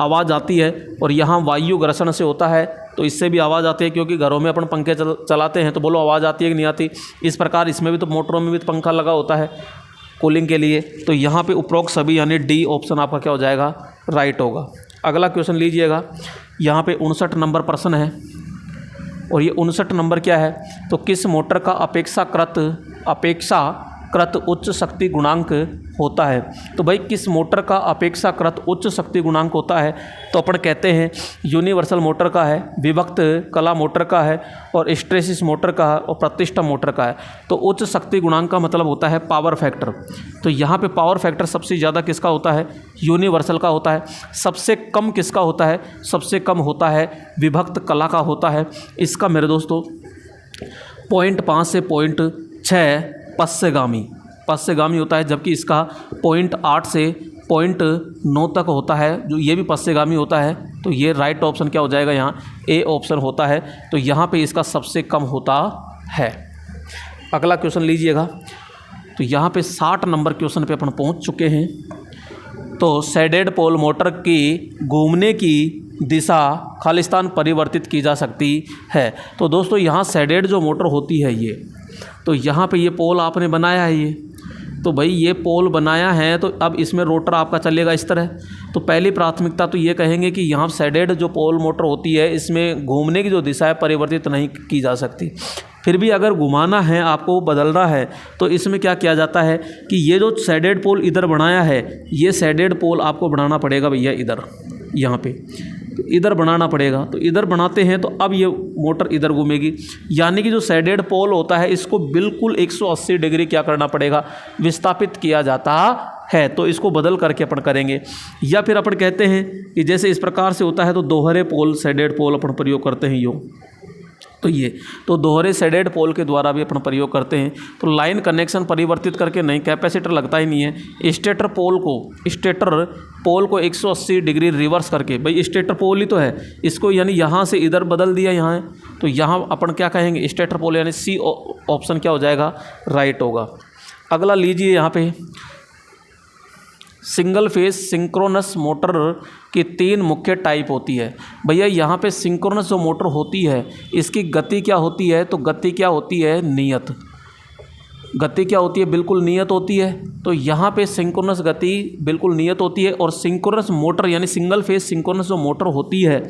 आवाज़ आती है, और यहाँ वायु घर्षण से होता है तो इससे भी आवाज़ आती है, क्योंकि घरों में अपन पंखे चलाते हैं तो बोलो आवाज़ आती है कि नहीं आती। इस प्रकार इसमें भी तो मोटरों में भी तो पंखा लगा होता है कूलिंग के लिए। तो यहाँ पे उपरोक्त सभी यानी डी ऑप्शन आपका क्या हो जाएगा? राइट होगा। अगला क्वेश्चन लीजिएगा, यहाँ पे 59 नंबर प्रश्न है। और ये 59 नंबर क्या है? तो किस मोटर का अपेक्षाकृत उच्च शक्ति गुणांक होता है? तो भाई किस मोटर का अपेक्षाकृत उच्च शक्ति गुणांक होता है? तो अपन कहते हैं यूनिवर्सल मोटर का है, विभक्त कला मोटर का है, और हिस्टैरिसीस मोटर का है, और प्रतिष्ठा मोटर का है। तो उच्च शक्ति गुणांक का मतलब होता है पावर फैक्टर। तो यहाँ पे पावर फैक्टर सबसे ज़्यादा किसका होता है? यूनिवर्सल का होता है। सबसे कम किसका होता है? सबसे कम होता है विभक्त कला का होता है। इसका मेरे दोस्तों 0.5 से 0.6 पश्चगामी होता है, जबकि इसका 0.8 से 0.9 तक होता है, जो ये भी पश्चगामी होता है। तो ये राइट ऑप्शन क्या हो जाएगा? यहाँ ए ऑप्शन होता है। तो यहाँ पे इसका सबसे कम होता है। अगला क्वेश्चन लीजिएगा। तो यहाँ पे 60 नंबर क्वेश्चन पे अपन पहुँच चुके हैं। तो शेडेड पोल मोटर की घूमने की दिशा खालिस्तान परिवर्तित की जा सकती है। तो दोस्तों यहाँ शेडेड जो मोटर होती है ये, तो यहाँ पे ये पोल आपने बनाया है, ये तो भाई ये पोल बनाया है तो अब इसमें रोटर आपका चलेगा इस तरह। तो पहली प्राथमिकता तो ये कहेंगे कि यहाँ शेडेड जो पोल मोटर होती है इसमें घूमने की जो दिशा है परिवर्तित नहीं की जा सकती। फिर भी अगर घुमाना है, आपको बदलना है, तो इसमें क्या किया जाता है कि ये जो शेडेड पोल इधर बनाया है, ये शेडेड पोल आपको बनाना पड़ेगा भैया इधर, यहाँ पे तो इधर बनाना पड़ेगा। तो इधर बनाते हैं तो अब ये मोटर इधर घूमेगी, यानी कि जो शेडेड पोल होता है इसको बिल्कुल 180 डिग्री क्या करना पड़ेगा? विस्थापित किया जाता है। तो इसको बदल करके अपन करेंगे। या फिर अपन कहते हैं कि जैसे इस प्रकार से होता है तो दोहरे पोल शेडेड पोल अपन प्रयोग करते हैं यूँ, तो ये तो दोहरे शेडेड पोल के द्वारा भी अपन प्रयोग करते हैं। तो लाइन कनेक्शन परिवर्तित करके नहीं, कैपेसिटर लगता ही नहीं है। स्टेटर पोल को 180 डिग्री रिवर्स करके, भाई स्टेटर पोल ही तो है, इसको यानी यहाँ से इधर बदल दिया यहाँ है, तो यहाँ अपन क्या कहेंगे? स्टेटर पोल, यानी सी ऑप्शन क्या हो जाएगा? राइट होगा। अगला लीजिए, यहाँ पे सिंगल फेज सिंक्रोनस मोटर की 3 मुख्य टाइप होती है। भैया यहाँ पे सिंक्रोनस जो मोटर होती है इसकी गति क्या होती है? तो गति क्या होती है? नियत। गति क्या होती है? बिल्कुल नियत होती है। तो यहाँ पे सिंक्रोनस गति बिल्कुल नियत होती है। और सिंक्रोनस मोटर यानी सिंगल फेज सिंक्रोनस जो मोटर होती है,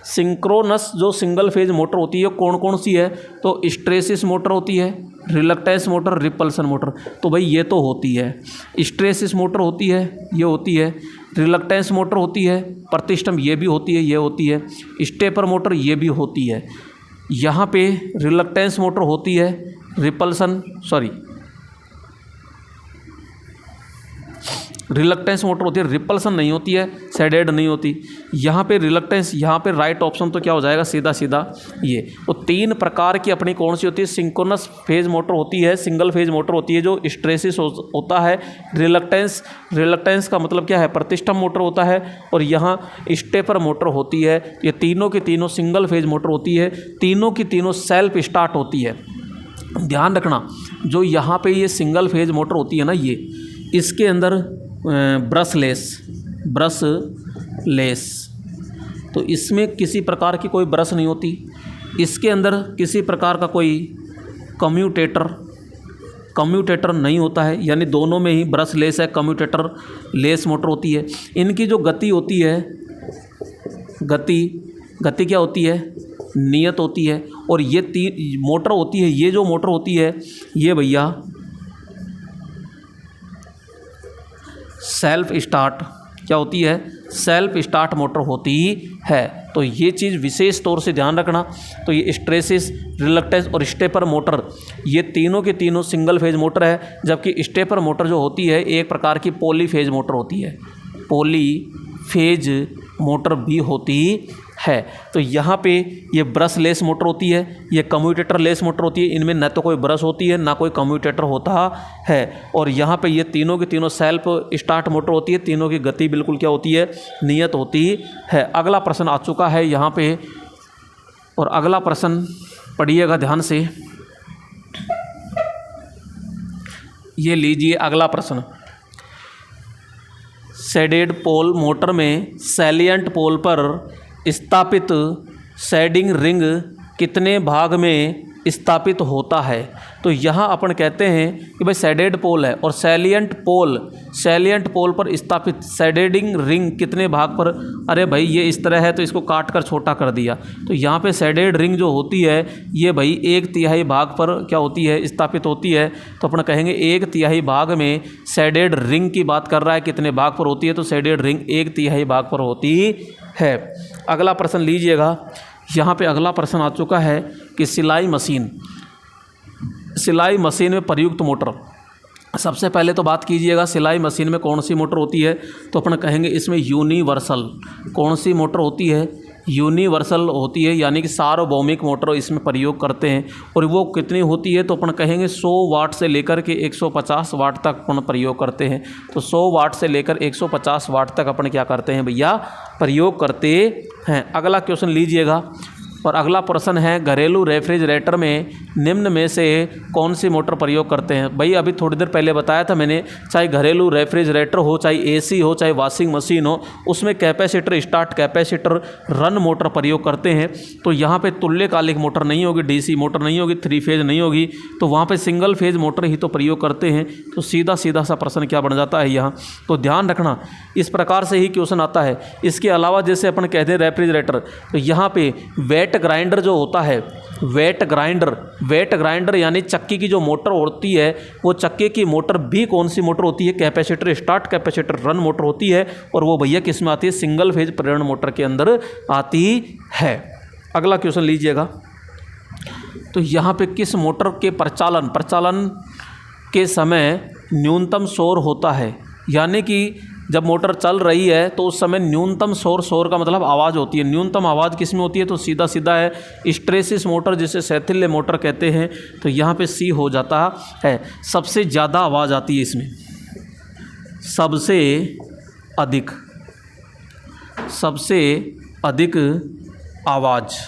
सिंक्रोनस जो सिंगल फेज मोटर होती है कौन कौन सी है, तो हिस्टैरिसीस मोटर होती है, रिलक्टेंस मोटर, रिपल्सन मोटर। तो भाई ये तो होती है, हिस्टैरिसीस मोटर होती है, ये होती है, रिलक्टेंस मोटर होती है, प्रतिष्ठम ये भी होती है, ये होती है, स्टेपर मोटर ये भी होती है। यहाँ पे रिलक्टेंस मोटर होती है, रिलक्टेंस मोटर होती है, रिपल्सन नहीं होती है, शेडेड नहीं होती। यहाँ पे रिलक्टेंस, यहाँ पे राइट ऑप्शन तो क्या हो जाएगा, सीधा सीधा ये। तो 3 प्रकार की अपनी कौन सी होती है, सिंक्रोनस फेज मोटर होती है, सिंगल फेज मोटर होती है जो हिस्टैरिसीस होता है, रिलक्टेंस का मतलब क्या है, प्रतिष्ठम मोटर होता है, और यहाँ स्टेपर मोटर होती है। ये तीनों की तीनों सिंगल फेज मोटर होती है, तीनों की तीनों सेल्फ स्टार्ट होती है। ध्यान रखना, जो यहाँ पे ये सिंगल फेज मोटर होती है ना, ये इसके अंदर ब्रश लेस, तो इसमें किसी प्रकार की कोई ब्रश नहीं होती, इसके अंदर किसी प्रकार का कोई कम्यूटेटर नहीं होता है, यानी दोनों में ही ब्रश लेस है, कम्यूटेटर लेस मोटर होती है। इनकी जो गति होती है, गति क्या होती है, नियत होती है। और ये मोटर होती है, ये जो मोटर होती है ये भैया सेल्फ स्टार्ट क्या होती है, सेल्फ स्टार्ट मोटर होती है। तो ये चीज़ विशेष तौर से ध्यान रखना। तो ये हिस्टैरिसीस, रिलक्टेंस और स्टेपर मोटर ये तीनों के तीनों सिंगल फेज मोटर है, जबकि स्टेपर मोटर जो होती है एक प्रकार की पॉलीफेज मोटर होती है, पॉलीफेज मोटर भी होती है। तो यहाँ पे ये ब्रश लेस मोटर होती है, ये कम्यूटेटर लेस मोटर होती है, इनमें न तो कोई ब्रश होती है ना कोई कम्यूटेटर होता है। और यहाँ पे ये तीनों की तीनों सेल्फ स्टार्ट मोटर होती है, तीनों की गति बिल्कुल क्या होती है, नियत होती है। अगला प्रश्न आ चुका है यहाँ पे, और अगला प्रश्न पढ़िएगा ध्यान से, ये लीजिए अगला प्रश्न। शेडेड पोल मोटर में सैलिएंट पोल पर स्थापित शेडिंग रिंग कितने भाग में स्थापित होता है। तो यहाँ अपन कहते हैं कि भाई शेडेड पोल है और सैलिएंट पोल पर स्थापित शेडेडिंग रिंग कितने भाग पर। अरे भाई ये इस तरह है तो इसको काट कर छोटा कर दिया। तो यहाँ पे शेडेड रिंग जो होती है ये भाई 1/3 भाग पर क्या होती है, स्थापित होती है। तो अपन कहेंगे 1/3 भाग में शेडेड रिंग की बात कर रहा है, कितने भाग पर होती है, तो शेडेड रिंग 1/3 भाग पर होती है। अगला प्रश्न लीजिएगा, यहाँ पे अगला प्रश्न आ चुका है कि सिलाई मशीन में प्रयुक्त मोटर। सबसे पहले तो बात कीजिएगा सिलाई मशीन में कौन सी मोटर होती है, तो अपन कहेंगे इसमें यूनिवर्सल कौन सी मोटर होती है, यूनिवर्सल होती है, यानी कि सार्वभौमिक मोटर इसमें प्रयोग करते हैं। और वो कितनी होती है, तो अपन कहेंगे 100 वाट से लेकर के 150 वाट तक अपन प्रयोग करते हैं। तो 100 वाट से लेकर 150 वाट तक अपन क्या करते हैं भैया, प्रयोग करते हैं। अगला क्वेश्चन लीजिएगा, और अगला प्रश्न है घरेलू रेफ्रिजरेटर में निम्न में से कौन सी मोटर प्रयोग करते हैं। भाई अभी थोड़ी देर पहले बताया था मैंने, चाहे घरेलू रेफ्रिजरेटर हो, चाहे एसी हो, चाहे वॉशिंग मशीन हो, उसमें capacitor, start capacitor, run motor प्रयोग करते हैं। तो यहाँ पे तुल्यकालिक मोटर नहीं होगी, डीसी मोटर नहीं होगी, 3 फेज नहीं होगी, तो वहाँ पे सिंगल फेज मोटर ही तो प्रयोग करते हैं। तो सीधा सीधा सा प्रश्न क्या बन जाता है यहाँ, तो ध्यान रखना इस प्रकार से ही क्वेश्चन आता है। इसके अलावा जैसे अपन कहते हैं रेफ्रिजरेटर, तो यहाँ पे वेट ग्राइंडर जो होता है, वेट ग्राइंडर यानी चक्की की जो मोटर होती है, वो चक्की की मोटर भी कौन सी मोटर होती है, capacitor, start capacitor, run motor होती है। और वो भैया किस में आती है, सिंगल फेज प्रेरण मोटर के अंदर आती है। अगला क्वेश्चन लीजिएगा, तो यहाँ पे किस मोटर के प्रचालन के समय न्यूनतम शोर होता है, यानी कि जब मोटर चल रही है तो उस समय न्यूनतम शोर का मतलब आवाज़ होती है। न्यूनतम आवाज़ किस में होती है, तो सीधा सीधा है हिस्टैरिसीस मोटर, जिसे शैथिल्य मोटर कहते हैं। तो यहाँ पे सी हो जाता है। सबसे ज़्यादा आवाज़ आती है इसमें, सबसे अधिक आवाज़,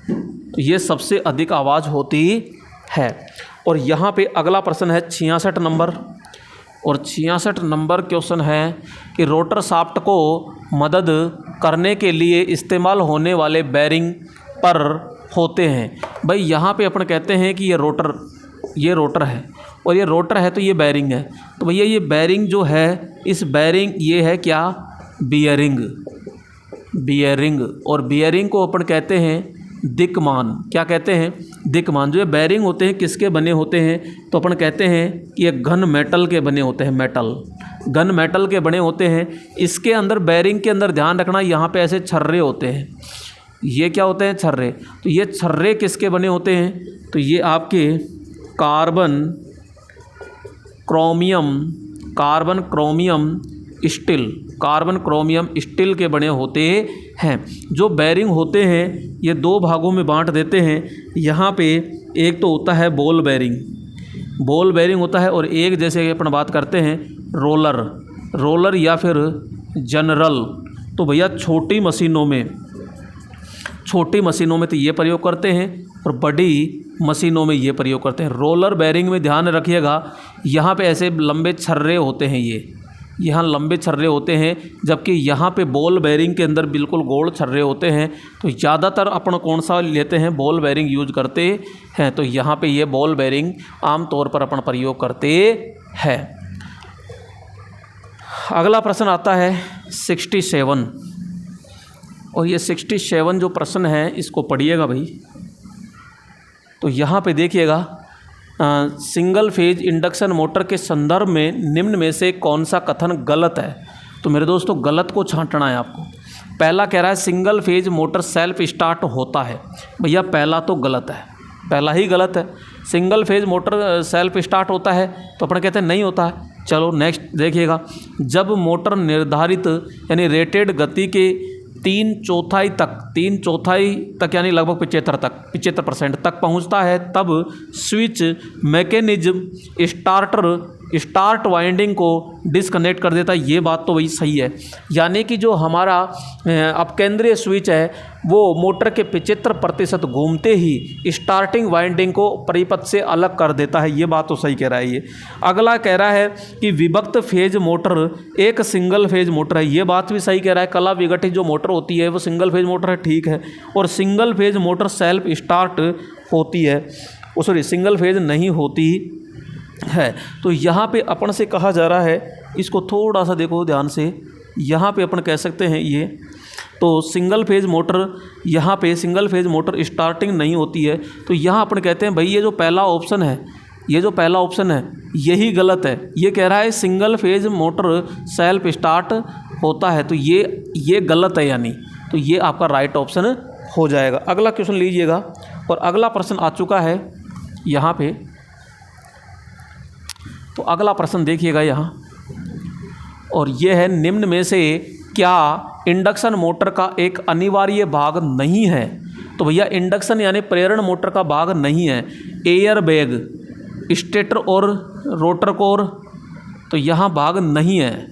तो ये सबसे अधिक आवाज़ होती है। और यहाँ पे अगला प्रश्न है 66 नंबर, और 66 नंबर क्वेश्चन है कि रोटर शाफ्ट को मदद करने के लिए इस्तेमाल होने वाले बेरिंग पर होते हैं। भाई यहाँ पे अपन कहते हैं कि ये रोटर है, और ये रोटर है तो ये बेरिंग है। तो भैया ये बेरिंग जो है, इस बेरिंग ये है क्या, बियरिंग, बियरिंग, और बियरिंग को अपन कहते हैं दिक्मान। क्या कहते हैं? दिक्मान। जो ये बेयरिंग होते हैं किसके बने होते हैं? तो अपन कहते हैं कि ये घन मेटल के बने होते हैं, मेटल, घन मेटल के बने होते हैं। इसके अंदर बेयरिंग के अंदर ध्यान रखना, यहाँ पे ऐसे छर्रे होते हैं। ये क्या होते हैं? छर्रे। तो ये छर्रे किसके बने होते हैं? तो ये आपके carbon chromium steel, carbon chromium steel के बने होते हैं। जो बेयरिंग होते हैं ये दो भागों में बांट देते हैं। यहाँ पे एक तो होता है बॉल बेयरिंग होता है, और एक जैसे अपन बात करते हैं रोलर या फिर जनरल। तो भैया छोटी मशीनों में तो ये प्रयोग करते हैं, और बड़ी मशीनों में ये प्रयोग करते हैं। रोलर बेयरिंग में ध्यान रखिएगा, यहाँ पे ऐसे लंबे छर्रे होते हैं, यहाँ लंबे छर्रे होते हैं, जबकि यहाँ पे बॉल बेयरिंग के अंदर बिल्कुल गोल छर्रे होते हैं। तो ज़्यादातर अपन कौन सा लेते हैं? बॉल बेयरिंग यूज करते हैं। तो यहाँ पे ये बॉल बेयरिंग आमतौर पर अपन प्रयोग करते हैं। अगला प्रश्न आता है 67, और ये 67 जो प्रश्न है इसको पढ़िएगा भाई। तो यहाँ पे देखिएगा, सिंगल फेज इंडक्शन मोटर के संदर्भ में निम्न में से कौन सा कथन गलत है? तो मेरे दोस्तों गलत को छांटना है आपको। पहला कह रहा है single phase motor self start होता है। भैया पहला तो गलत है, पहला ही गलत है। Single phase motor self start होता है तो अपन कहते हैं नहीं होता है। चलो नेक्स्ट देखिएगा, जब मोटर निर्धारित यानी रेटेड गति के 3/4 तक यानी लगभग 75% तक पहुंचता है, तब स्विच मैकेनिज्म स्टार्ट वाइंडिंग को डिस्कनेक्ट कर देता है। ये बात तो वही सही है, यानी कि जो हमारा अपकेंद्रीय स्विच है वो मोटर के 75% घूमते ही स्टार्टिंग वाइंडिंग को परिपथ से अलग कर देता है। ये बात तो सही कह रहा है ये। अगला कह रहा है कि विभक्त फेज मोटर एक सिंगल फेज मोटर है। ये बात भी सही कह रहा है। कला विघटित जो मोटर होती है वो सिंगल फेज मोटर है, ठीक है। और single phase motor self start होती है, सॉरी सिंगल फेज नहीं होती है। तो यहाँ पे अपन से कहा जा रहा है, इसको थोड़ा सा देखो ध्यान से, यहाँ पे अपन कह सकते हैं ये तो सिंगल फेज मोटर, यहाँ पे सिंगल फेज मोटर स्टार्टिंग नहीं होती है। तो यहाँ अपन कहते हैं भाई ये जो पहला ऑप्शन है यही गलत है। ये कह रहा है single phase motor self start होता है, तो ये गलत है, यानी तो ये आपका राइट ऑप्शन हो जाएगा। अगला क्वेश्चन लीजिएगा, और अगला प्रश्न आ चुका है यहाँ पे। तो अगला प्रश्न देखिएगा यहाँ, और ये है निम्न में से क्या इंडक्शन मोटर का एक अनिवार्य भाग नहीं है? तो भैया इंडक्शन यानी प्रेरण मोटर का भाग नहीं है एयर बैग, स्टेटर और रोटर कोर, तो यहाँ भाग नहीं है।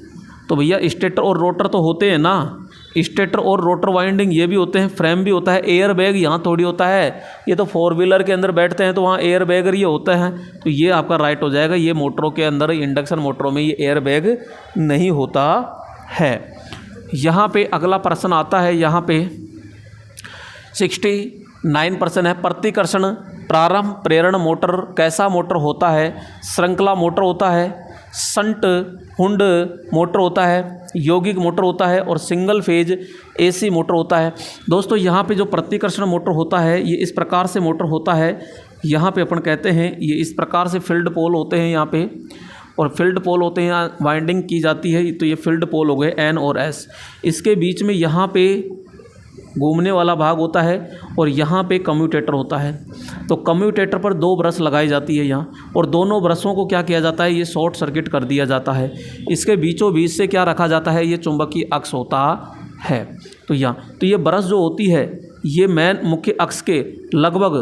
तो भैया स्टेटर और रोटर तो होते हैं ना, स्टेटर और रोटर वाइंडिंग ये भी होते हैं, फ्रेम भी होता है। एयर बैग यहाँ थोड़ी होता है, ये तो 4 व्हीलर के अंदर बैठते हैं तो वहाँ एयर बैग ये होता है। तो ये आपका राइट हो जाएगा। ये मोटरों के अंदर, इंडक्शन मोटरों में ये एयर बैग नहीं होता है। यहाँ पे अगला प्रश्न आता है, यहाँ पे 69% है। प्रतिकर्षण प्रारंभ प्रेरण मोटर कैसा मोटर होता है? श्रृंखला मोटर होता है, शंट हुंड मोटर होता है, यौगिक मोटर होता है, और सिंगल फेज एसी मोटर होता है। दोस्तों यहाँ पे जो प्रतिकर्षण मोटर होता है ये इस प्रकार से मोटर होता है। यहाँ पे अपन कहते हैं ये इस प्रकार से फील्ड पोल होते हैं यहाँ पे, और फील्ड पोल होते हैं, यहाँ वाइंडिंग की जाती है। तो ये फील्ड पोल हो गए एन और एस। इसके बीच में यहाँ पे घूमने वाला भाग होता है, और यहाँ पे कम्यूटेटर होता है। तो कम्यूटेटर पर 2 ब्रश लगाई जाती है यहाँ, और दोनों ब्रशों को क्या किया जाता है? ये शॉर्ट सर्किट कर दिया जाता है। इसके बीचों बीच से क्या रखा जाता है? ये चुंबकीय अक्ष होता है। तो ये ब्रश जो होती है ये मेन मुख्य अक्ष के लगभग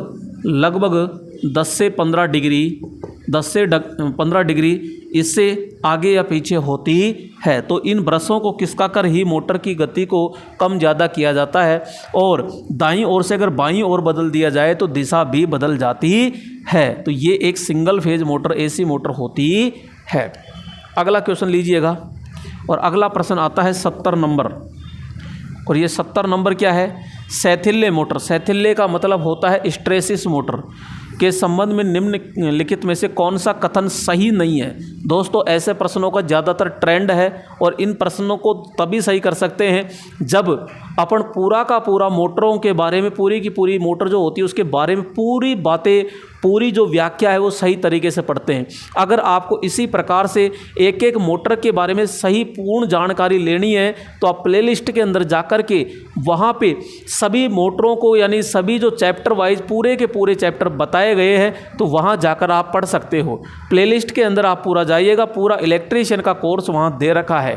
10 से 15 डिग्री इससे आगे या पीछे होती है। तो इन ब्रशों को खिसका कर ही मोटर की गति को कम ज़्यादा किया जाता है, और दाईं ओर से अगर बाईं ओर बदल दिया जाए तो दिशा भी बदल जाती है। तो ये एक single phase motor AC motor होती है। अगला क्वेश्चन लीजिएगा, और अगला प्रश्न आता है 70 नंबर, और ये 70 नंबर क्या है? शैथिल्य मोटर। शैथिल्य का मतलब होता है स्ट्रेसिस मोटर के संबंध में निम्नलिखित में से कौन सा कथन सही नहीं है? दोस्तों ऐसे प्रश्नों का ज़्यादातर ट्रेंड है, और इन प्रश्नों को तभी सही कर सकते हैं जब अपन पूरा का पूरा मोटरों के बारे में, पूरी की पूरी मोटर जो होती है उसके बारे में पूरी बातें, पूरी जो व्याख्या है वो सही तरीके से पढ़ते हैं। अगर आपको इसी प्रकार से एक एक मोटर के बारे में सही पूर्ण जानकारी लेनी है तो आप प्लेलिस्ट के अंदर जाकर के वहाँ पे सभी मोटरों को, यानी सभी जो चैप्टर वाइज पूरे के पूरे चैप्टर बताए गए हैं, तो वहाँ जाकर आप पढ़ सकते हो। प्लेलिस्ट के अंदर आप पूरा जाइएगा, पूरा इलेक्ट्रीशियन का कोर्स वहाँ दे रखा है,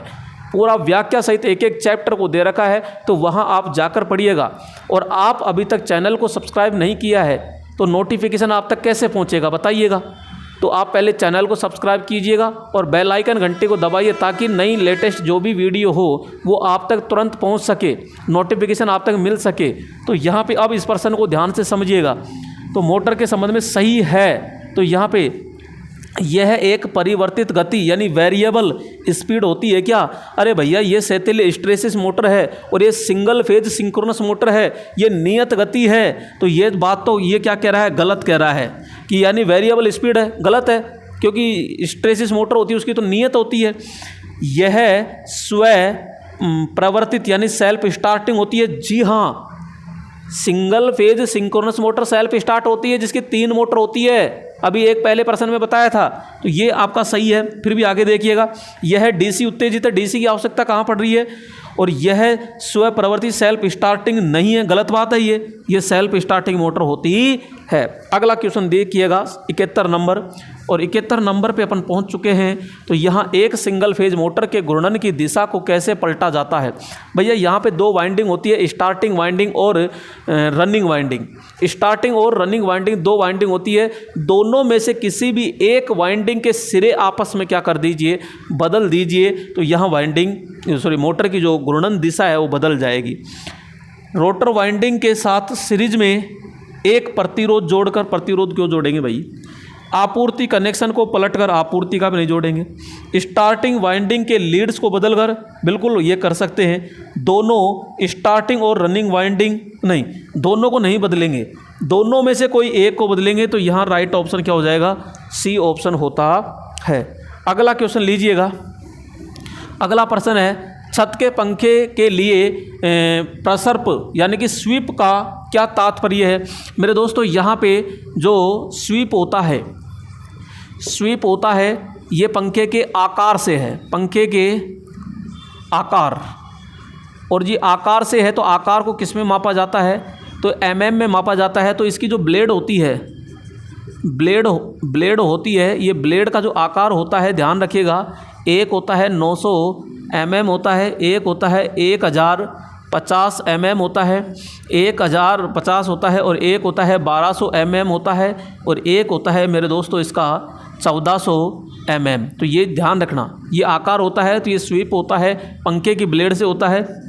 पूरा व्याख्या सहित एक एक चैप्टर को दे रखा है, तो वहाँ आप जाकर पढ़िएगा। और आप अभी तक चैनल को सब्सक्राइब नहीं किया है तो नोटिफिकेशन आप तक कैसे पहुँचेगा बताइएगा। तो आप पहले चैनल को सब्सक्राइब कीजिएगा और बेल आइकन घंटे को दबाइए ताकि नई लेटेस्ट जो भी वीडियो हो वो आप तक तुरंत पहुंच सके, नोटिफिकेशन आप तक मिल सके। तो यहाँ पे अब इस प्रश्न को ध्यान से समझिएगा। तो मोटर के संबंध में सही है, तो यहाँ पे यह एक परिवर्तित गति यानी वेरिएबल स्पीड होती है क्या? अरे भैया ये सेटिल स्ट्रेसिस मोटर है और ये सिंगल फेज सिंक्रोनस मोटर है, ये नियत गति है। तो ये बात तो ये क्या कह रहा है, गलत कह रहा है कि यानी वेरिएबल स्पीड है, गलत है, क्योंकि स्ट्रेसिस मोटर होती है उसकी तो नियत होती है। यह स्व प्रवर्तित यानी सेल्फ स्टार्टिंग होती है। जी हाँ, single phase synchronous motor self start होती है जिसकी 3 मोटर होती है, अभी एक पहले प्रश्न में बताया था। तो ये आपका सही है। फिर भी आगे देखिएगा, यह डीसी उत्तेजित है, डीसी की आवश्यकता कहाँ पड़ रही है, और यह स्व प्रवर्तित सेल्फ स्टार्टिंग नहीं है, गलत बात है। ये सेल्फ स्टार्टिंग मोटर होती है। अगला क्वेश्चन देखिएगा 71 नंबर, और 71 नंबर पे अपन पहुंच चुके हैं। तो यहाँ एक सिंगल फेज मोटर के घूर्णन की दिशा को कैसे पलटा जाता है? भैया यहाँ पे 2 वाइंडिंग होती है, स्टार्टिंग वाइंडिंग और रनिंग वाइंडिंग। स्टार्टिंग और रनिंग वाइंडिंग 2 वाइंडिंग होती है। दोनों में से किसी भी एक वाइंडिंग के सिरे आपस में क्या कर दीजिए, बदल दीजिए, तो यहाँ मोटर की जो घूर्णन दिशा है वो बदल जाएगी। रोटर वाइंडिंग के साथ सीरीज में एक प्रतिरोध जोड़कर, प्रतिरोध क्यों जोड़ेंगे भाई? आपूर्ति कनेक्शन को पलटकर आपूर्ति का भी नहीं जोड़ेंगे। स्टार्टिंग वाइंडिंग के लीड्स को बदलकर, बिल्कुल ये कर सकते हैं। दोनों स्टार्टिंग और रनिंग वाइंडिंग नहीं, दोनों को नहीं बदलेंगे, दोनों में से कोई एक को बदलेंगे। तो यहाँ राइट ऑप्शन क्या हो जाएगा, सी ऑप्शन होता है। अगला क्वेश्चन लीजिएगा। अगला प्रश्न है, छत के पंखे के लिए प्रसर्प यानी कि स्वीप का क्या तात्पर्य है? मेरे दोस्तों यहाँ पे जो स्वीप होता है ये पंखे के आकार से है, पंखे के आकार, और जी आकार से है तो आकार को किस में मापा जाता है? तो mm में मापा जाता है। तो इसकी जो ब्लेड होती है, ब्लेड होती है, ये ब्लेड का जो आकार होता है ध्यान रखिएगा, एक होता है 900 mm होता है, एक होता है 1050 mm होता है, 1050 होता है, और एक होता है 1200 mm होता है, और एक होता है मेरे दोस्तों इसका 1400 mm। तो ये ध्यान रखना, ये आकार होता है तो ये स्वीप होता है, पंखे की ब्लेड से होता है।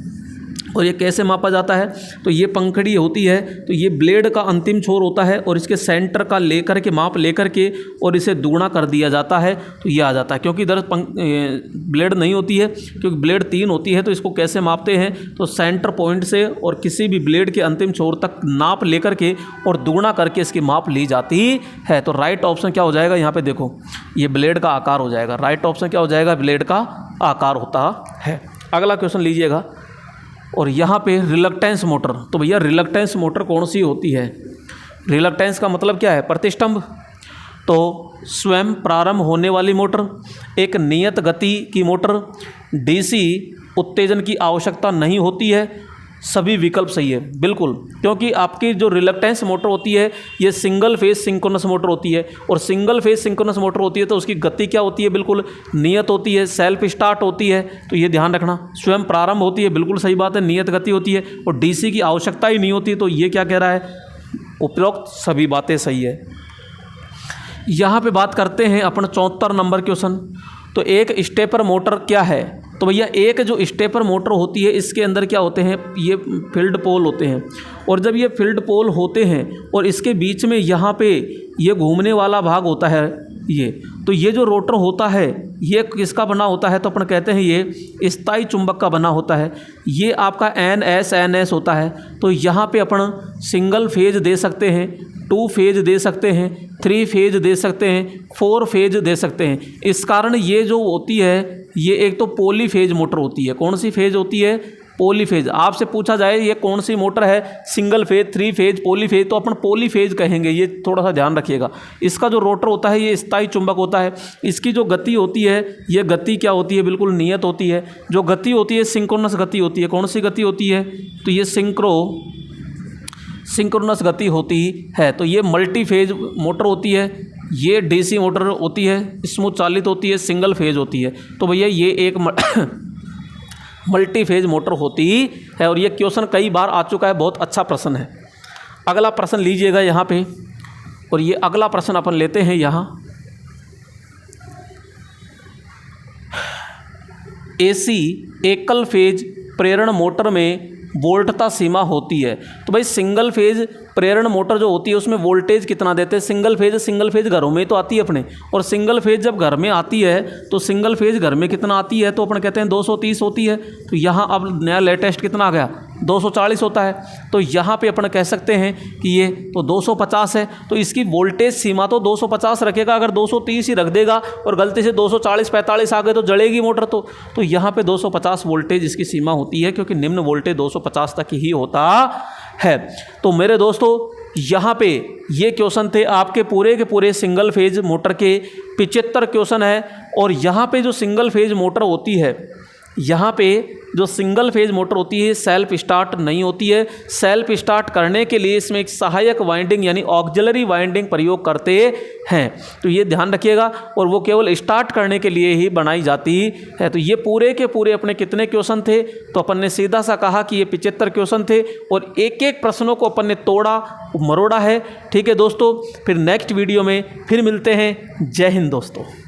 और ये कैसे मापा जाता है? तो ये पंखड़ी होती है, तो ये ब्लेड का अंतिम छोर होता है और इसके सेंटर का लेकर के माप लेकर के और इसे दुगुना कर दिया जाता है, तो ये आ जाता है। क्योंकि इधर ब्लेड नहीं होती है, क्योंकि ब्लेड 3 होती है, तो इसको कैसे मापते हैं? तो सेंटर पॉइंट से और किसी भी ब्लेड के अंतिम छोर तक नाप लेकर के और दुगुना करके इसकी माप ली जाती है। तो राइट ऑप्शन क्या हो जाएगा? यहाँ पर देखो, ये ब्लेड का आकार हो जाएगा। राइट ऑप्शन क्या हो जाएगा? ब्लेड का आकार होता है। अगला क्वेश्चन लीजिएगा, और यहाँ पे रिलक्टेंस मोटर। तो भैया रिलक्टेंस मोटर कौन सी होती है? रिलक्टेंस का मतलब क्या है? प्रतिष्ठंभ। तो स्वयं प्रारंभ होने वाली मोटर, एक नियत गति की मोटर, डीसी उत्तेजन की आवश्यकता नहीं होती है, सभी विकल्प सही है बिल्कुल। क्योंकि आपकी जो रिलक्टेंस मोटर होती है ये सिंगल फेज सिंक्रोनस मोटर होती है, और सिंगल फेज सिंक्रोनस मोटर होती है तो उसकी गति क्या होती है? बिल्कुल नियत होती है, सेल्फ स्टार्ट होती है। तो ये ध्यान रखना, स्वयं प्रारंभ होती है, बिल्कुल सही बात है, नियत गति होती है, और डीसी की आवश्यकता ही नहीं होती। तो ये क्या कह रहा है? उपरोक्त सभी बातें सही है। यहाँ पर बात करते हैं अपन 74 नंबर क्वेश्चन। तो एक स्टेपर मोटर क्या है? तो भैया एक जो स्टेपर मोटर होती है इसके अंदर क्या होते हैं? ये फील्ड पोल होते हैं, और जब ये फील्ड पोल होते हैं और इसके बीच में यहाँ पे ये घूमने वाला भाग होता है ये, तो ये जो रोटर होता है ये किसका बना होता है? तो अपन कहते हैं ये स्थायी चुंबक का बना होता है। ये आपका NS होता है। तो यहाँ पे अपन सिंगल फेज दे सकते हैं, 2 फेज दे सकते हैं, 3 फेज दे सकते हैं, 4 फेज दे सकते हैं। इस कारण ये जो होती है ये एक तो पोली फेज मोटर होती है। कौन सी फेज होती है? पॉलीफेज। आपसे पूछा जाए ये कौन सी मोटर है, single phase, three phase, polyphase, तो अपन पॉलीफेज कहेंगे, ये थोड़ा सा ध्यान रखिएगा। इसका जो रोटर होता है ये स्थायी चुंबक होता है। इसकी जो गति होती है ये गति क्या होती है, बिल्कुल नियत होती है। जो गति होती है सिंक्रोनस गति होती है। कौन सी गति होती है, तो ये सिंक्रोनस गति होती है। तो ये मल्टी फेज मोटर होती है, ये डीसी मोटर होती है, स्मूथ चालित होती है, सिंगल फेज होती है। तो भैया ये एक मल्टी फेज मोटर होती है। और ये क्वेश्चन कई बार आ चुका है, बहुत अच्छा प्रश्न है। अगला प्रश्न लीजिएगा यहाँ पे, और ये अगला प्रश्न अपन लेते हैं यहाँ। एसी एकल फेज प्रेरण मोटर में वोल्टता सीमा होती है। तो भाई सिंगल फेज प्रेरण मोटर जो होती है उसमें वोल्टेज कितना देते हैं, सिंगल फेज घरों में तो आती है अपने, और सिंगल फेज जब घर में आती है तो सिंगल फेज घर में कितना आती है, तो अपन कहते हैं 230 होती है। तो यहाँ अब नया लेटेस्ट कितना आ गया, 240 होता है। तो यहाँ पे अपन कह सकते हैं कि ये तो 250 है। तो इसकी वोल्टेज सीमा तो 250 रखेगा, अगर 230 ही रख देगा और गलती से 240-45 आ गए तो जलेगी मोटर। तो यहाँ पे 250 वोल्टेज इसकी सीमा होती है, क्योंकि निम्न वोल्टेज 250 तक ही होता है। तो मेरे दोस्तों यहाँ पे ये क्वेश्चन थे आपके पूरे के पूरे सिंगल फेज मोटर के 75 क्वेश्चन है। और यहाँ पे जो सिंगल फेज मोटर होती है, यहाँ पे जो सिंगल फेज मोटर होती है सेल्फ स्टार्ट नहीं होती है। सेल्फ स्टार्ट करने के लिए इसमें एक सहायक वाइंडिंग यानी ऑक्सिलरी वाइंडिंग प्रयोग करते हैं। तो ये ध्यान रखिएगा, और वो केवल स्टार्ट करने के लिए ही बनाई जाती है। तो ये पूरे के पूरे अपने कितने क्वेश्चन थे, तो अपन ने सीधा सा कहा कि ये 75 क्वेश्चन थे, और एक एक प्रश्नों को अपन ने तोड़ा मरोड़ा है। ठीक है दोस्तों, फिर नेक्स्ट वीडियो में फिर मिलते हैं। जय हिंद दोस्तों।